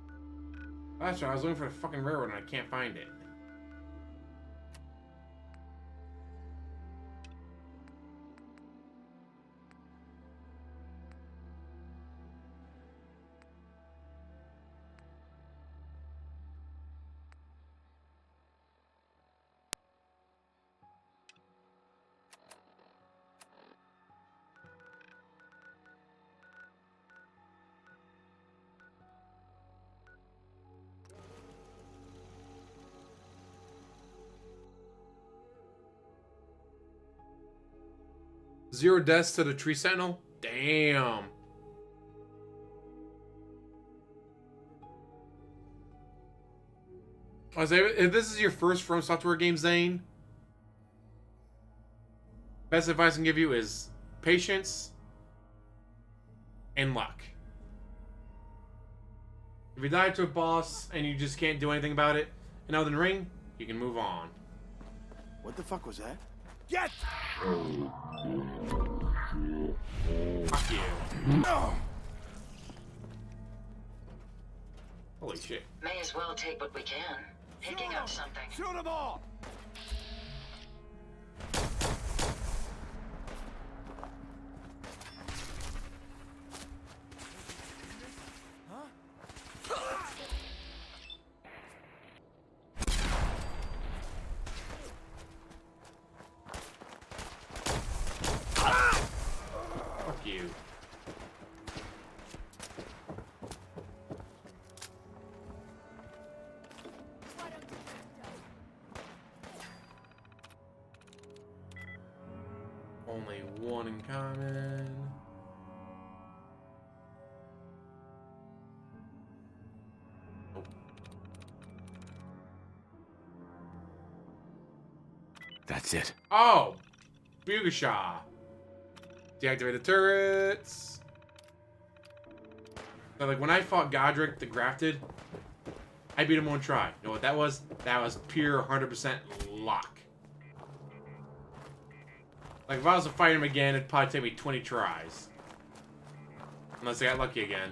Oh, that's right, I was looking for the fucking railroad and I can't find it. Zero deaths to the tree sentinel? Damn. I say, if this is your first From Software game, Zane, best advice I can give you is patience and luck. If you die to a boss and you just can't do anything about it in Elden Ring, you can move on. What the fuck was that? Get! Fuck you. No! Holy shit. May as well take what we can. Picking up something. Shoot them all! Fuck you. Only one in common. Nope. That's it. Oh! Bugashaw. Deactivate the turrets. So, like, when I fought Godric the Grafted, I beat him one try. You know what that was? That was pure 100% luck. Like, if I was to fight him again, it'd probably take me 20 tries. Unless I got lucky again.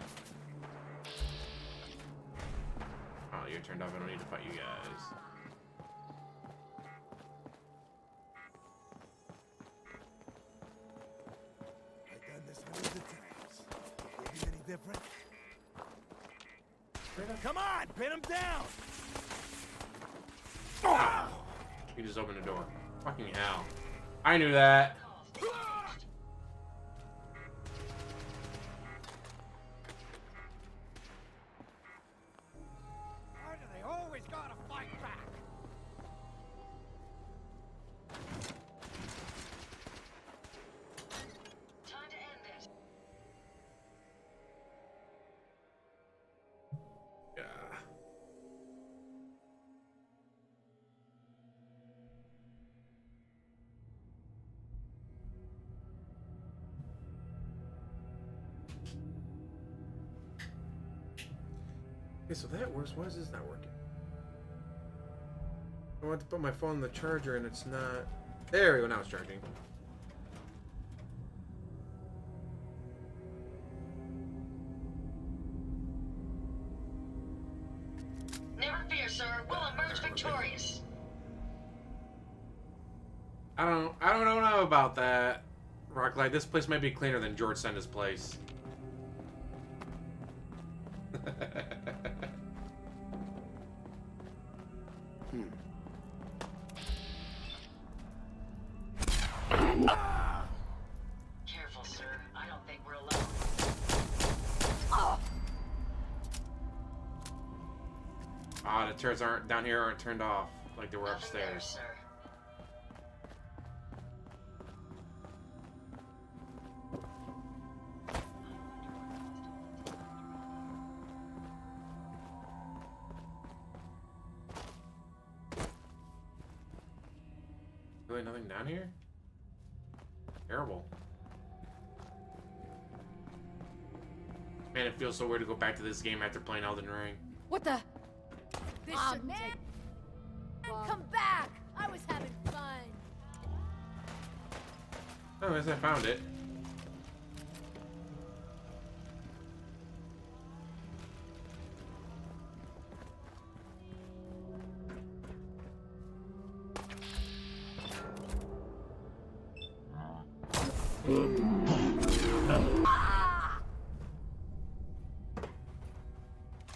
Oh, you're turned off. I don't need to fight you guys. I've done this hundreds of times. Is it any different? Come on, pin him down! You just opened the door. Fucking hell. I knew that. Okay, so that works. Why is this not working? I want to put my phone in the charger and it's not. There we go. Now it's charging. Never fear, sir. We'll emerge victorious. I don't know about that. Rocklight, this place might be cleaner than George Senda's place. Careful, sir. I don't think we're alone. Ah, the turrets aren't down here aren't turned off like they were Nothing there, upstairs. sir. Really nothing down here? Terrible. Man, it feels so weird to go back to this game after playing Elden Ring. What the? This Aw, shouldn't man. take. Come back! I was having fun. Oh, I guess I found it.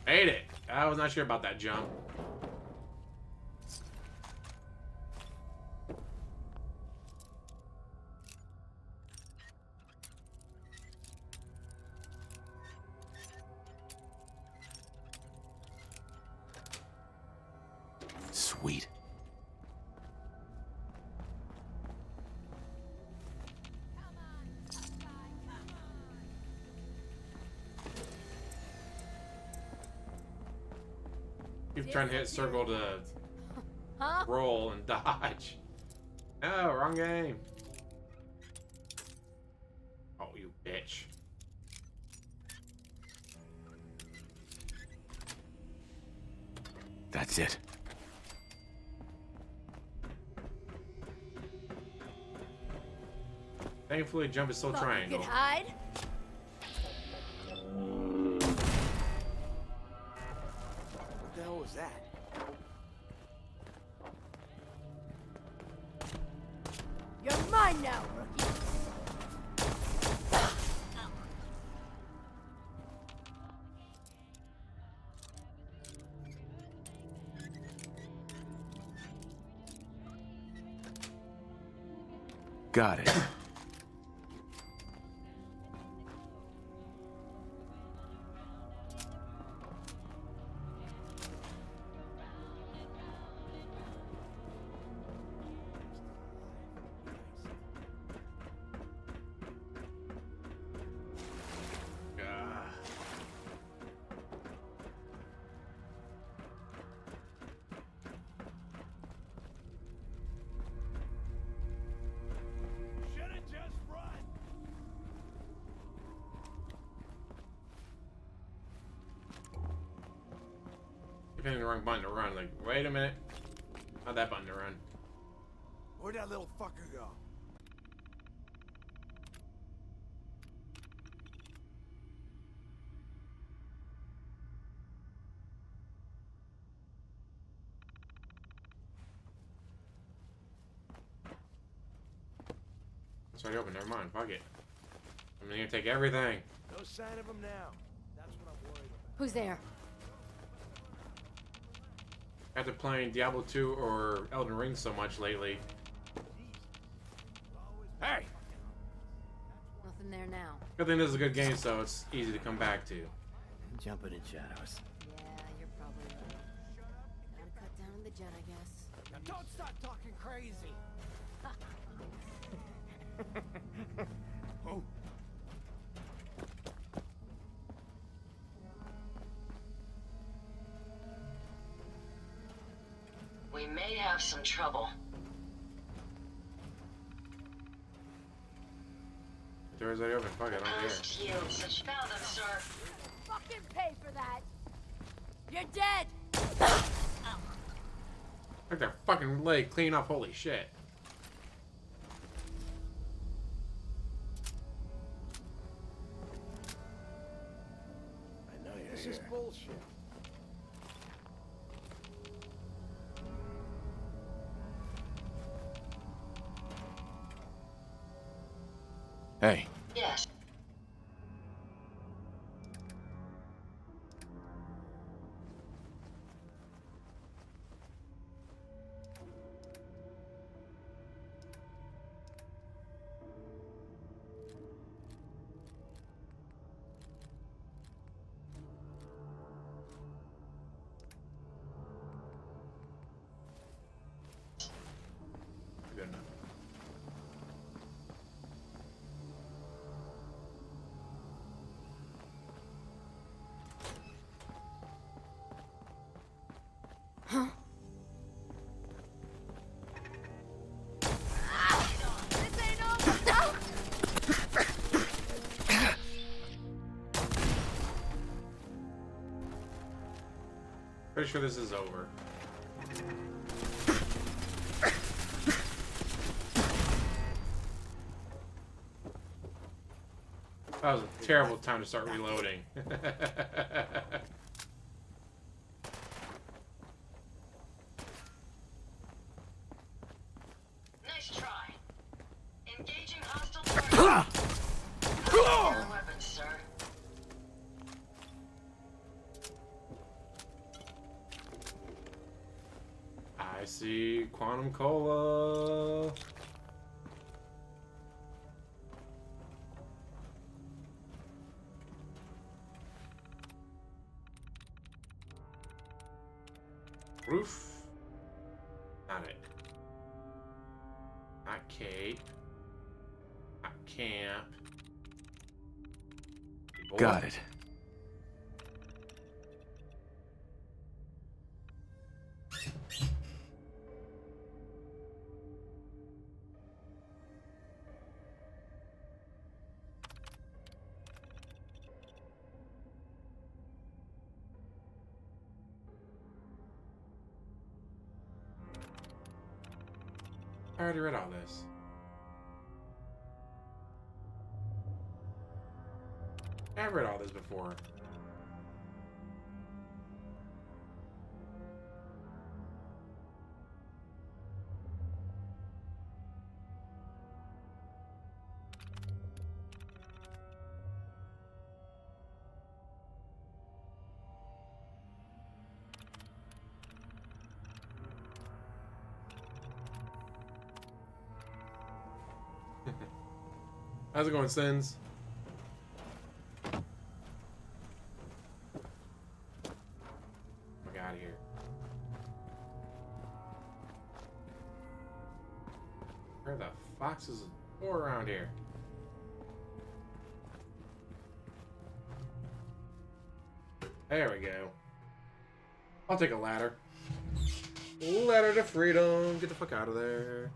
Made it. I was not sure about that jump. Sweet. Keep trying to hit circle to Huh? roll and dodge. Oh, wrong game. Oh, you bitch. That's it. Thankfully, jump is still Thought you triangle. could hide? What the hell was that? You're mine now, rookie. Got it. Ah. Keep hitting the wrong button to run. Like, wait a minute. Not that button to run. Where'd that little fucker go? It's already open. Never mind. Fuck it. I'm gonna take everything. No sign of him now. That's what I'm worried about. Who's there? After playing Diablo 2 or Elden Ring so much lately, Hey! Nothing there now. good thing this is a good game, so it's easy to come back to. Jumping in shadows. Yeah, you're probably right. Gotta cut down on the jet, I guess. Now don't start talking crazy. Oh. We may have some trouble. The door's already open. Fuck it, I don't care. Past you. Such found them, sir. Fucking pay for that! You're dead! Like their fucking leg clean off, holy shit. I know you're This here. is bullshit. Hey, Yes. Good enough. This ain't over! No! Pretty sure this is over. That was a terrible time to start reloading. Nice try. Engaging hostile target. Your weapons, sir. I see Quantum Cola. Roof. Not it. Not cape. Not camp. got it. I already read all this. I've read all this before. How's it going, Sins? Out of here. Where the fox is a door around here? There we go. I'll take a ladder. Ladder to freedom. Get the fuck out of there.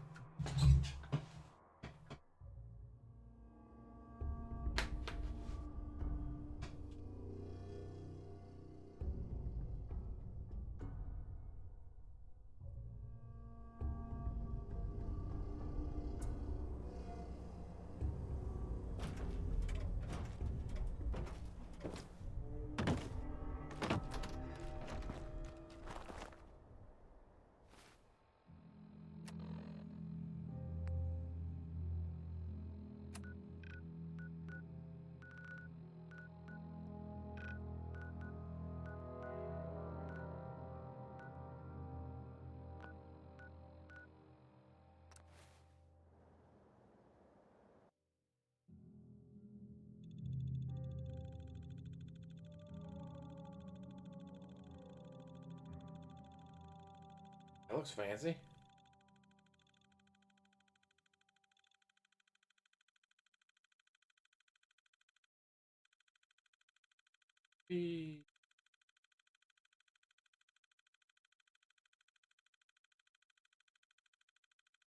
That looks fancy.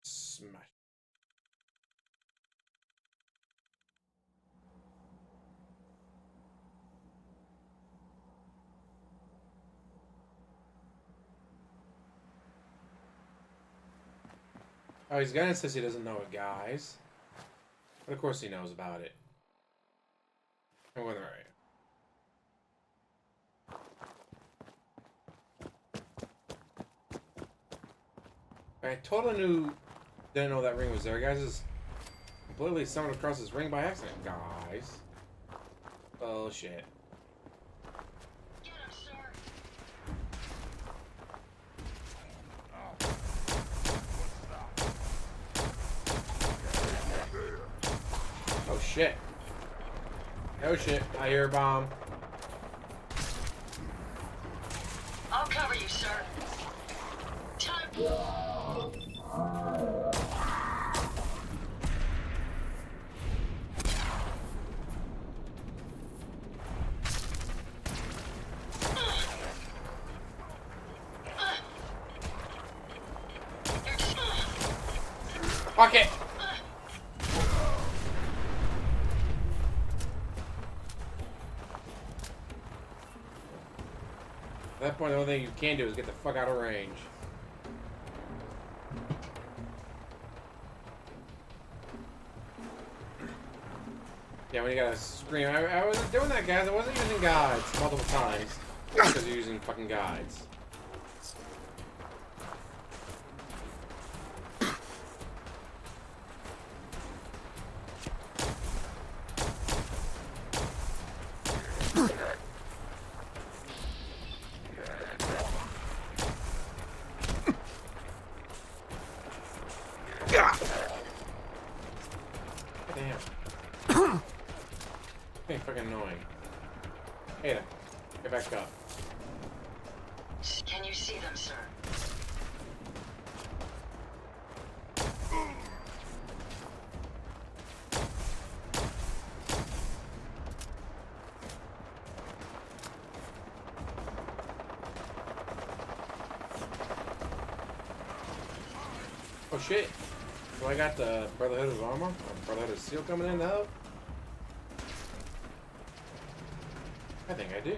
Smash. Oh, he's gonna insist he doesn't know it, guys. But of course he knows about it. I'm going right. I totally didn't know that ring was there, guys. Just completely stumbled across this ring by accident, guys. Oh shit. Get him, sir. Oh shit. Oh shit. I hear a bomb. I'll cover you, sir. Time. Fuck it! At that point, the only thing you can do is get the fuck out of range. Yeah, when you gotta scream. I wasn't doing that, guys. I wasn't using guides multiple times. Because you're using fucking guides. Damn. Hey, fucking annoying. Hey there. Get back up. Can you see them, sir? Oh shit. So I got the Brotherhood of Armor? Or Brotherhood of Steel coming in now? I think I do.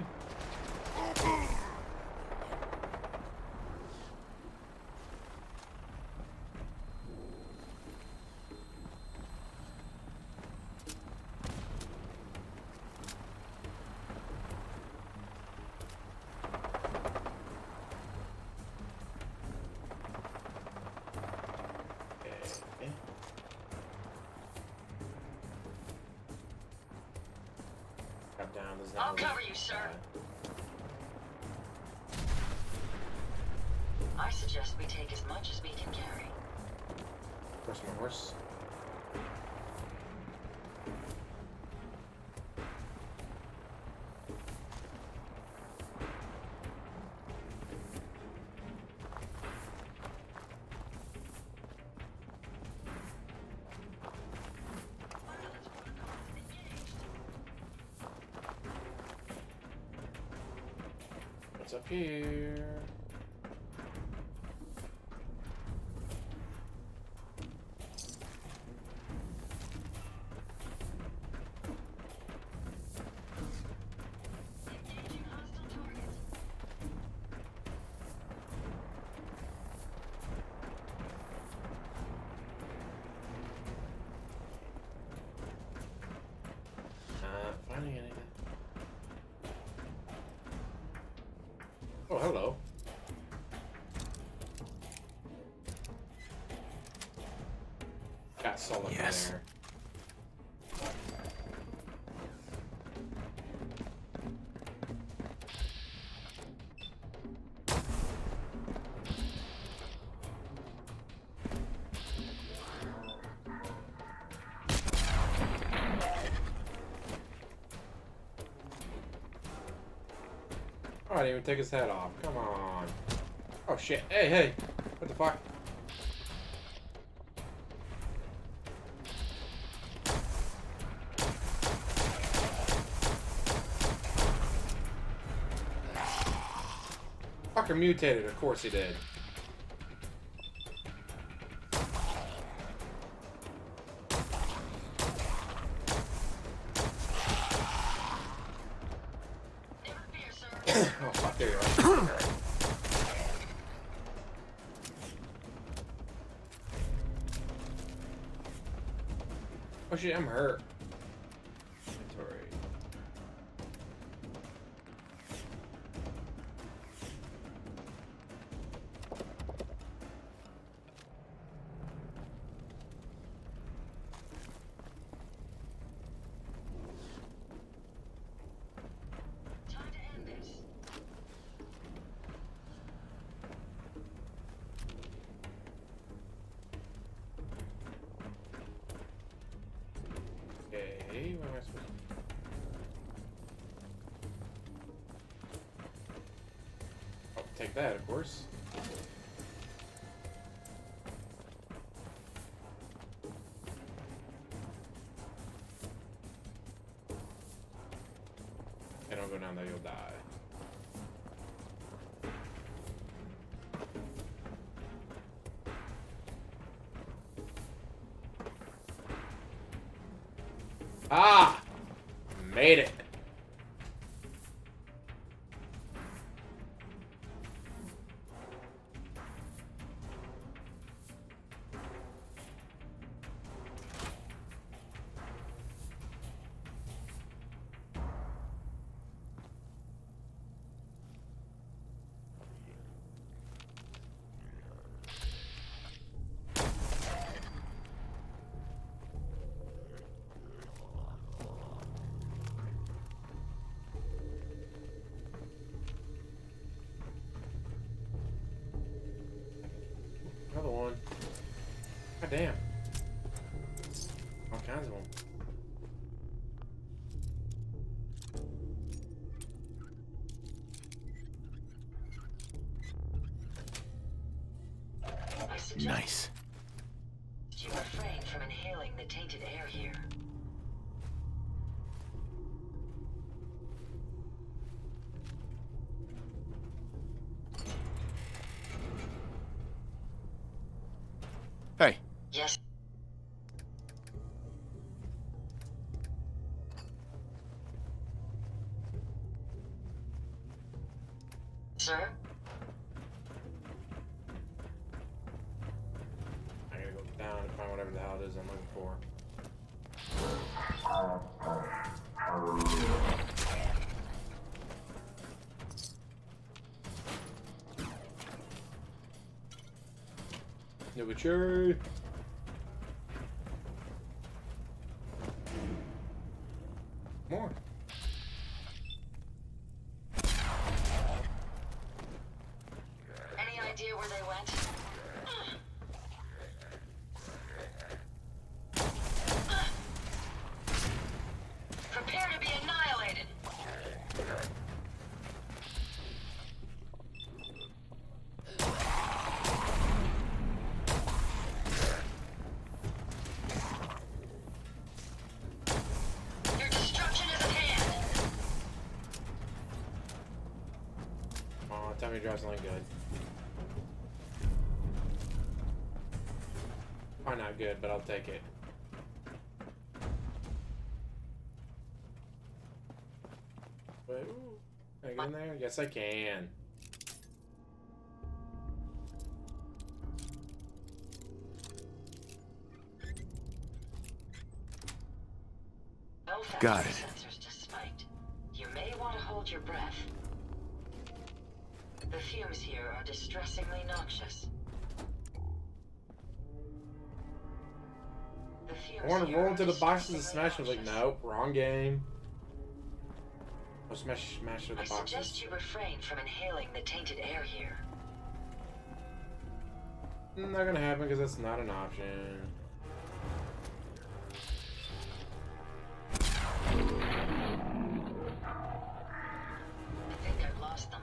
Okay. Got down. There's I'll nothing- cover you, sir. I suggest we take as much as we can carry. Where's my horse? What's up here? Engaging hostile targets. Not finding anything. Oh, hello. Got soul in Yes. there. Oh, I didn't even take his head off. Come on. Oh shit. Hey, hey. What the fuck? Fucker mutated, of course he did. Never fear, sir. Oh fuck, there you are. Oh shit, I'm hurt. Inventory. Time to end this. Okay, what am I supposed to... I'll take that, of course. Hey, don't go down there, you'll die. Ah! Made it. Another one. God damn. All kinds of them. I suggest Nice. you refrain from inhaling the tainted air here. Hey. Yes. Sir? I gotta go down and find whatever the hell it is I'm looking for. No, but sure. More. Any idea where they went? Prepare to be annihilated. Your destruction is at hand. Aw, tell me drive something good. Probably not good, but I'll take it. Wait, ooh. Can I get in there? Yes, I can. No Got factory it. sensors just spiked. You may want to hold your breath. The fumes here are distressingly noxious. The fumes I want to here roll are into the boxes and distressingly smash it. Like, noxious. nope, wrong game. I'll smash through the I suggest boxes. you refrain from inhaling the tainted air here. Not gonna happen because that's not an option. I think I've lost them.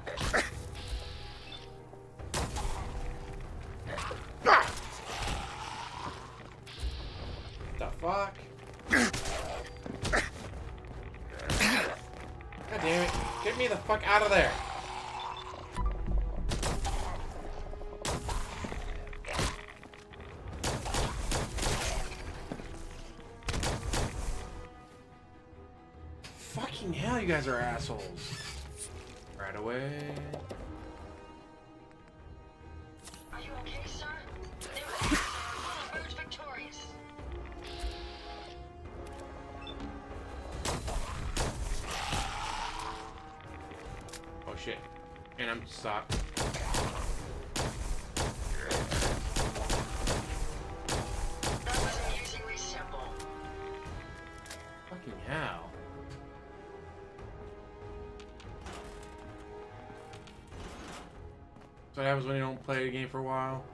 The fuck? God damn it. Get me the fuck out of there. Fucking hell, you guys are assholes. Right away. Are you okay, sir? They were sir. We'll emerge victorious. I'm stuck. That was amusingly simple. Fucking hell. So what happens when you don't play the game for a while?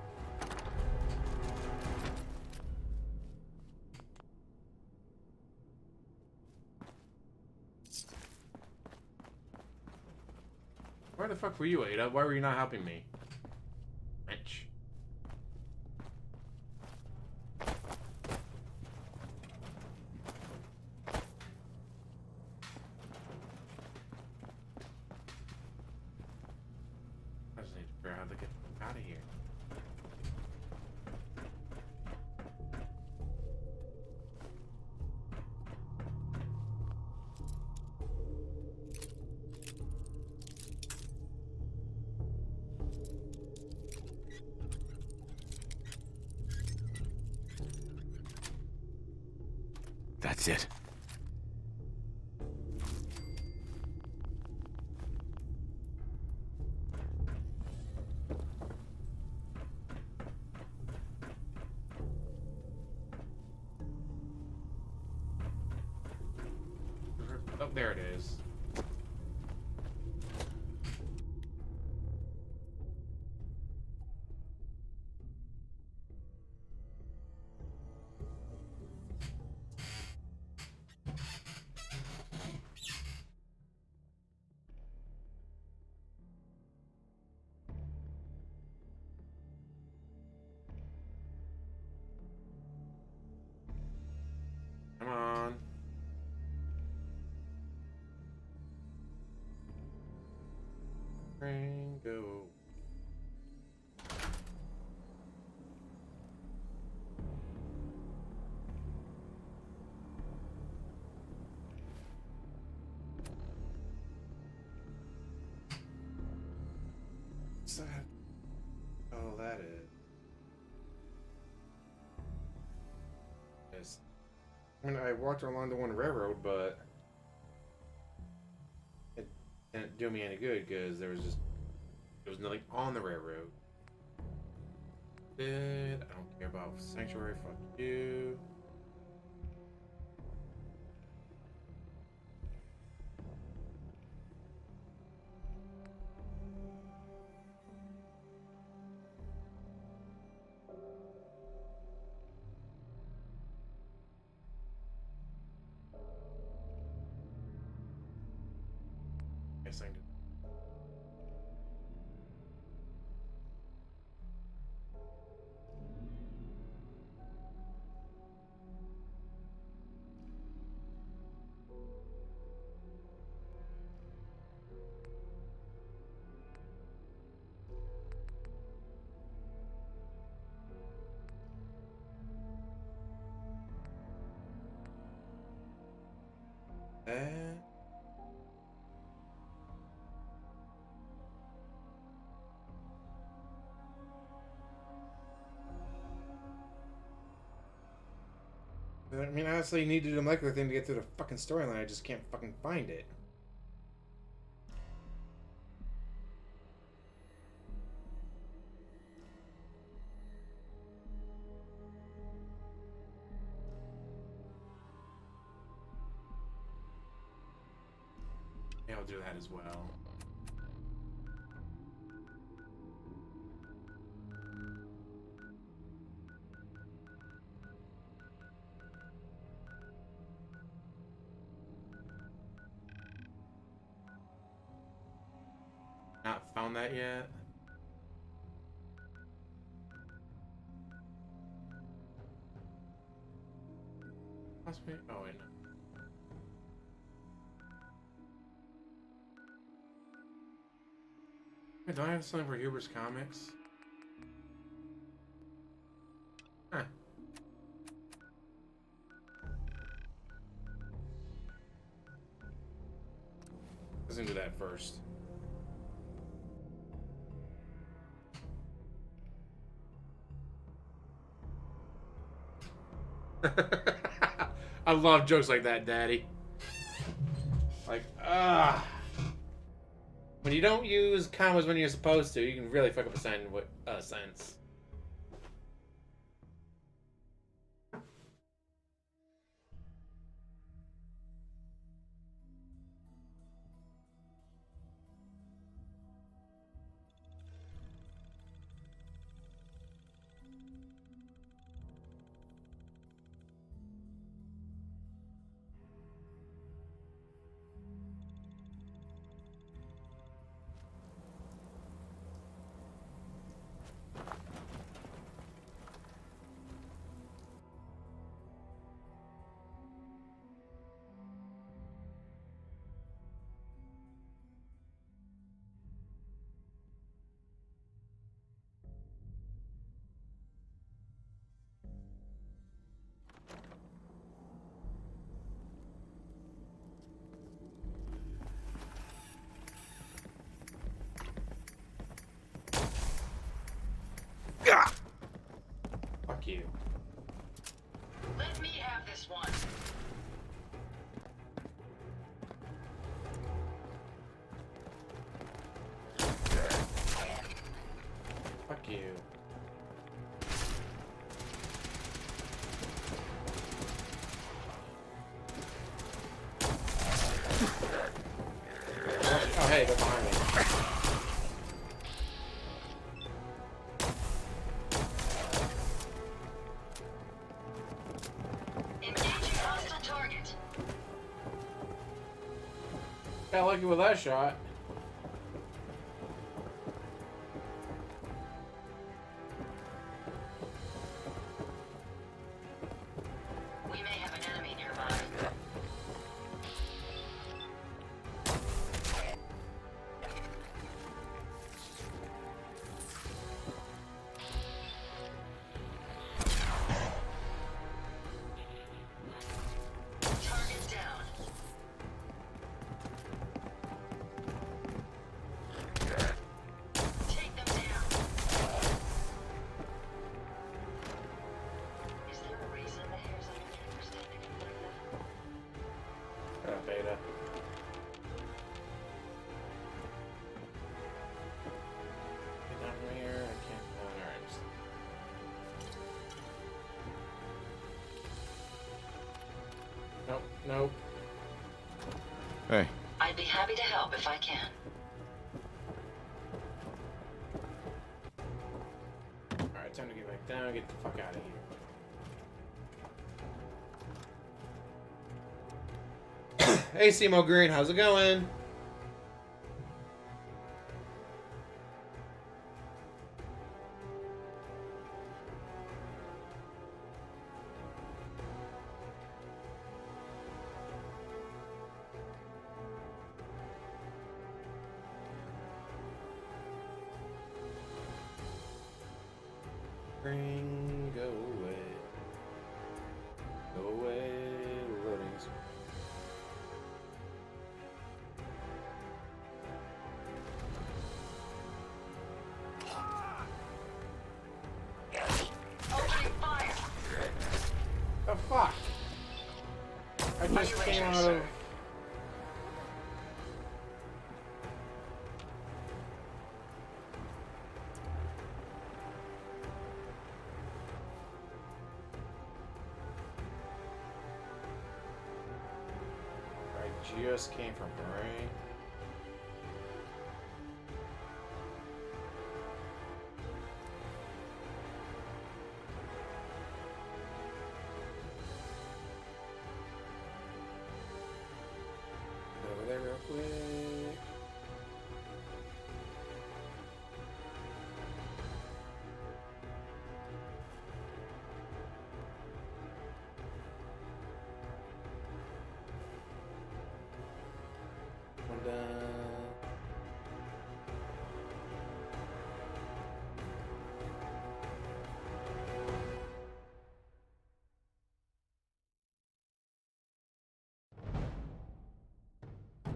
Where the fuck were you, Ada? Why were you not helping me? Bitch. I just need to figure out how to get out of here. That's it. Oh, there it is. Come on. Train go. What's that? Oh, that is. Yes. I mean, I walked along the one railroad, but it didn't do me any good because there was nothing on the railroad. I don't care about sanctuary. Fuck you. Guess I did. I mean, honestly, you need to do the molecular thing to get through the fucking storyline. I just can't fucking find it. Yeah, I'll do that as well. Not found that yet. Possibly. Oh wait. No. Wait, do I have something for Huber's Comics? Huh. Let's do that first. I love jokes like that, Daddy. Like, When you don't use combos when you're supposed to, you can really fuck up a sentence. Fuck you. Let me have this one. Fuck you. Oh, hey, they're behind me. Engaging hostile target. Got lucky with that shot. We may have an enemy nearby. Target down. Take them down. Is there a reason the hairs on your neck are standing up like that? Beta. Get down from here. I can't. Alright. Nope. Nope. Hey. I'd be happy to help if I can. Alright, time to get back down. Get the fuck out of here. Hey, Simo Green. How's it going? Green, go away. Go away, loadings. Opening fire. The fuck? I just you came injured, out sir? of. I just came from Ray. Over there real quick. One down.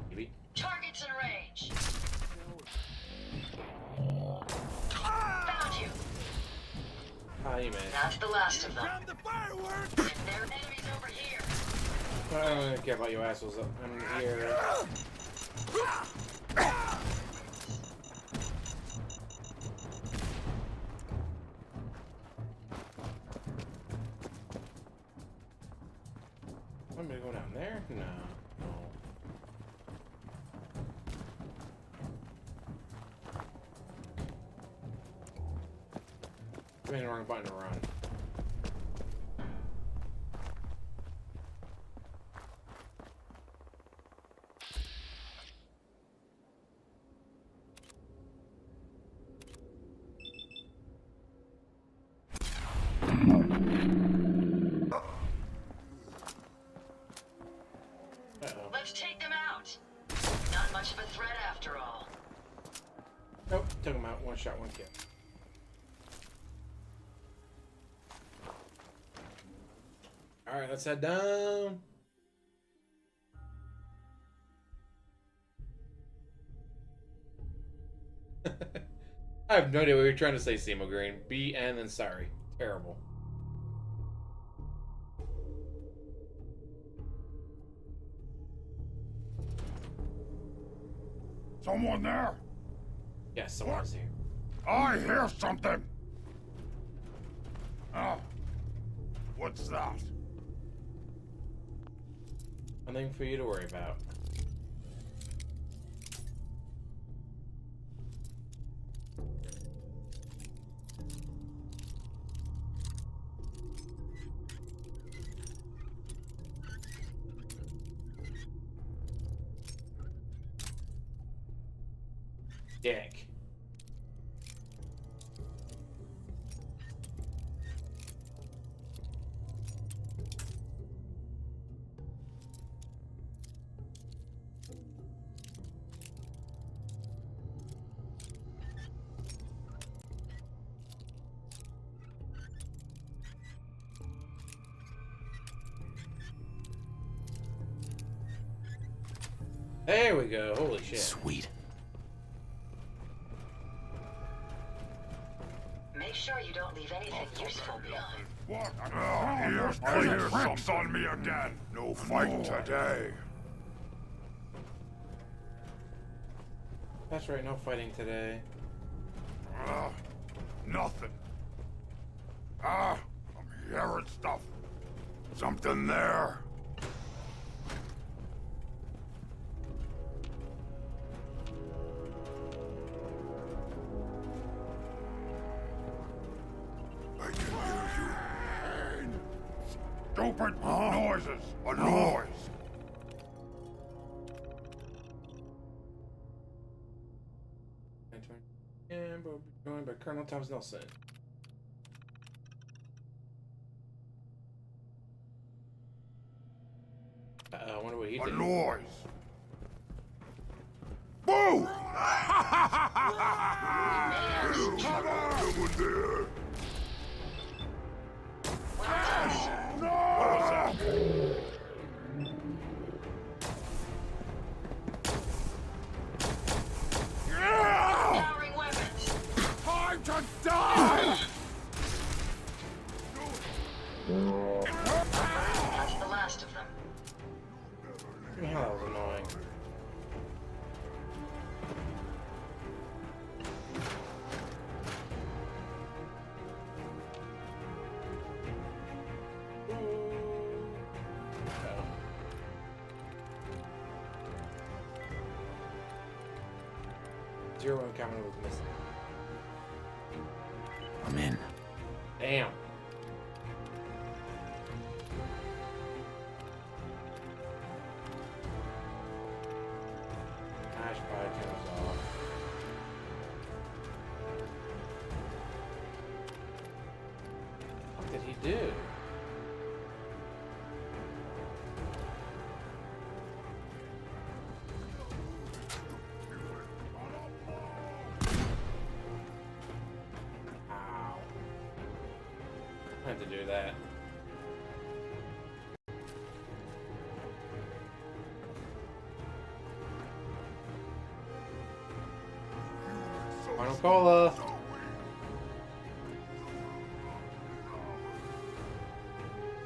Maybe. Targets in range. Found you. Hi, man. That's the last of them. If there are enemies over here. I don't really care about you assholes. I'm here. somebody go down there? No. No. I'm hitting the wrong button to run. Let's take them out. Not much of a threat after all. Nope, took him out. One shot, one kill. Alright, let's head down. I have no idea what you're trying to say, Simo Green. B and then sorry. Terrible. Someone there? Yes, someone is here. I hear something. Ah, what's that? Nothing for you to worry about. Dick. There we go. Holy shit. Sweet. Make sure you don't leave anything useful behind. What? Here's tricks on me again. No fight today. That's right, no fighting today. Nothing. I'm hearing stuff. Something there. I can hear you. Stupid noises. A noise. And we'll be joined by Colonel Thomas Nelson. I wonder what he A did. noise. Boo! Someone there. What was that? Powering weapons. Time to die! That's the last of them. Oh, that was annoying. Zero encounter was missing. I'm in. Damn. Ash probably turns off. What did he do? Ow. I had to do that. Final cola.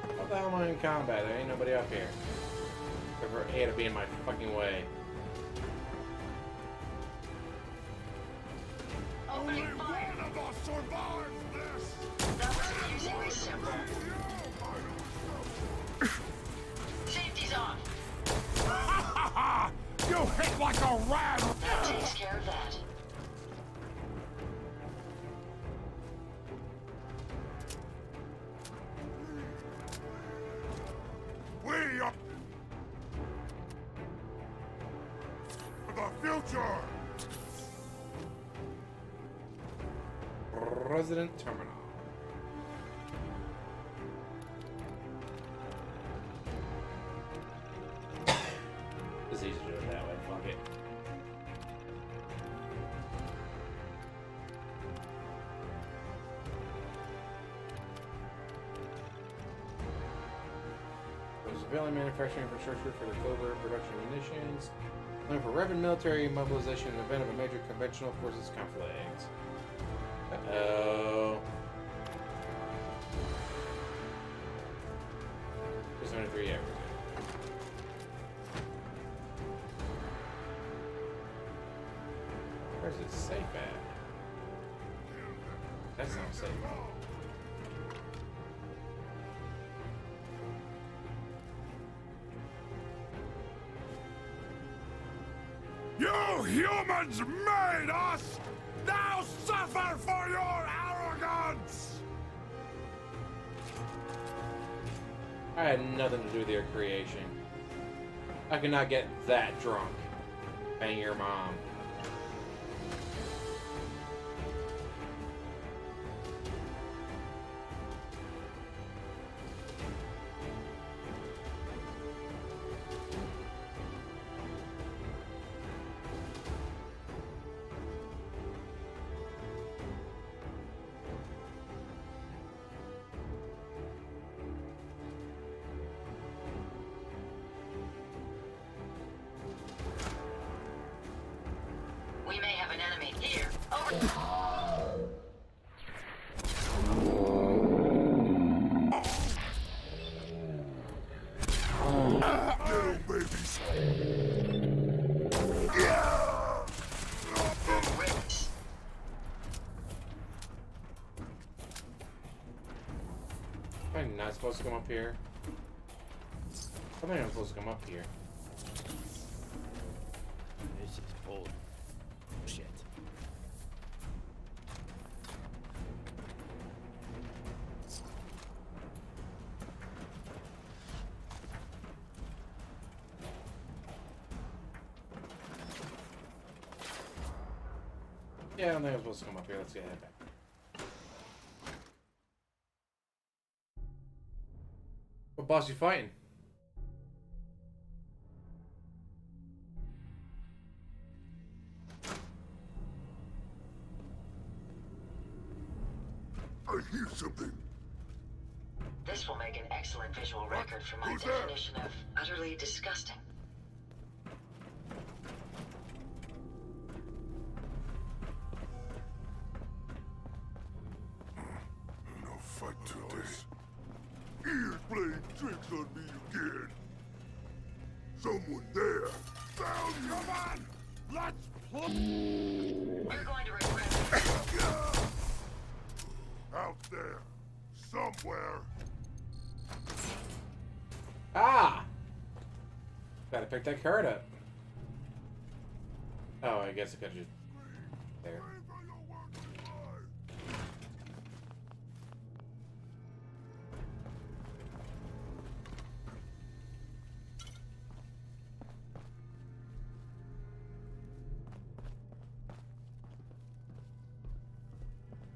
What the hell am I in combat? There ain't nobody up here. Except for A to be in my fucking way. Opening fire. One of us survives this! That was amusingly simple. Save President Terminal. It's easy to do it that way. Fuck it. There's civilian manufacturing infrastructure for the covert production of munitions. Plan for rapid military mobilization in the event of a major conventional forces conflict. Uh-oh. There's only 3 hours. Where's it safe at? That's not safe. You humans made us! Now suffer for your arrogance! I had nothing to do with your creation. I could not get that drunk. Bang your mom. We may have an enemy here. Over. Little babies. Am I not supposed to come up here? I think I'm supposed to come up here. This is bull shit. Yeah, I don't think I'm supposed to come up here. Let's get head back. What boss you fighting? I hear something. This will make an excellent visual record for my Who's that? definition of utterly disgusting. No fight today. Ears playing tricks on me again. Someone there. Found you. Come on! Let's play! We're going to regret Out there. Somewhere. Ah! Gotta pick that card up. Oh, I guess I could've just... There. Pray for your work in life.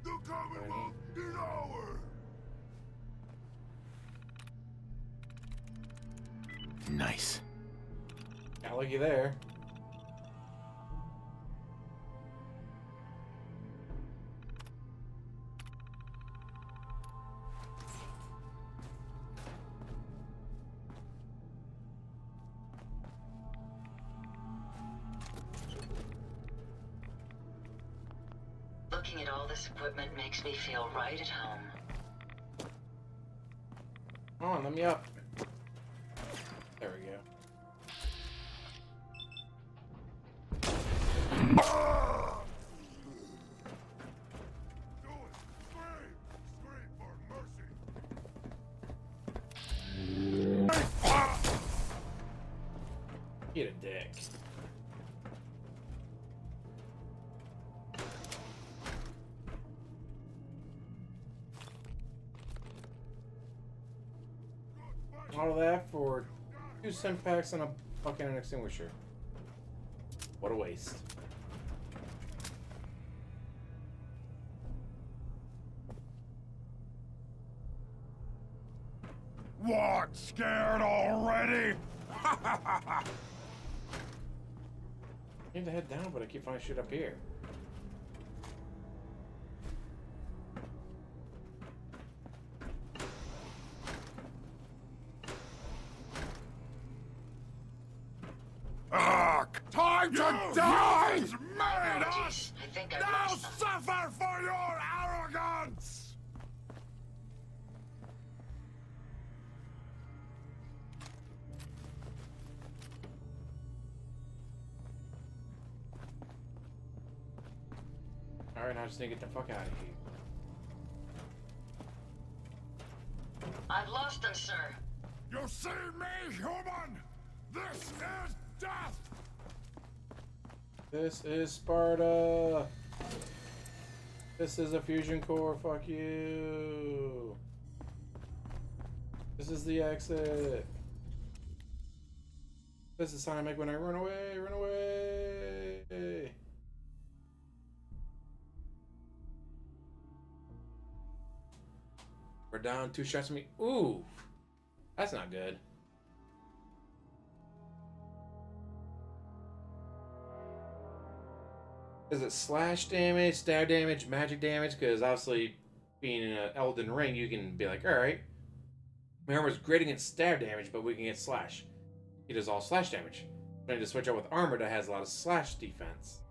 The Commonwealth is ours! Nice. Got lucky there. Looking at all this equipment makes me feel right at home. Come on, let me up. There we go. Do it! Scream! Scream for mercy! Get a dick. All of that for 2 cent packs and a fucking extinguisher. What a waste. What, scared already? I need to head down, but I keep finding shit up here. Time to die! Made Apologies. us! I think I Now lost them. suffer for your arrogance! Alright, now I just need to get the fuck out of here. I've lost them, sir. You see me, human? This is death! This is Sparta! This is a fusion core, fuck you! This is the exit! This is the sound I make when I run away, run away! We're down 2 shots of me. Ooh! That's not good. Is it slash damage, stab damage, magic damage? Because obviously, being in an Elden Ring, you can be like, alright, my armor's great against stab damage, but we can get slash. He does all slash damage. I need to switch out with armor that has a lot of slash defense.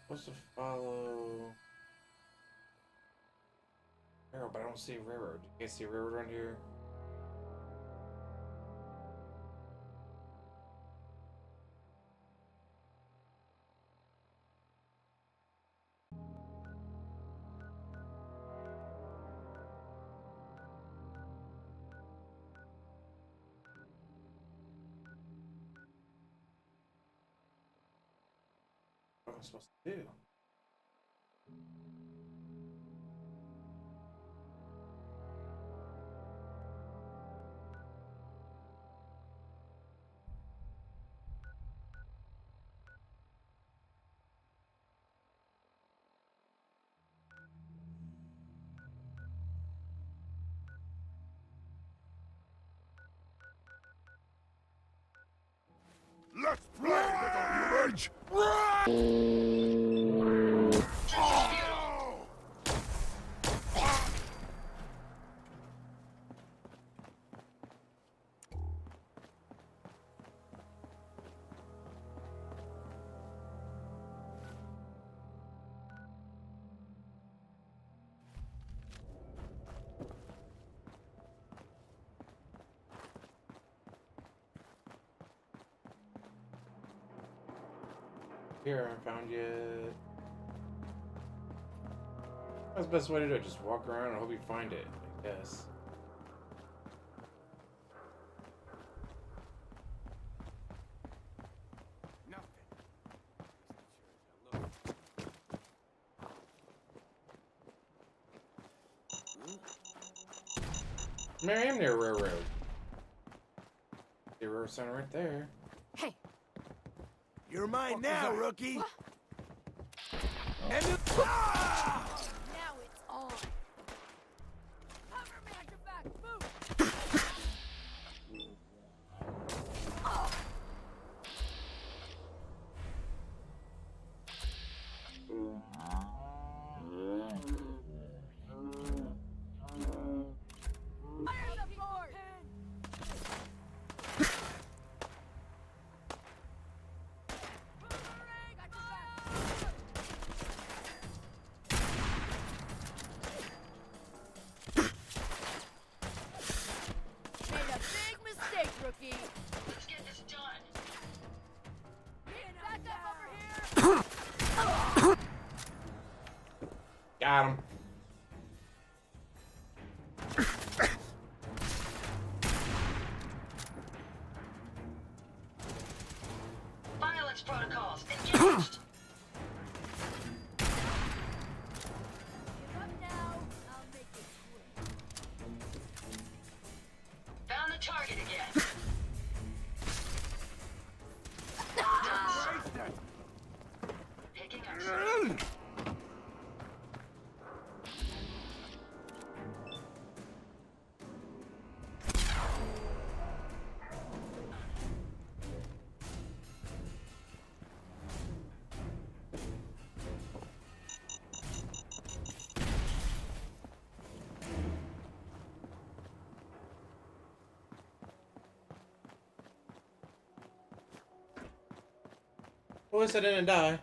Supposed to follow arrow, but I don't see railroad. You guys see railroad around here? What am I supposed to do? Let's play, little humans! Here, I haven't found yet. That's the best way to do it. Just walk around and hope you find it, I guess. Maybe I am near a railroad. The railroad sign right there. Hey, You're mine now, rookie! And now it's on. Cover me at your back. Move. Fire the board. Adam. Violence protocols engaged. Found the target again. Done. Picking up. At least I didn't die.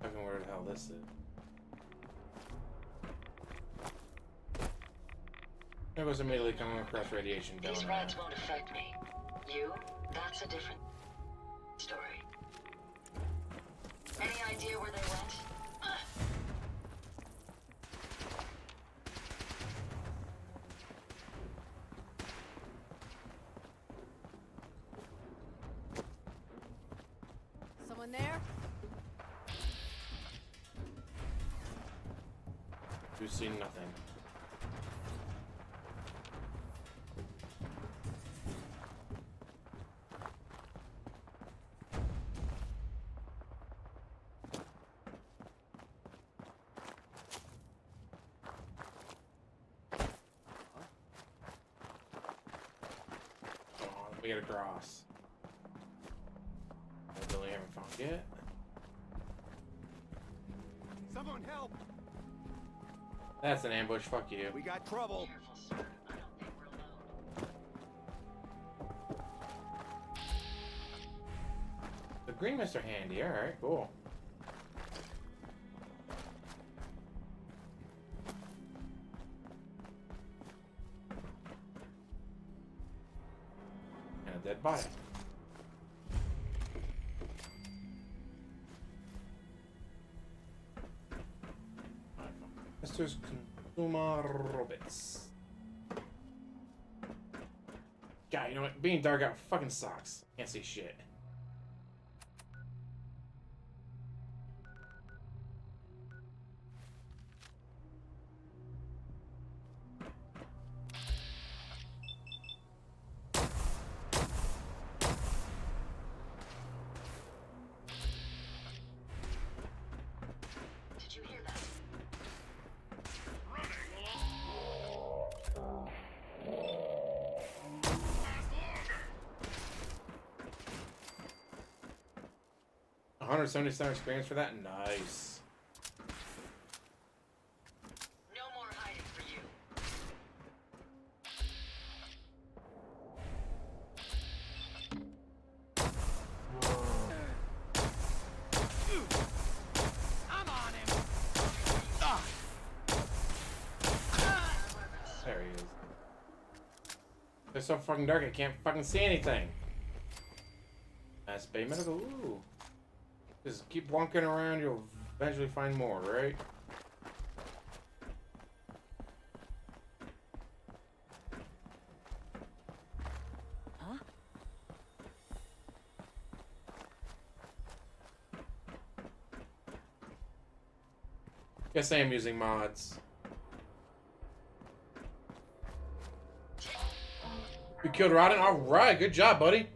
I don't know where the hell this is. It was immediately coming across radiation down These there. rats won't affect me. You? That's a different story. Any idea where they went? Someone there? We've seen nothing. We gotta cross. I really haven't found yet. Someone help! That's an ambush. Fuck you. We got trouble. Careful, sir. I don't think we're alone. The green mists are handy. All right, cool. And a dead body. Mr. Consumer Robots. God, you know what? Being dark out fucking sucks. Can't see shit. Did you hear that? Running. 177 experience for that? Nice. No more hiding for you. I'm on him. There he is. It's so fucking dark I can't fucking see anything. That's Bay Medical. Ooh. Just keep walking around, you'll eventually find more, right? Huh? Guess I am using mods. You killed Rodden? Alright, good job, buddy.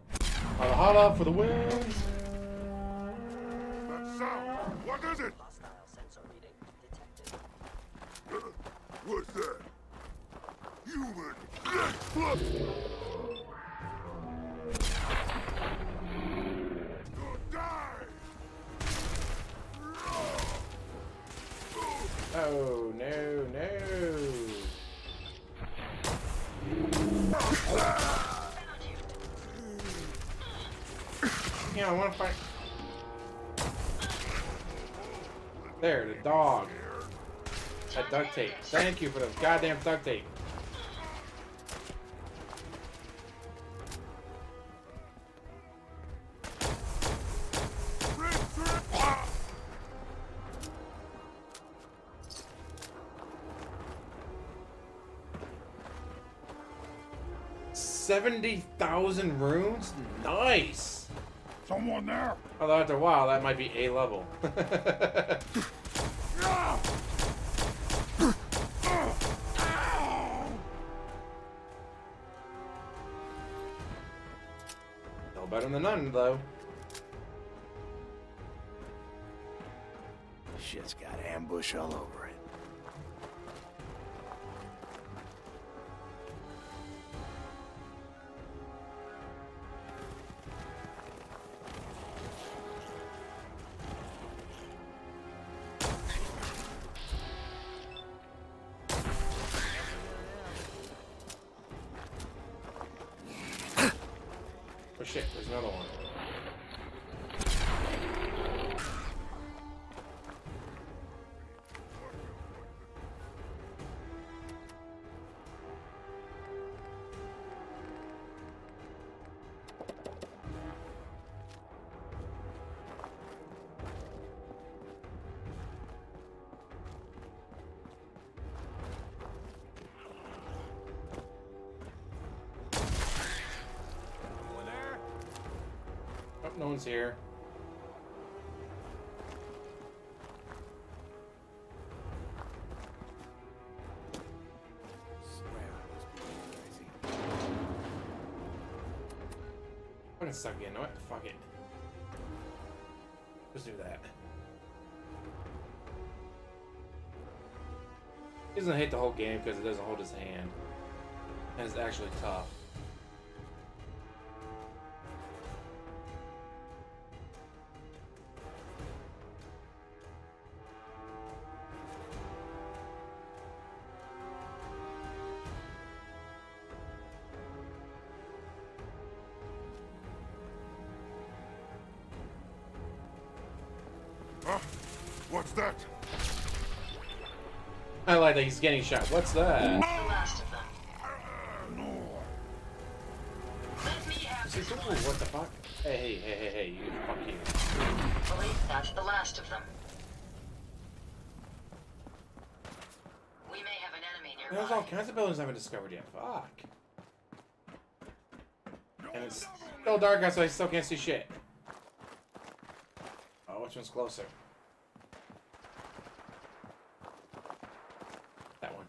Holla holla for the win. That sound! What is it? Hostile sensor reading detected. What's that? Human! You'll die! Oh, no, no. Found you. me out. I want to fight. There, the dog. That duct tape. Thank you for the goddamn duct tape. $70,000 runes? Nice! Someone there? Although after a while, that might be A level. No better than none, though. Shit's got ambush all over it. Oh shit, there's another one. Oh, no one's here. I'm gonna suck in. What? Fuck it. Let's do that. He doesn't hate the whole game because it doesn't hold his hand. And it's actually tough. Huh? What's that? I like that he's getting shot. What's that? The last of them. Let me have this Ooh, one. what the fuck? Hey, you fuck you. Believe that's the last of them. We may have an enemy There's nearby. all kinds of buildings I haven't discovered yet. Fuck. And it's still dark out, so I still can't see shit. Oh, which one's closer? That one.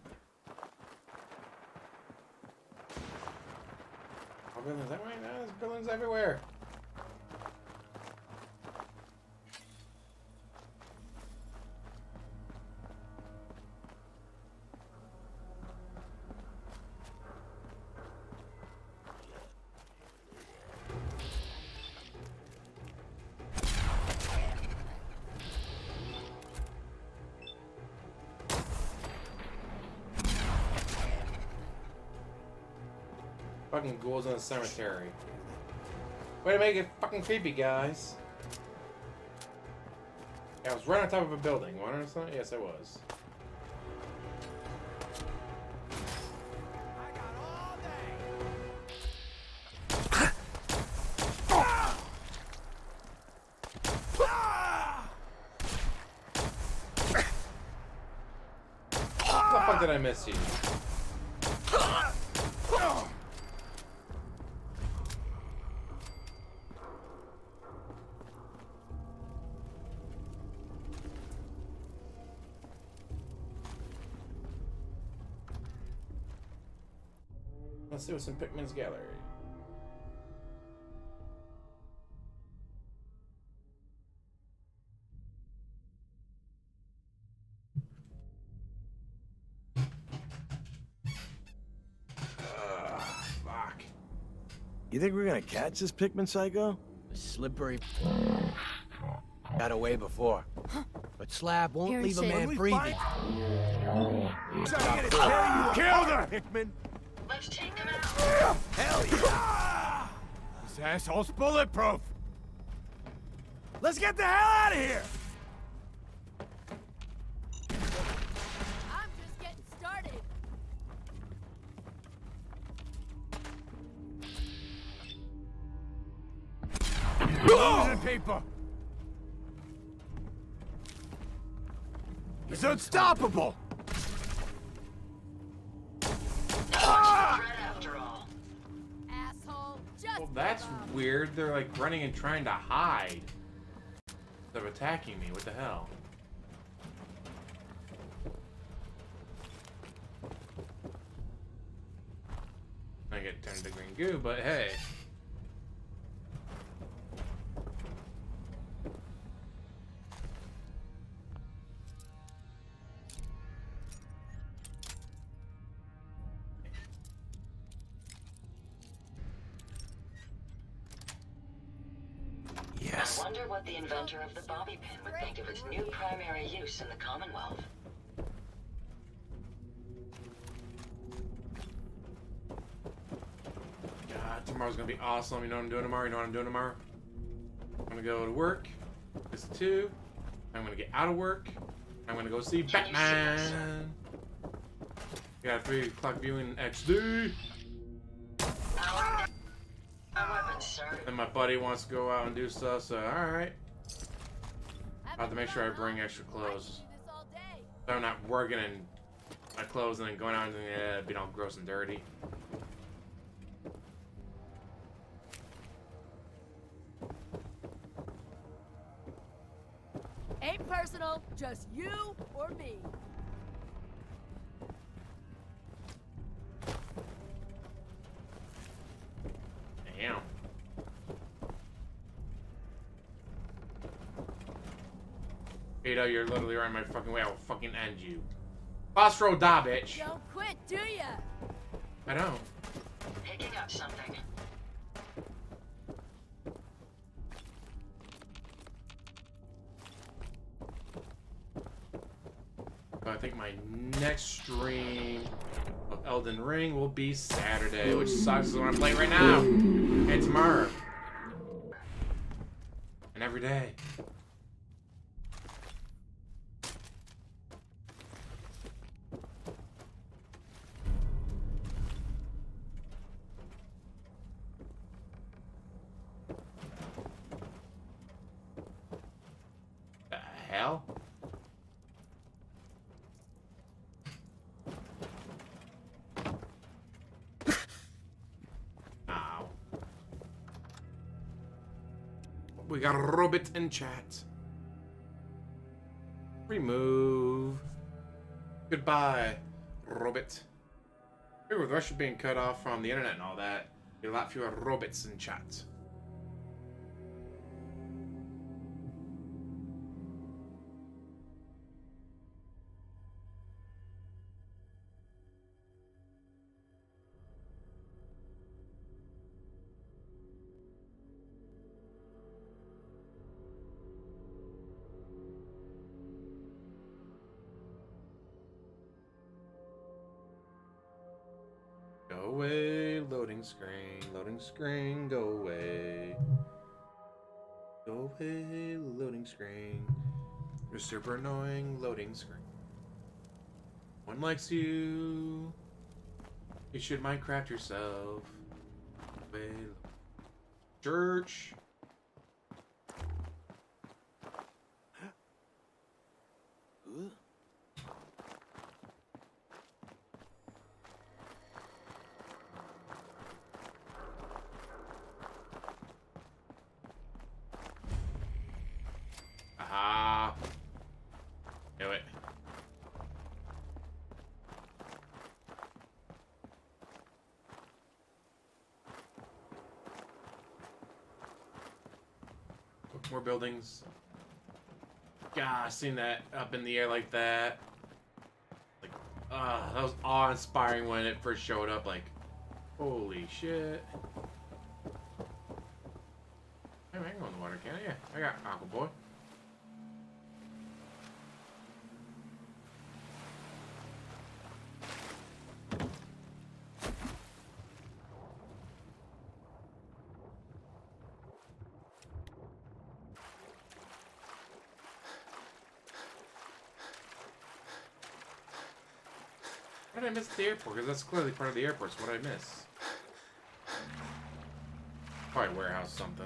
More buildings that way? No, there's buildings everywhere. Fucking ghouls in the cemetery. Way to make it fucking creepy, guys. Yeah, I was right on top of a building. Want to something? Yes, I was. How the fuck did I miss you? Let's see what's in Pikmin's gallery. Fuck. You think we're gonna catch this Pikmin psycho? The slippery got away before. But Slab won't Here, leave a shit. man we breathing. fight? I'm gonna tear you Kill them! Pikmin! Let's take them out. Hell yeah! This asshole's bulletproof! Let's get the hell out of here! I'm just getting started. Losing people! He's unstoppable! After all. Asshole. Just Well, that's give up. weird. They're like running and trying to hide. They're attacking me. What the hell? I get turned to green goo, but hey. Yes. I wonder what the inventor of the bobby pin would think of its new primary use in the Commonwealth. God, tomorrow's gonna be awesome. You know what I'm doing tomorrow? You know what I'm doing tomorrow? I'm gonna go to work. It's 2. I'm gonna get out of work. I'm gonna go see Can you see Batman. Got a 3 o'clock viewing XD. Our weapons, sir. And my buddy wants to go out and do stuff, so alright. Having I have to make sure I fun, bring huh? extra I clothes. should do this all day. So I'm not working in my clothes and then going out and being all gross and dirty. Ain't personal, just you or me. Damn. Ada, you're literally right in my fucking way. I'll fucking end you. Phosphro da, bitch. Don't quit, do ya? I don't. Picking up something. I think my next stream of Elden Ring will be Saturday, which sucks is what I'm playing right now. And tomorrow. And every day. The hell? Ow. We got a robot in chat. Remove. Goodbye, robot. Hey, with Russia being cut off from the internet and all that, there are a lot fewer robots in chat. Go away, loading screen, go away. Go away, loading screen. You're super annoying, loading screen. One likes you. You should Minecraft yourself. Away. Church. Aha. Do it. More buildings. God, I've seen that up in the air like that. Like, that was awe-inspiring when it first showed up. Like, holy shit. Hey, I can go in the water, can I? Yeah, I got Aqua Boy. How did I miss the airport? Because that's clearly part of the airport, so what did I miss? Probably warehouse something.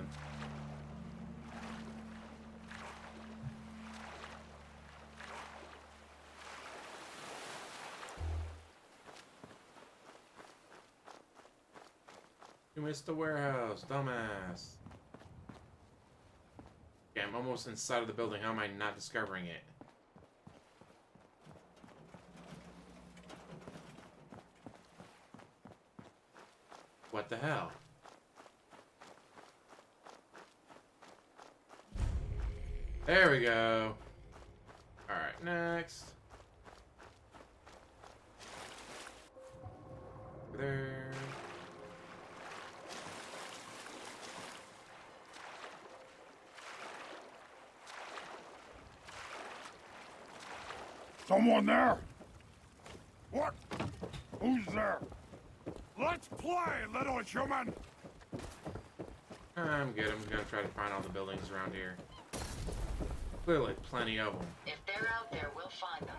You missed the warehouse, dumbass. Yeah, I'm almost inside of the building. How am I not discovering it? What the hell? There we go. Alright, next. There. Someone there? What? Who's there? Let's play, little human! I'm good. I'm gonna try to find all the buildings around here. Clearly, plenty of them. If they're out there, we'll find them.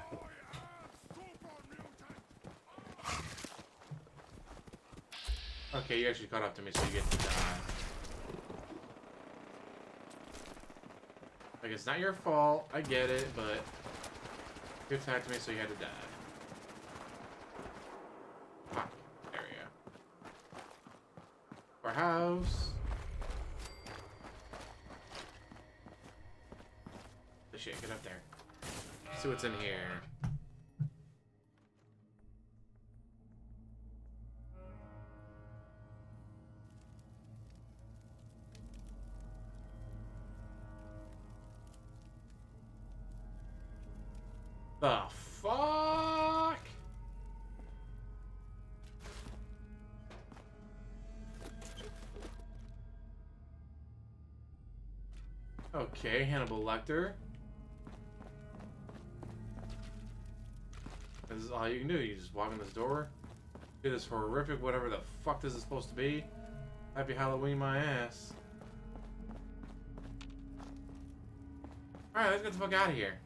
Okay, you actually caught up to me, so you get to die. Like, it's not your fault. I get it, but you attacked me, so you had to die. Fuck. There we go. Our house. Oh, shit, get up there. See what's in here. The fuck? Okay, Hannibal Lecter. This is all you can do. You just walk in this door. Do this horrific, whatever the fuck this is supposed to be. Happy Halloween, my ass. Alright, let's get the fuck out of here.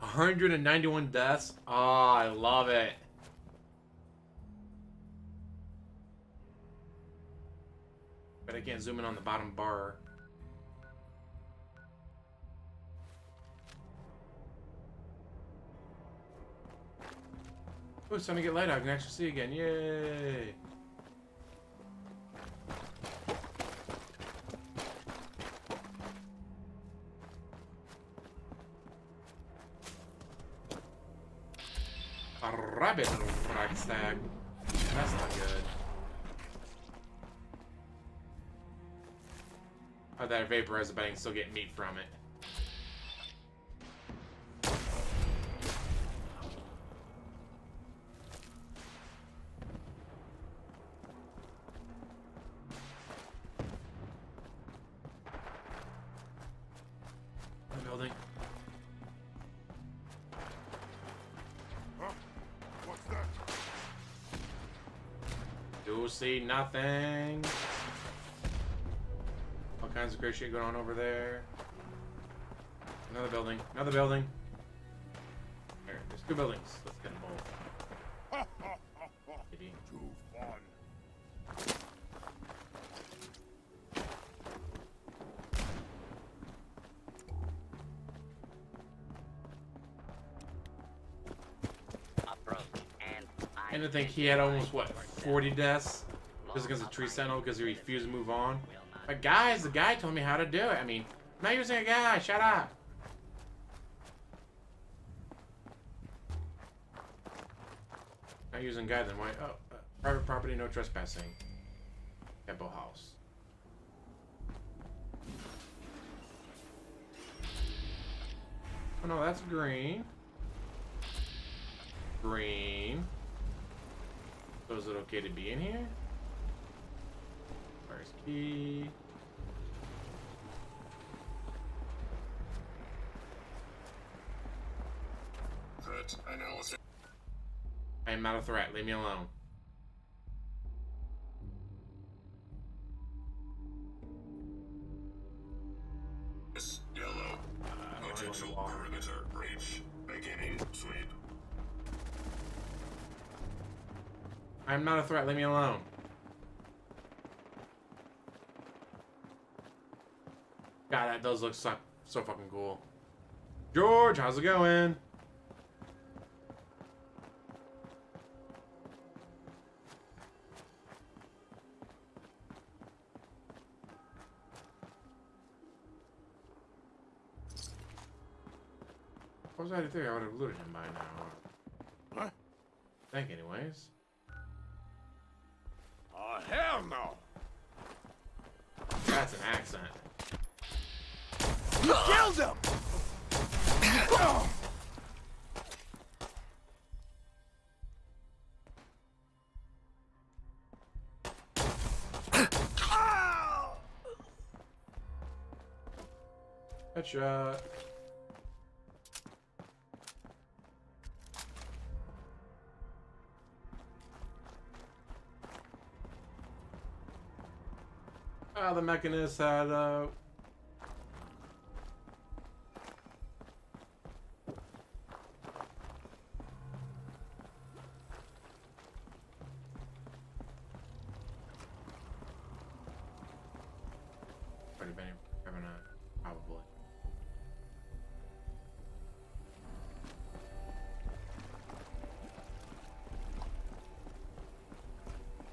$191 deaths. Oh, I love it. But I can't zoom in on the bottom bar. Oh, it's time to get light out. I can actually see again. Yay! A rabbit rack stag. That's not good. Oh, that vaporizer, but I can still get meat from it. The building. What's that? Do see nothing. All kinds of great shit going on over there. Another building. Another building. There, there's two buildings. Let's get them both. Kitty. Too fun. And I think he had almost, what, 40 deaths? Just because of Tree Sentinel, because he refused to move on. But guys, the guy told me how to do it. I mean, I'm not using a guy. Shut up. Not using guy, then why? Oh, private property, no trespassing. Temple house. Oh no, that's green. Green. So is it okay to be in here? Or Where's key? Threat analysis. I am not a threat. Leave me alone. Yellow. Potential perimeter breach. Beginning sweep. I am not a threat. Leave me alone. God, that does look so fucking cool. George, how's it going? What was I to do? I would have looted him by now. Huh? I think, anyways. Oh, hell no! That's an accent. Killed him! Headshot. Ah, the Mechanist had already been having a probably.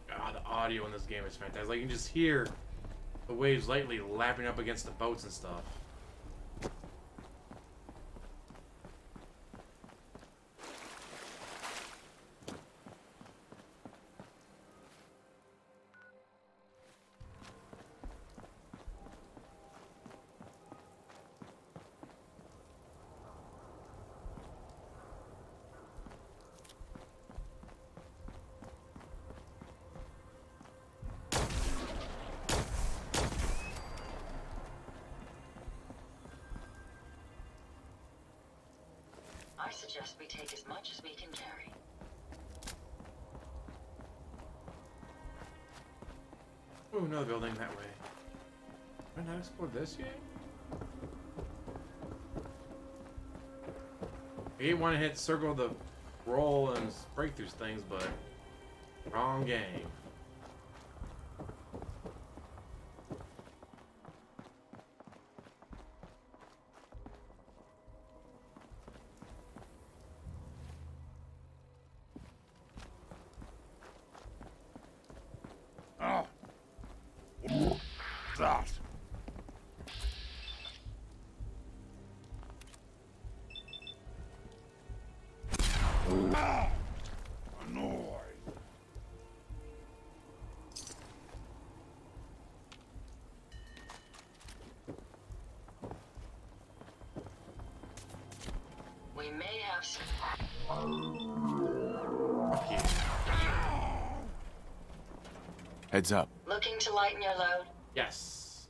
God, the audio in this game is fantastic. Like you can just hear the waves lightly lapping up against the boats and stuff. I suggest we take as much as we can carry. Ooh, another building that way. Have I not explored this yet? I hate one hit circle the roll and break through things, but wrong game. Oh. That. Ah! Annoyed. We may have some... Fuck you. Heads up. Looking to lighten your load? Yes.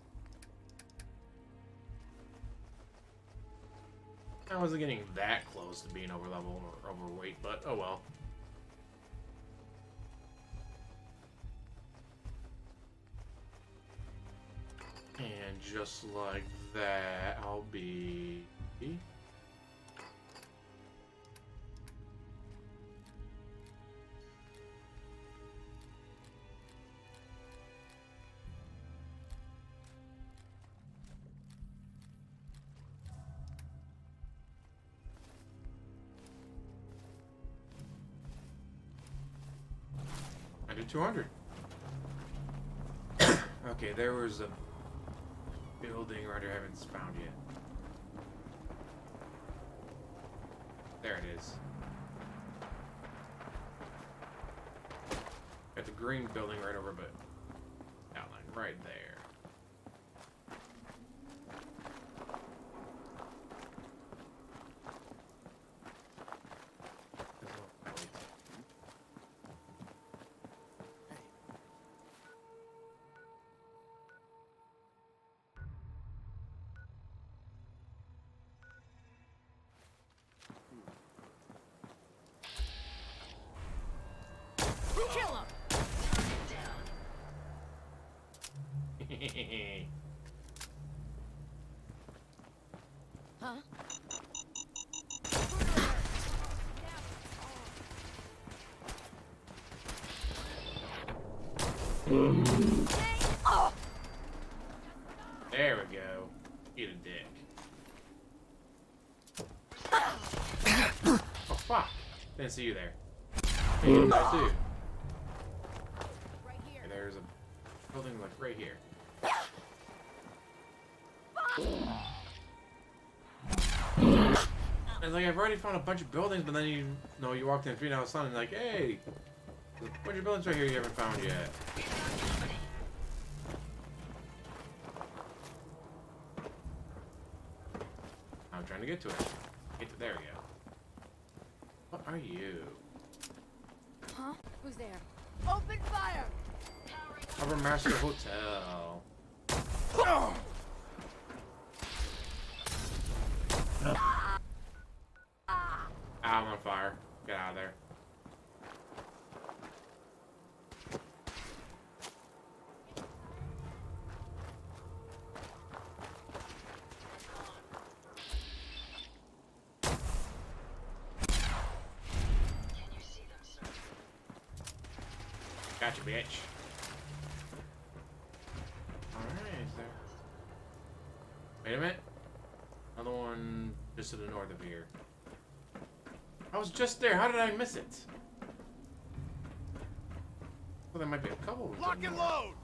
I wasn't getting that close to being over level or overweight, but oh well. And just like that, I'll be... Under 200. Okay, there was a building right here I haven't found yet. There it is. Got the green building right over, but outline right there. Kill him! Huh? There we go. Eat a dick. Oh fuck! Didn't see you there. Hey, you there too. Right here. And there's a building like right here. And like I've already found a bunch of buildings, but then you know you walked in 3 hours sun and like, hey, there's a bunch of buildings right here you haven't found yet. I'm trying to get to it. There we go. What are you? Huh? Who's there? Open fire! Harbor Master Hotel. I'm on fire. Get out of there. Gotcha, bitch. Alright, is there... Wait a minute. Another one just to the north of here. I was just there. How did I miss it? Well, there might be a couple. Lock and load!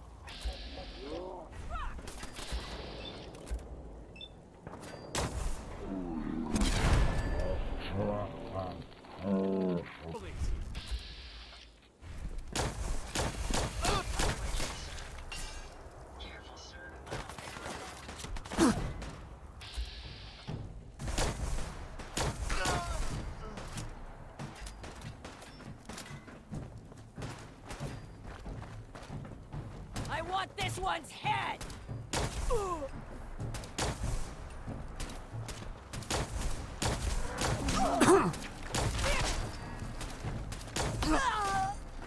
I want this one's head!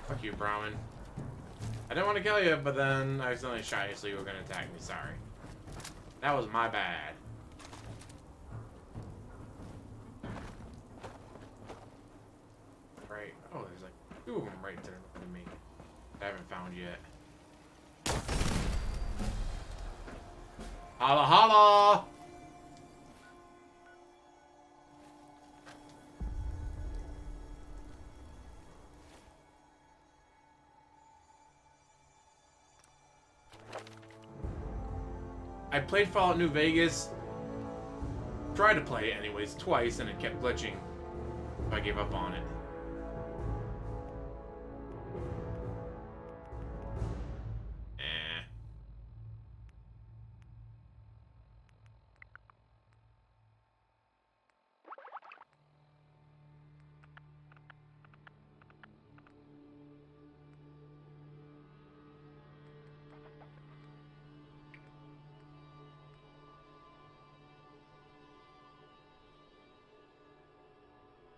Fuck you, Brahmin. I didn't want to kill you, but then I accidentally shot you, so you were gonna attack me. Sorry. That was my bad. Right. Oh, there's like 2 of them right there looking at me. I haven't found yet. Holla holla! I played Fallout New Vegas. Tried to play it anyways twice, and it kept glitching. So I gave up on it. Eh.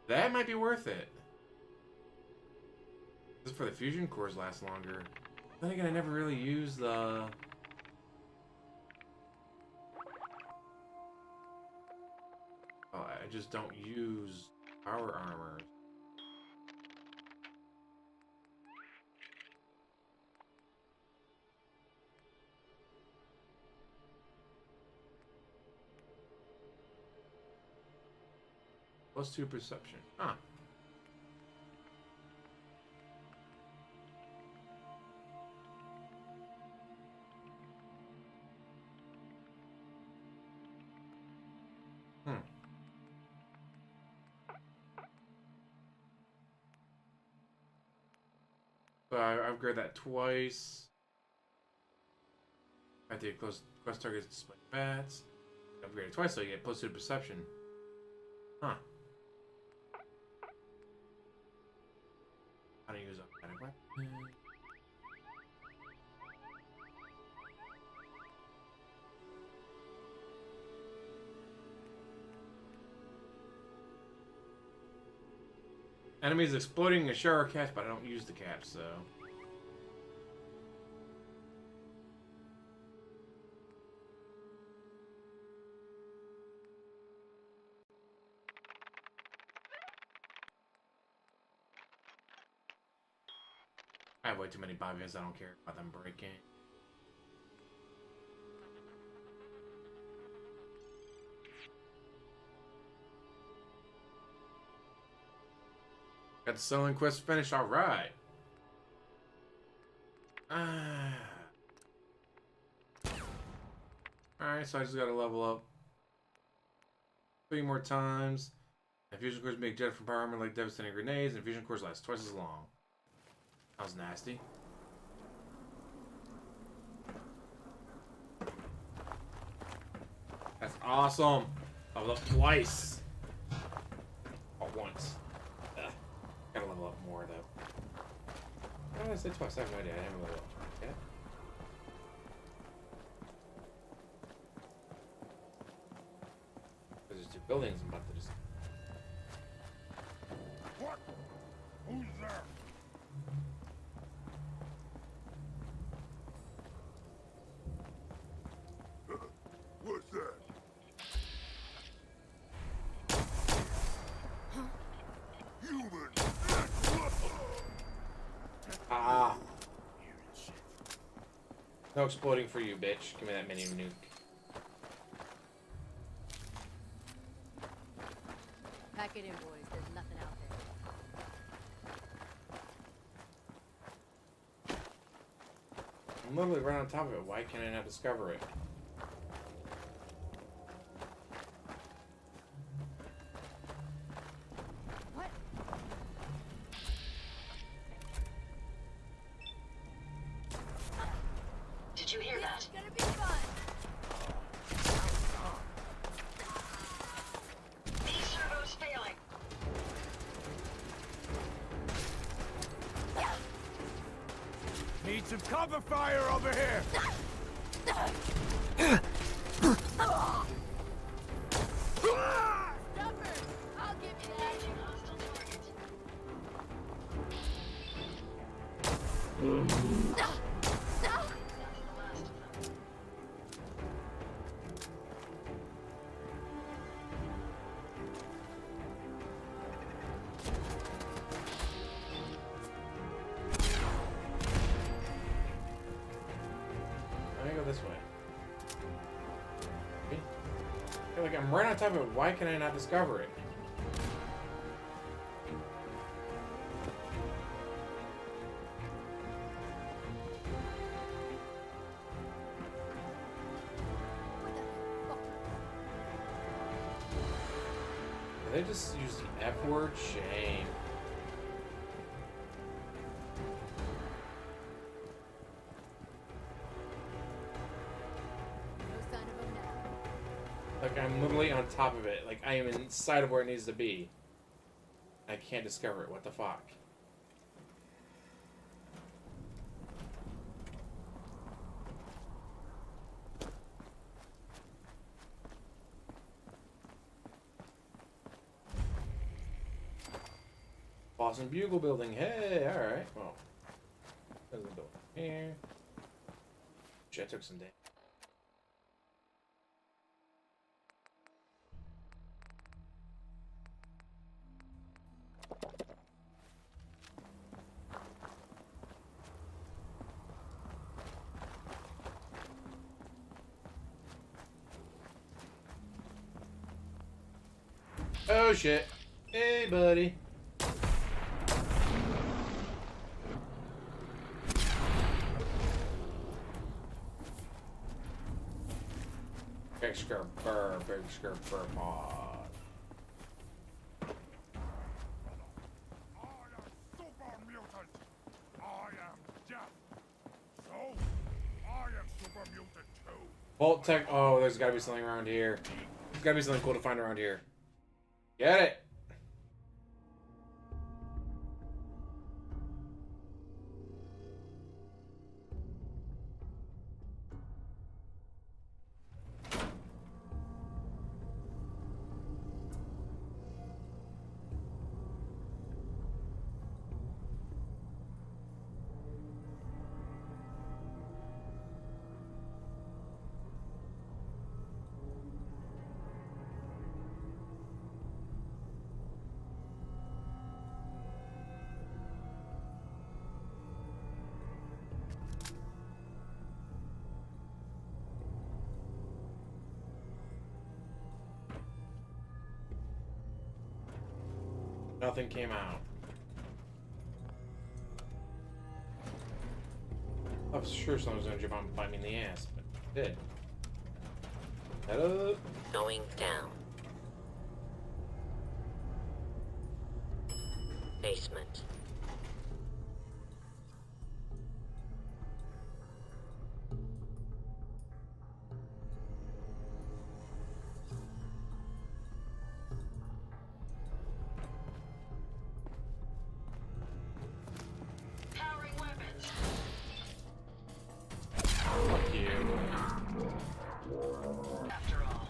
That might be worth it. This is for the fusion cores last longer. Then again, I never really use the... Oh, I just don't use power armor. +2 perception. Huh. So I upgrade that twice. I have to get close targets to display bats. Upgrade it twice so you get +2 perception. Huh. How to use automatic weapon. Enemies exploding a shower caps, but I don't use the caps, so. I have way too many bobbies. I don't care about them breaking. Got the selling quest finished. All right. Alright, so I just gotta level up 3 more times. And fusion cores make jet from power armor like devastating grenades, and fusion cores last twice as long. That was nasty. That's awesome. Level up twice. All once. Ugh. Gotta level up more though. Why did I say twice? I have no idea. I haven't leveled up twice yet. There's just 2 buildings I'm about to just. What? Who's there? What's that? Human! Ah. No exploding for you, bitch. Give me that mini nuke. Pack it in, boys. There's nothing out there. I'm literally right on top of it. Why can't I not discover it? What? Did you hear that? It's gonna be fun. These servos failing. Need some cover fire over here! Stubborn! I'll give you that. Engaging hostile target. That's the last of them. Let me go this way. I feel like I'm right on top of it. Why can I not discover it? What the fuck? Did they just use the F word? Shame. No sign of him now. Like I'm literally on top of it. Like I am inside of where it needs to be. I can't discover it. What the fuck? Boston Bugle building. Hey, alright. Well, there's a building here. Shit, I took some damage. Oh shit. Hey, buddy. Big skirt burr, big skirt burr mod. I am super mutant! I am death! So, I am super mutant too! Vault tech. Oh, there's gotta be something around here. There's gotta be something cool to find around here. Get it! Nothing came out. I'm sure someone's gonna jump out and bite me in the ass, but it did. Hello? Going down. Basement. Powering weapons. Fuck you. After all.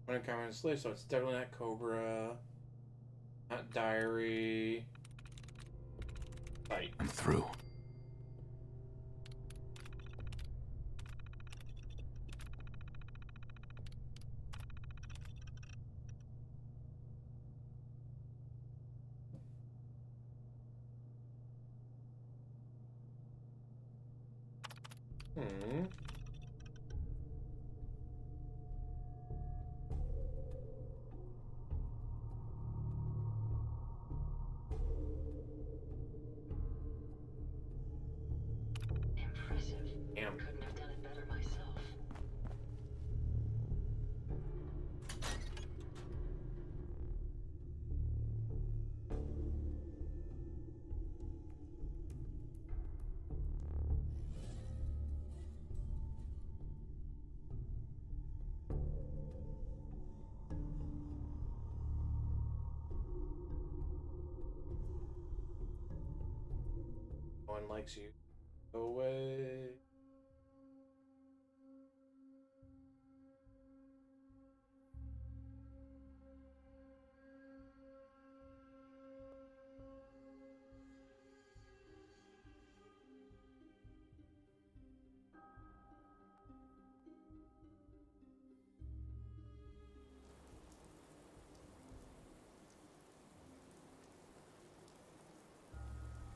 When it comes to sleep, so it's definitely not Cobra, not Diary. Fight. I'm through. Hmm. Impressive. Damn. Couldn't have done it better myself. No one likes you. Go away.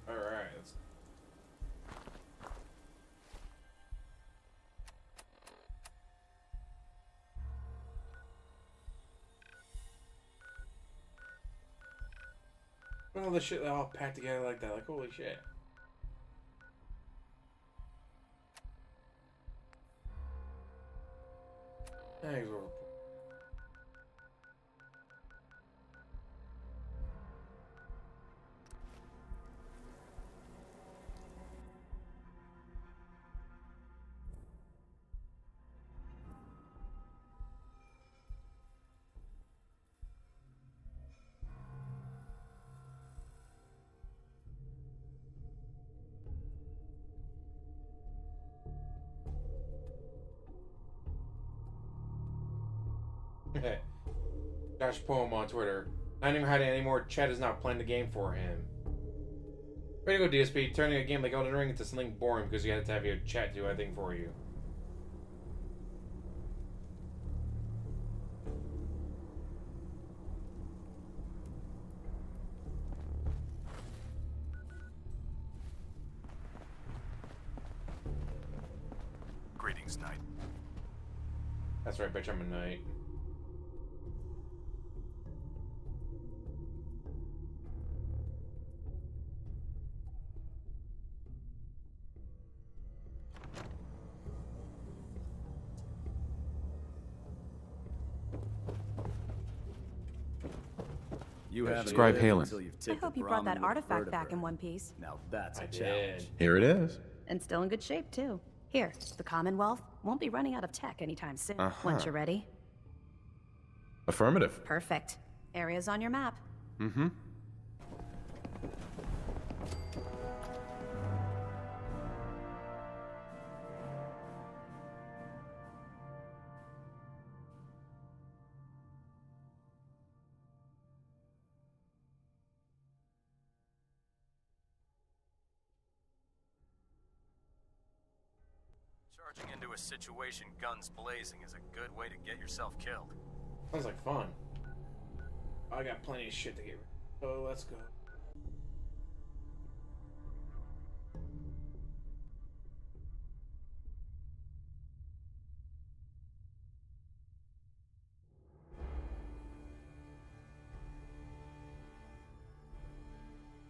Alright, let's... all this shit all packed together like that, like holy shit. Thanks, over. Josh Poem on Twitter. Not even hiding anymore. Chad is not playing the game for him. Way to go, DSP. Turning a game like Elden Ring into something boring because you had to have your chat do everything for you. Greetings, Knight. That's right, bitch. I'm a knight. You have Describe it Halen. until you've I ticked hope the you brought that Brahmin with artifact back vertebrae. in one piece. Now that's a I challenge. did. Here it is. And still in good shape, too. Here, the Commonwealth won't be running out of tech anytime soon. Once you're ready. Affirmative. Perfect. Areas on your map. Mm-hmm. Charging into a situation guns blazing is a good way to get yourself killed. Sounds like fun. I got plenty of shit to get rid of. Oh, let's go.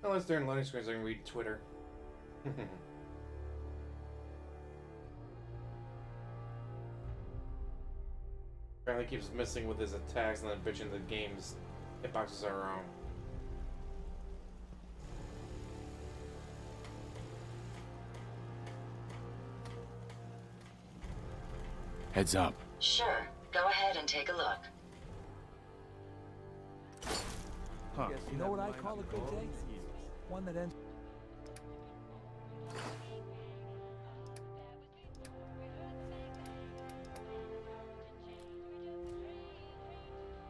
Unless they're in loading screens, I can read Twitter. Apparently keeps missing with his attacks and then bitching the game's hitboxes are wrong. Heads up. Sure. Go ahead and take a look. Huh. You know what I call a good day? One that ends.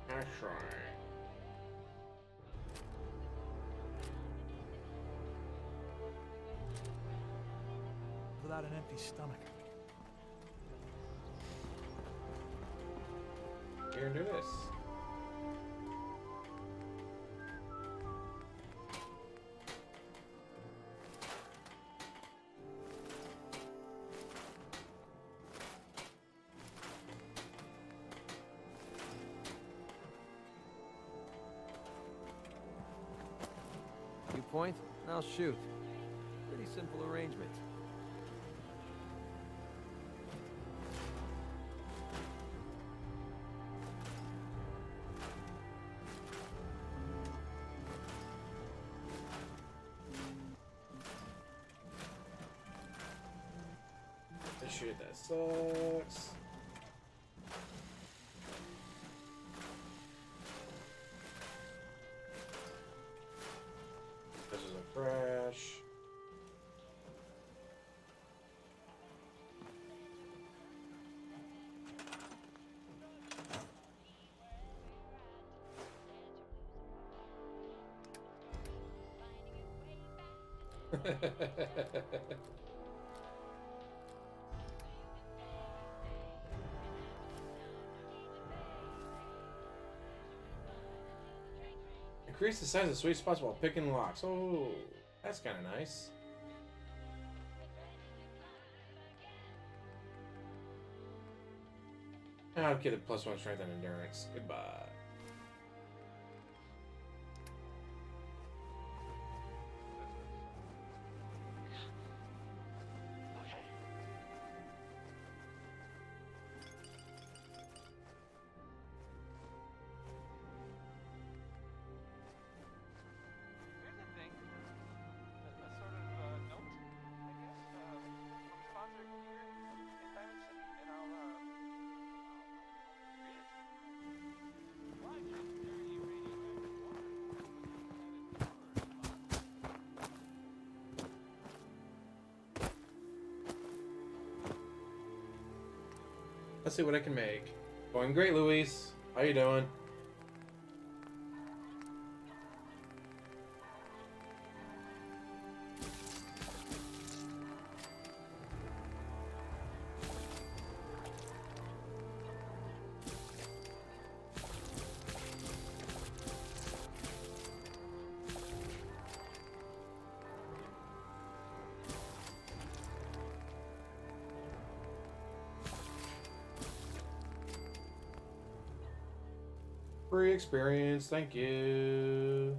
That's right. Without an empty stomach. Here and do this. You point, and I'll shoot. Pretty simple arrangement. This shit that sucks. This is a crash. Increase the size of sweet spots while picking locks. Oh, that's kind of nice. I'll get a +1 strength and endurance. Goodbye. Here's the thing. A sort of note, I guess, from sponsor here in Diamond City, and I'll read it. Why should dirty radioactive Let's see what I can make. Going great, Luis. How you doing? Free experience, thank you.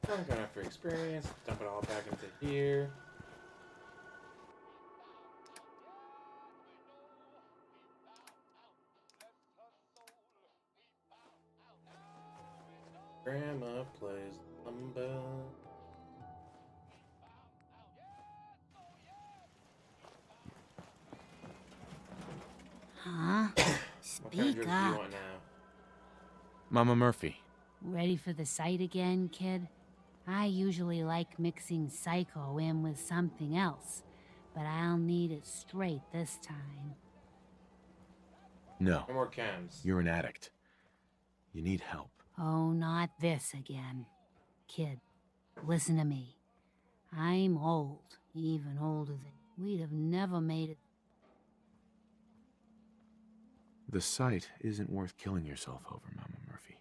Some kind of free experience. Dump it all back into here. Grandma plays lumber. Huh? What kind of Speak drink do you up. want now? Mama Murphy. Ready for the sight again, kid? I usually like mixing Psycho in with something else, but I'll need it straight this time. No. No more cams. You're an addict. You need help. Oh, not this again. Kid, listen to me. I'm old, even older than... We'd have never made it... The sight isn't worth killing yourself over, Mama Murphy.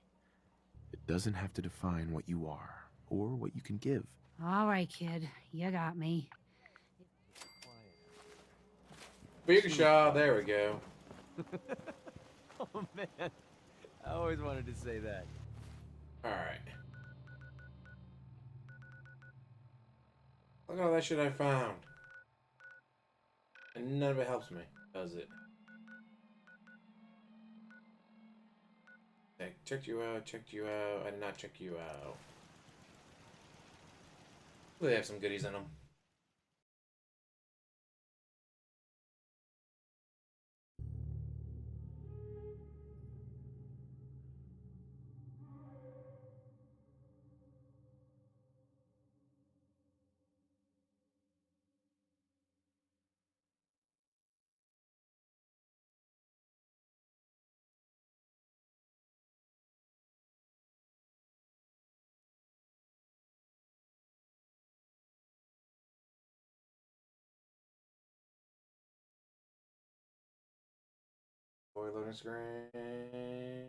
It doesn't have to define what you are, or what you can give. All right, kid. You got me. Big shot. There we go. Oh man, I always wanted to say that. All right. Look at all that shit I found. And none of it helps me, does it? I checked you out, I did not check you out. They have some goodies in them. Boy, loading screen.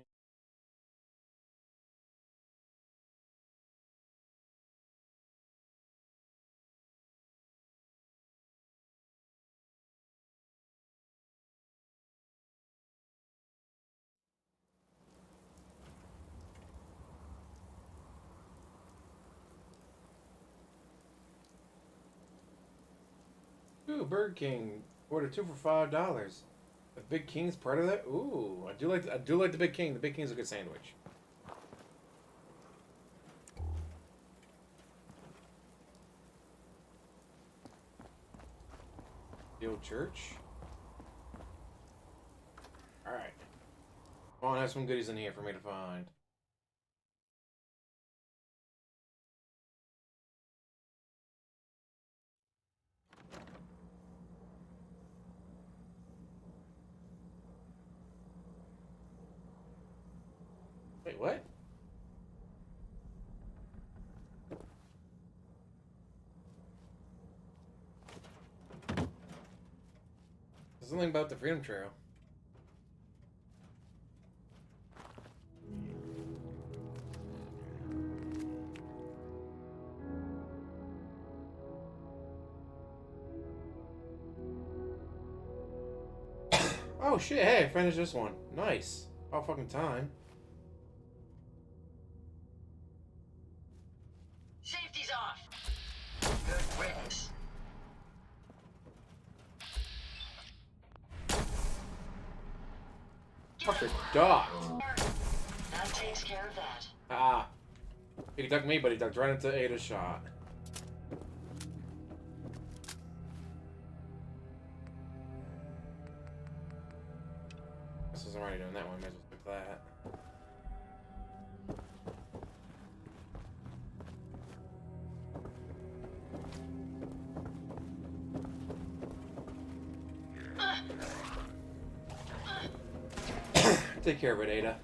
Ooh, Burger King. Order 2 for $5. The Big King's part of that? Ooh, I do like the Big King. The Big King's a good sandwich. The old church. Alright. Come on, I have some goodies in here for me to find. Wait, what? There's something about the Freedom Trail. Oh shit, hey, I finished this one. Nice. All fucking time. Safety's off. Good riddance. Fucker ducked. That takes care of that. Ah. He ducked me, but he ducked right into Ada's shot. Since I'm already doing that one, I might as well pick that. Take care of it, Ada.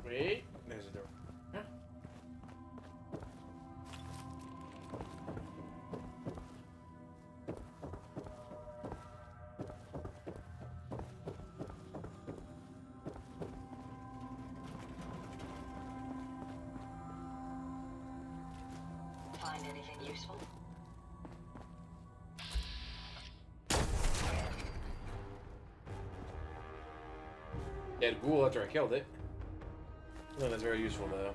Wait. There's a door. Huh? anything useful? Dead ghoul after I killed it. No, that's very useful though.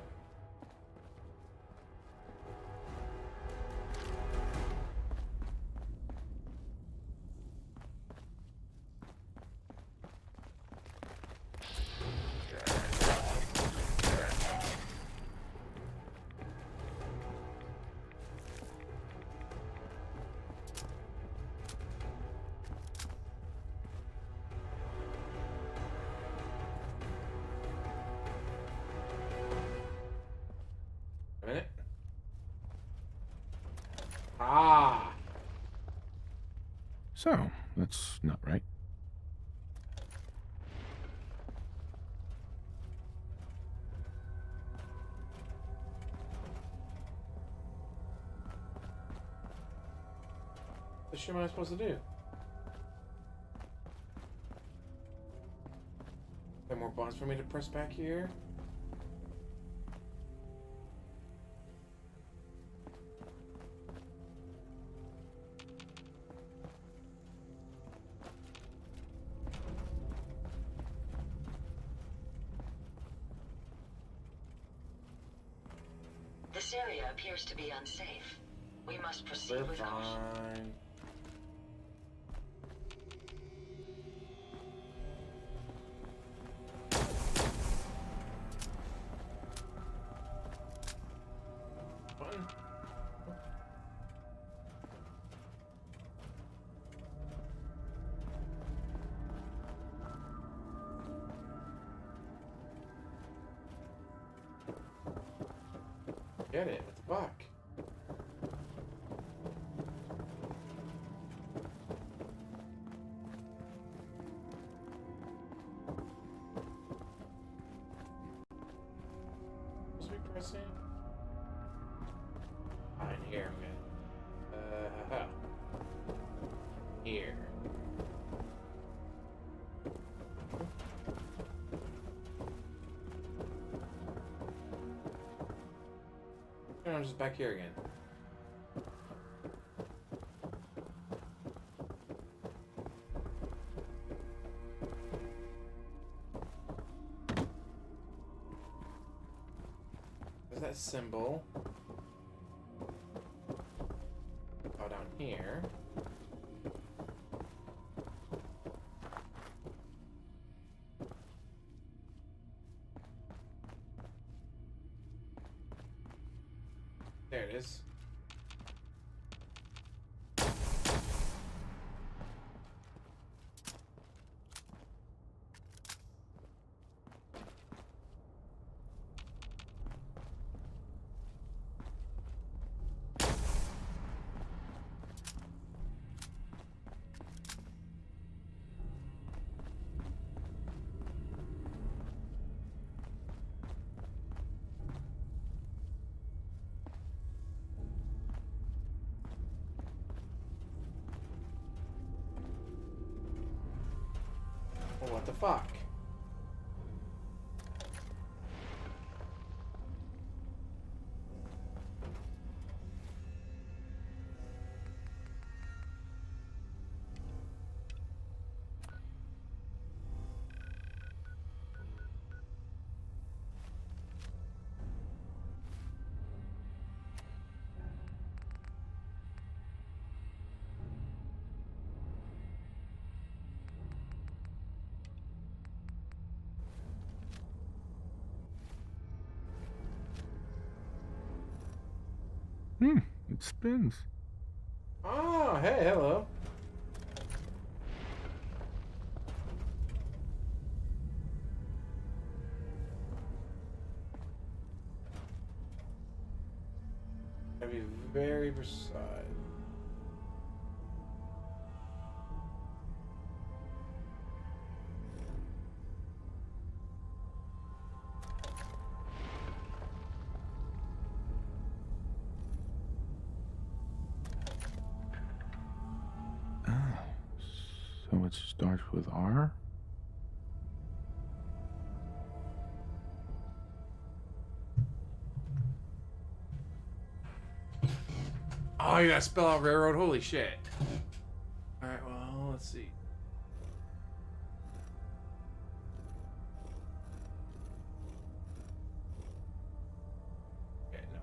A minute. Ah. So, that's not right. What shit am I supposed to do? There more buttons for me to press back here? This area appears to be unsafe. We must proceed We're with caution. fine. Button. Get it? What the fuck? Supposed to be pressing? Ah, in here, okay. Here. No, I'm just back here again. There's that symbol. Oh, down here. There it is. Oh, what the fuck? It spins. Oh, hey, hello. Gotta be very precise. So it starts with R? Oh, you gotta spell out railroad. Holy shit. Alright, well, let's see. Okay, no.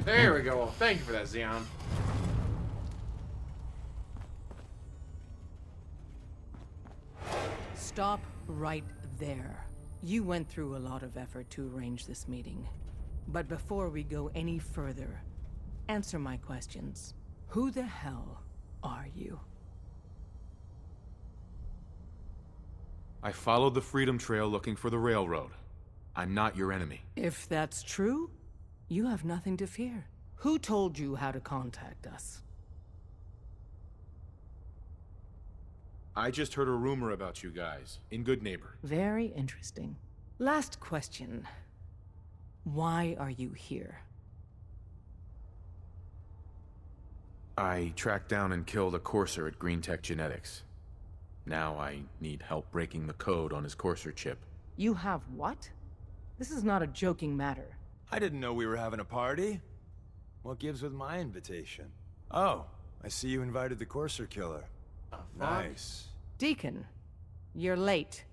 There we go. Well, thank you for that, Xeon. Stop right there. You went through a lot of effort to arrange this meeting. But before we go any further, answer my questions. Who the hell are you? I followed the Freedom Trail looking for the railroad. I'm not your enemy. If that's true, you have nothing to fear. Who told you how to contact us? I just heard a rumor about you guys, in Good Neighbor. Very interesting. Last question. Why are you here? I tracked down and killed a courser at Green Tech Genetics. Now I need help breaking the code on his courser chip. You have what? This is not a joking matter. I didn't know we were having a party. What gives with my invitation? Oh, I see you invited the courser killer. Nice. Deacon, you're late.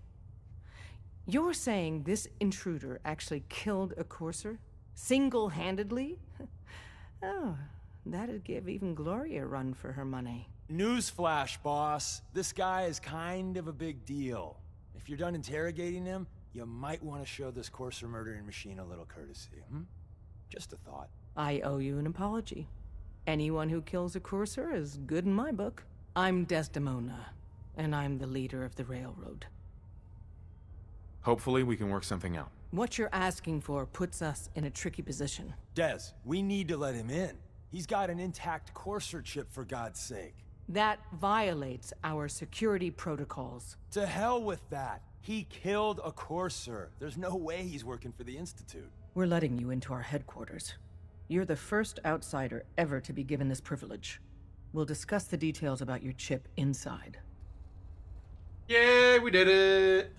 You're saying this intruder actually killed a courser? Single-handedly? Oh, that'd give even Gloria a run for her money. Newsflash, boss. This guy is kind of a big deal. If you're done interrogating him, you might want to show this courser murdering machine a little courtesy, Just a thought. I owe you an apology. Anyone who kills a courser is good in my book. I'm Desdemona, and I'm the leader of the railroad. Hopefully we can work something out. What you're asking for puts us in a tricky position. Des, we need to let him in. He's got an intact courser chip, for God's sake. That violates our security protocols. To hell with that. He killed a courser. There's no way he's working for the Institute. We're letting you into our headquarters. You're the first outsider ever to be given this privilege. We'll discuss the details about your chip inside. Yay, we did it!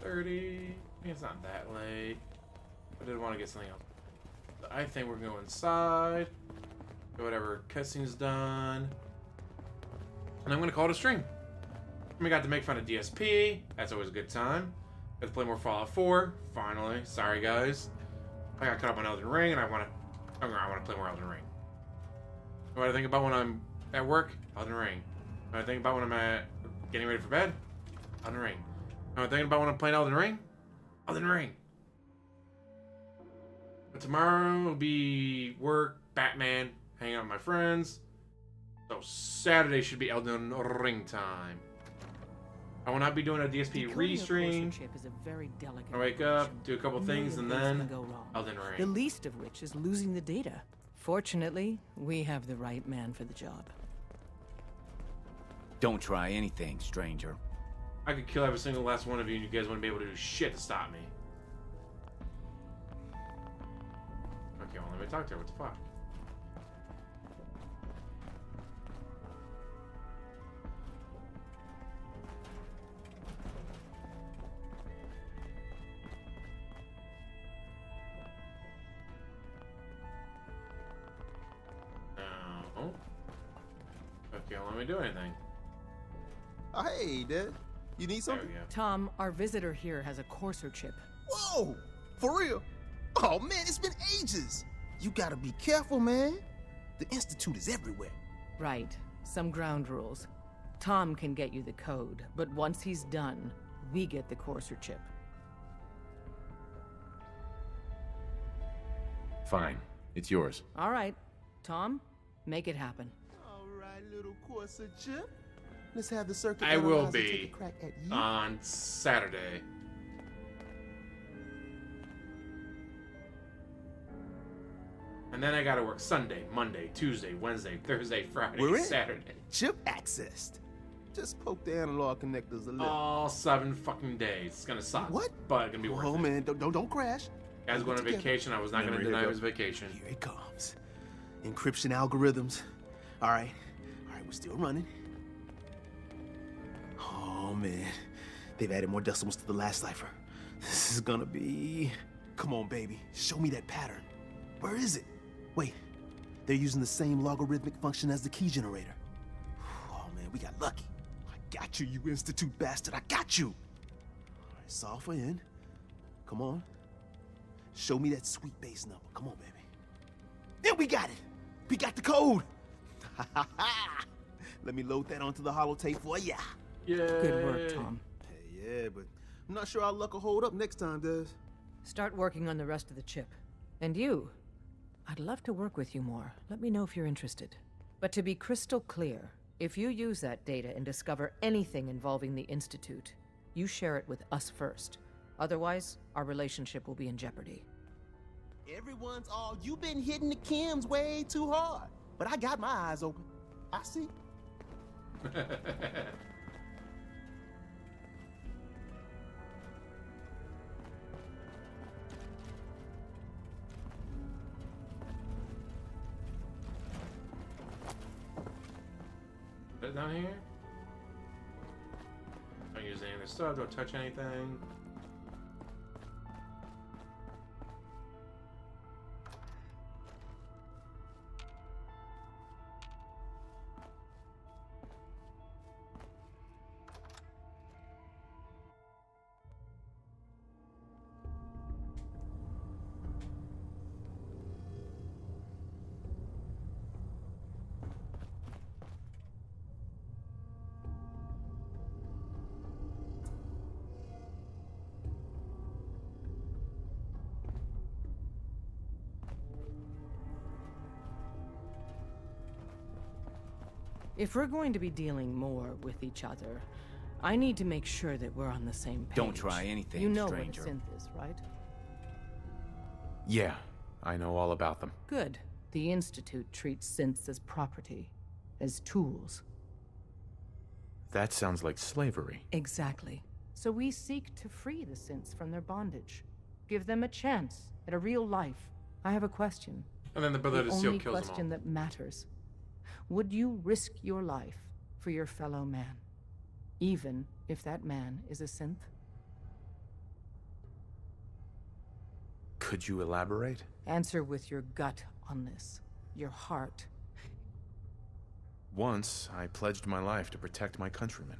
5:30. It's not that late. I did want to get something else. I think we're going inside. Get whatever cutscene's done. And I'm gonna call it a stream. We got to make fun of DSP. That's always a good time. Got to play more Fallout 4. Finally. Sorry guys. I got caught up on Elden Ring and I want to play more Elden Ring. What do I think about when I'm at work? Elden Ring. What do I think about when I'm getting ready for bed? Elden Ring. What do I think about when I'm playing Elden Ring? Elden Ring. But tomorrow will be work, Batman, hanging out with my friends. So Saturday should be Elden Ring time. I will not be doing a DSP restream. I wake up, do a couple things, and then Elden Ring. The least of which is losing the data. Fortunately, we have the right man for the job. Don't try anything, stranger. I could kill every single last one of you, and you guys wouldn't be able to do shit to stop me. Okay, well, let me talk to her. What the fuck? No. Okay, well, let me do anything. Hey, Dad. You need something? Tom, our visitor here has a courser chip. Whoa! For real? Oh man, it's been ages! You gotta be careful, man. The Institute is everywhere. Right. Some ground rules. Tom can get you the code, but once he's done, we get the Courser chip. Fine. It's yours. All right. Tom, make it happen. All right, little Courser chip. Let's have the circuit I will analyzer take a be crack at you. on Saturday. And then I gotta work Sunday, Monday, Tuesday, Wednesday, Thursday, Friday, We're in. Saturday. Chip accessed. Just poke the analog connectors a little. All 7 fucking days. It's gonna suck. What? But it's gonna be worth it. Oh man, don't crash. Guys going on Together. vacation. I was not gonna Remember, deny here his vacation. Here it comes. Encryption algorithms. All right, we're still running. Oh man, they've added more decimals to the last cipher. This is gonna be... Come on, baby, show me that pattern. Where is it? Wait, they're using the same logarithmic function as the key generator. Oh man, we got lucky. I got you, you Institute bastard, I got you. All right, solve for n. Come on. Show me that sweet base number. Come on, baby. Yeah, we got it. We got the code. Let me load that onto the holotape for ya. Yeah. Good work, Tom. Hey, yeah, but I'm not sure our luck will hold up next time, Des. Start working on the rest of the chip. And you, I'd love to work with you more. Let me know if you're interested. But to be crystal clear, if you use that data and discover anything involving the Institute, you share it with us first. Otherwise, our relationship will be in jeopardy. Everyone's all, you've been hitting the chems way too hard. But I got my eyes open. I see. Put it down here. Don't use any of this stuff. Don't touch anything. If we're going to be dealing more with each other, I need to make sure that we're on the same page. Don't try anything, You know stranger. what a synth is, right? Yeah, I know all about them. Good. The Institute treats synths as property, as tools. That sounds like slavery. Exactly. So we seek to free the synths from their bondage. Give them a chance at a real life. I have a question. And then the Brotherhood of Steel only kills them all. question that matters. Would you risk your life for your fellow man? Even if that man is a synth? Could you elaborate? Answer with your gut on this. Your heart. Once, I pledged my life to protect my countrymen.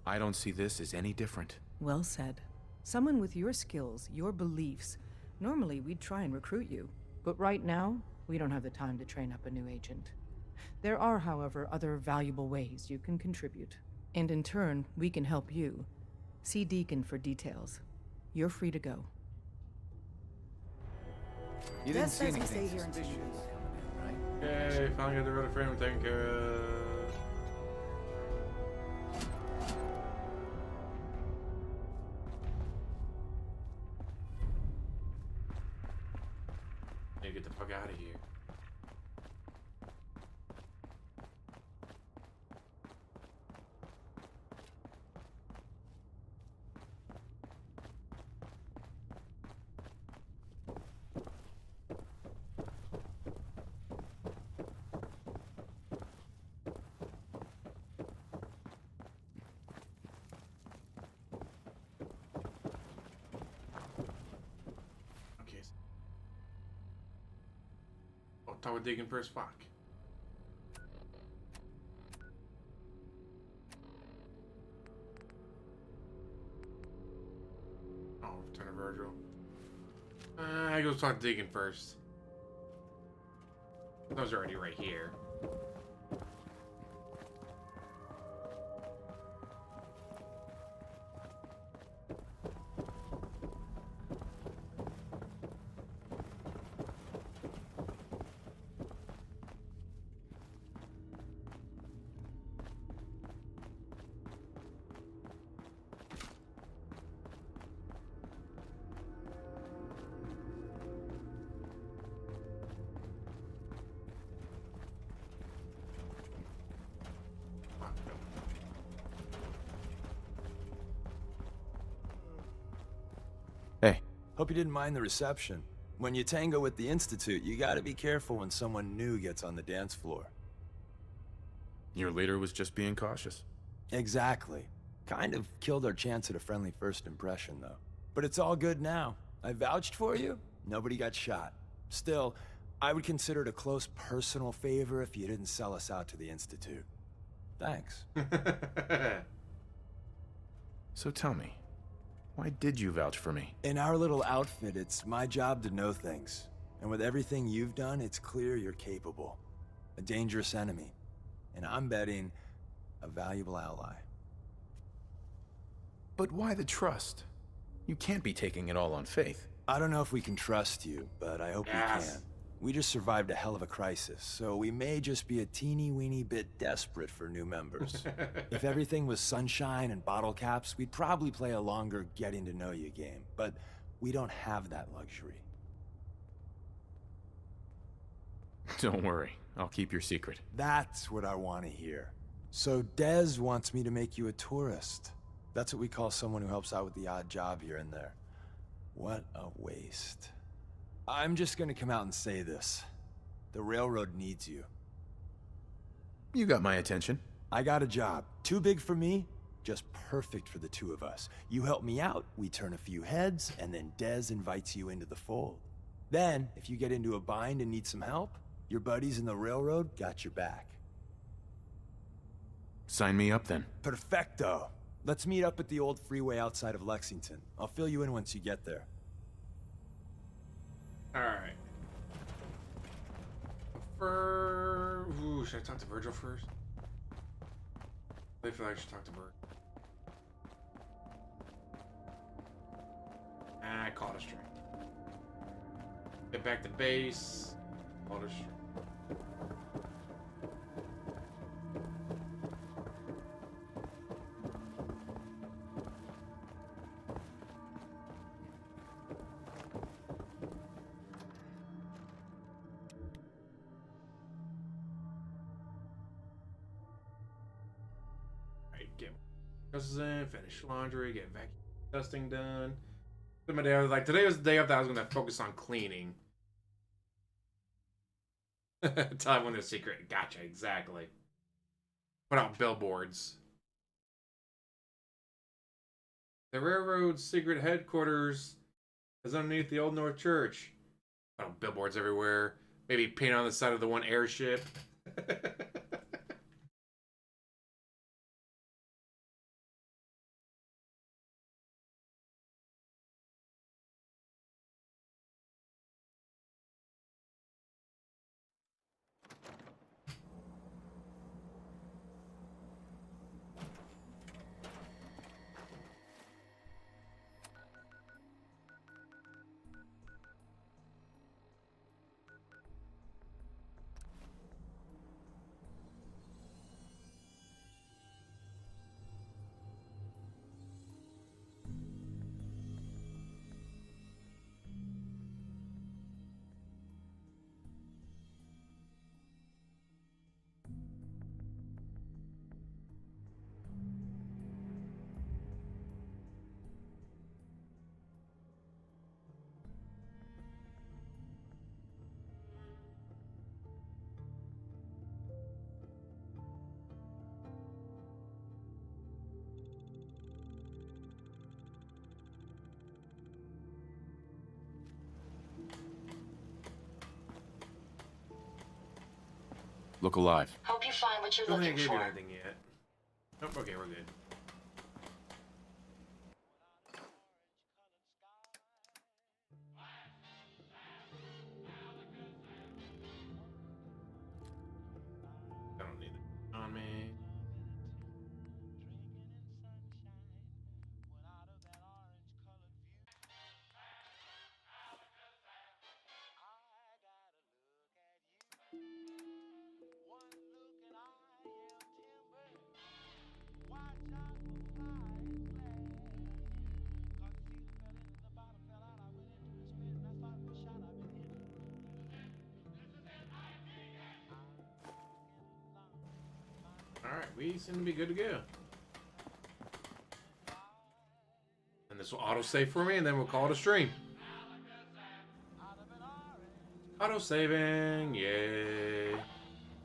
I don't see this as any different. Well said. Someone with your skills, your beliefs. Normally, we'd try and recruit you. But right now, we don't have the time to train up a new agent. There are, however, other valuable ways you can contribute. And in turn, we can help you. See Deacon for details. You're free to go. You didn't see anything suspicious coming in, right? Yay, finally got the road frame taken care of. Need to get the fuck out of here. Okay. Oh, talk with Digging first. Fuck. Oh, turn to Virgil. I go talk to Digging first. Those are already right here. Hey. Hope you didn't mind the reception. When you tango with the Institute, you gotta be careful when someone new gets on the dance floor. Your leader was just being cautious. Exactly. Kind of killed our chance at a friendly first impression, though. But it's all good now. I vouched for you. Nobody got shot. Still, I would consider it a close personal favor if you didn't sell us out to the Institute. Thanks. So tell me, why did you vouch for me? In our little outfit, it's my job to know things. And with everything you've done, it's clear you're capable. A dangerous enemy. And I'm betting a valuable ally. But why the trust? You can't be taking it all on faith. I don't know if we can trust you, but I hope we can. We just survived a hell of a crisis, so we may just be a teeny-weeny bit desperate for new members. If everything was sunshine and bottle caps, we'd probably play a longer getting-to-know-you game, but we don't have that luxury. Don't worry, I'll keep your secret. That's what I want to hear. So Dez wants me to make you a tourist. That's what we call someone who helps out with the odd job here and there. What a waste. I'm just gonna come out and say this. The railroad needs you. You got my attention. I got a job. Too big for me, just perfect for the two of us. You help me out, we turn a few heads, and then Dez invites you into the fold. Then, if you get into a bind and need some help, your buddies in the railroad got your back. Sign me up then. Perfecto. Let's meet up at the old freeway outside of Lexington. I'll fill you in once you get there. Alright. Ooh, should I talk to Virgil first? I feel like I should talk to Bert. I caught a string. Get back to base. Caught a string. In, finish laundry, get vacuum dusting done. My day, I was like, today was the day after I was gonna focus on cleaning. Tell everyone their secret. Gotcha, exactly. Put out billboards. The railroad's secret headquarters is underneath the Old North Church. Put out billboards everywhere. Maybe paint on the side of the one airship. Look alive. Hope you find what you're Don't looking think I gave for. you anything yet. Nope, okay, we're good. Alright, we seem to be good to go. And this will auto-save for me, and then we'll call it a stream. Auto-saving, yay.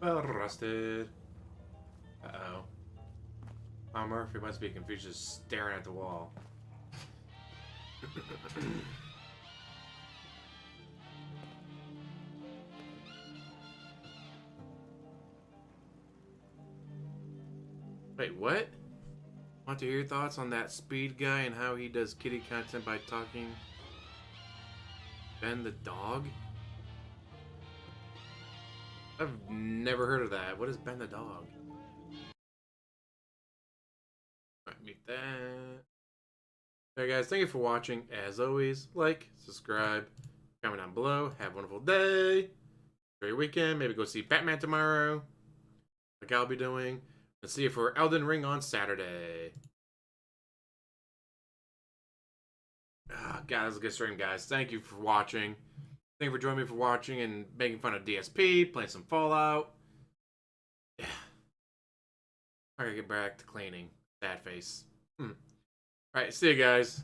Well rusted. Uh-oh. Oh, Murphy must be confused, just staring at the wall. Wait, what? Want to hear your thoughts on that Speed guy and how he does kitty content by talking? Ben the dog? I've never heard of that. What is Ben the dog? Alright, mute that. Alright guys, thank you for watching. As always, like, subscribe, comment down below. Have a wonderful day. Enjoy your weekend. Maybe go see Batman tomorrow, like I'll be doing. Let's see you for Elden Ring on Saturday. Oh, God, that was a good stream, guys. Thank you for watching. Thank you for joining me for watching and making fun of DSP, playing some Fallout. Yeah. I gotta get back to cleaning. Sad face. Alright, see you guys.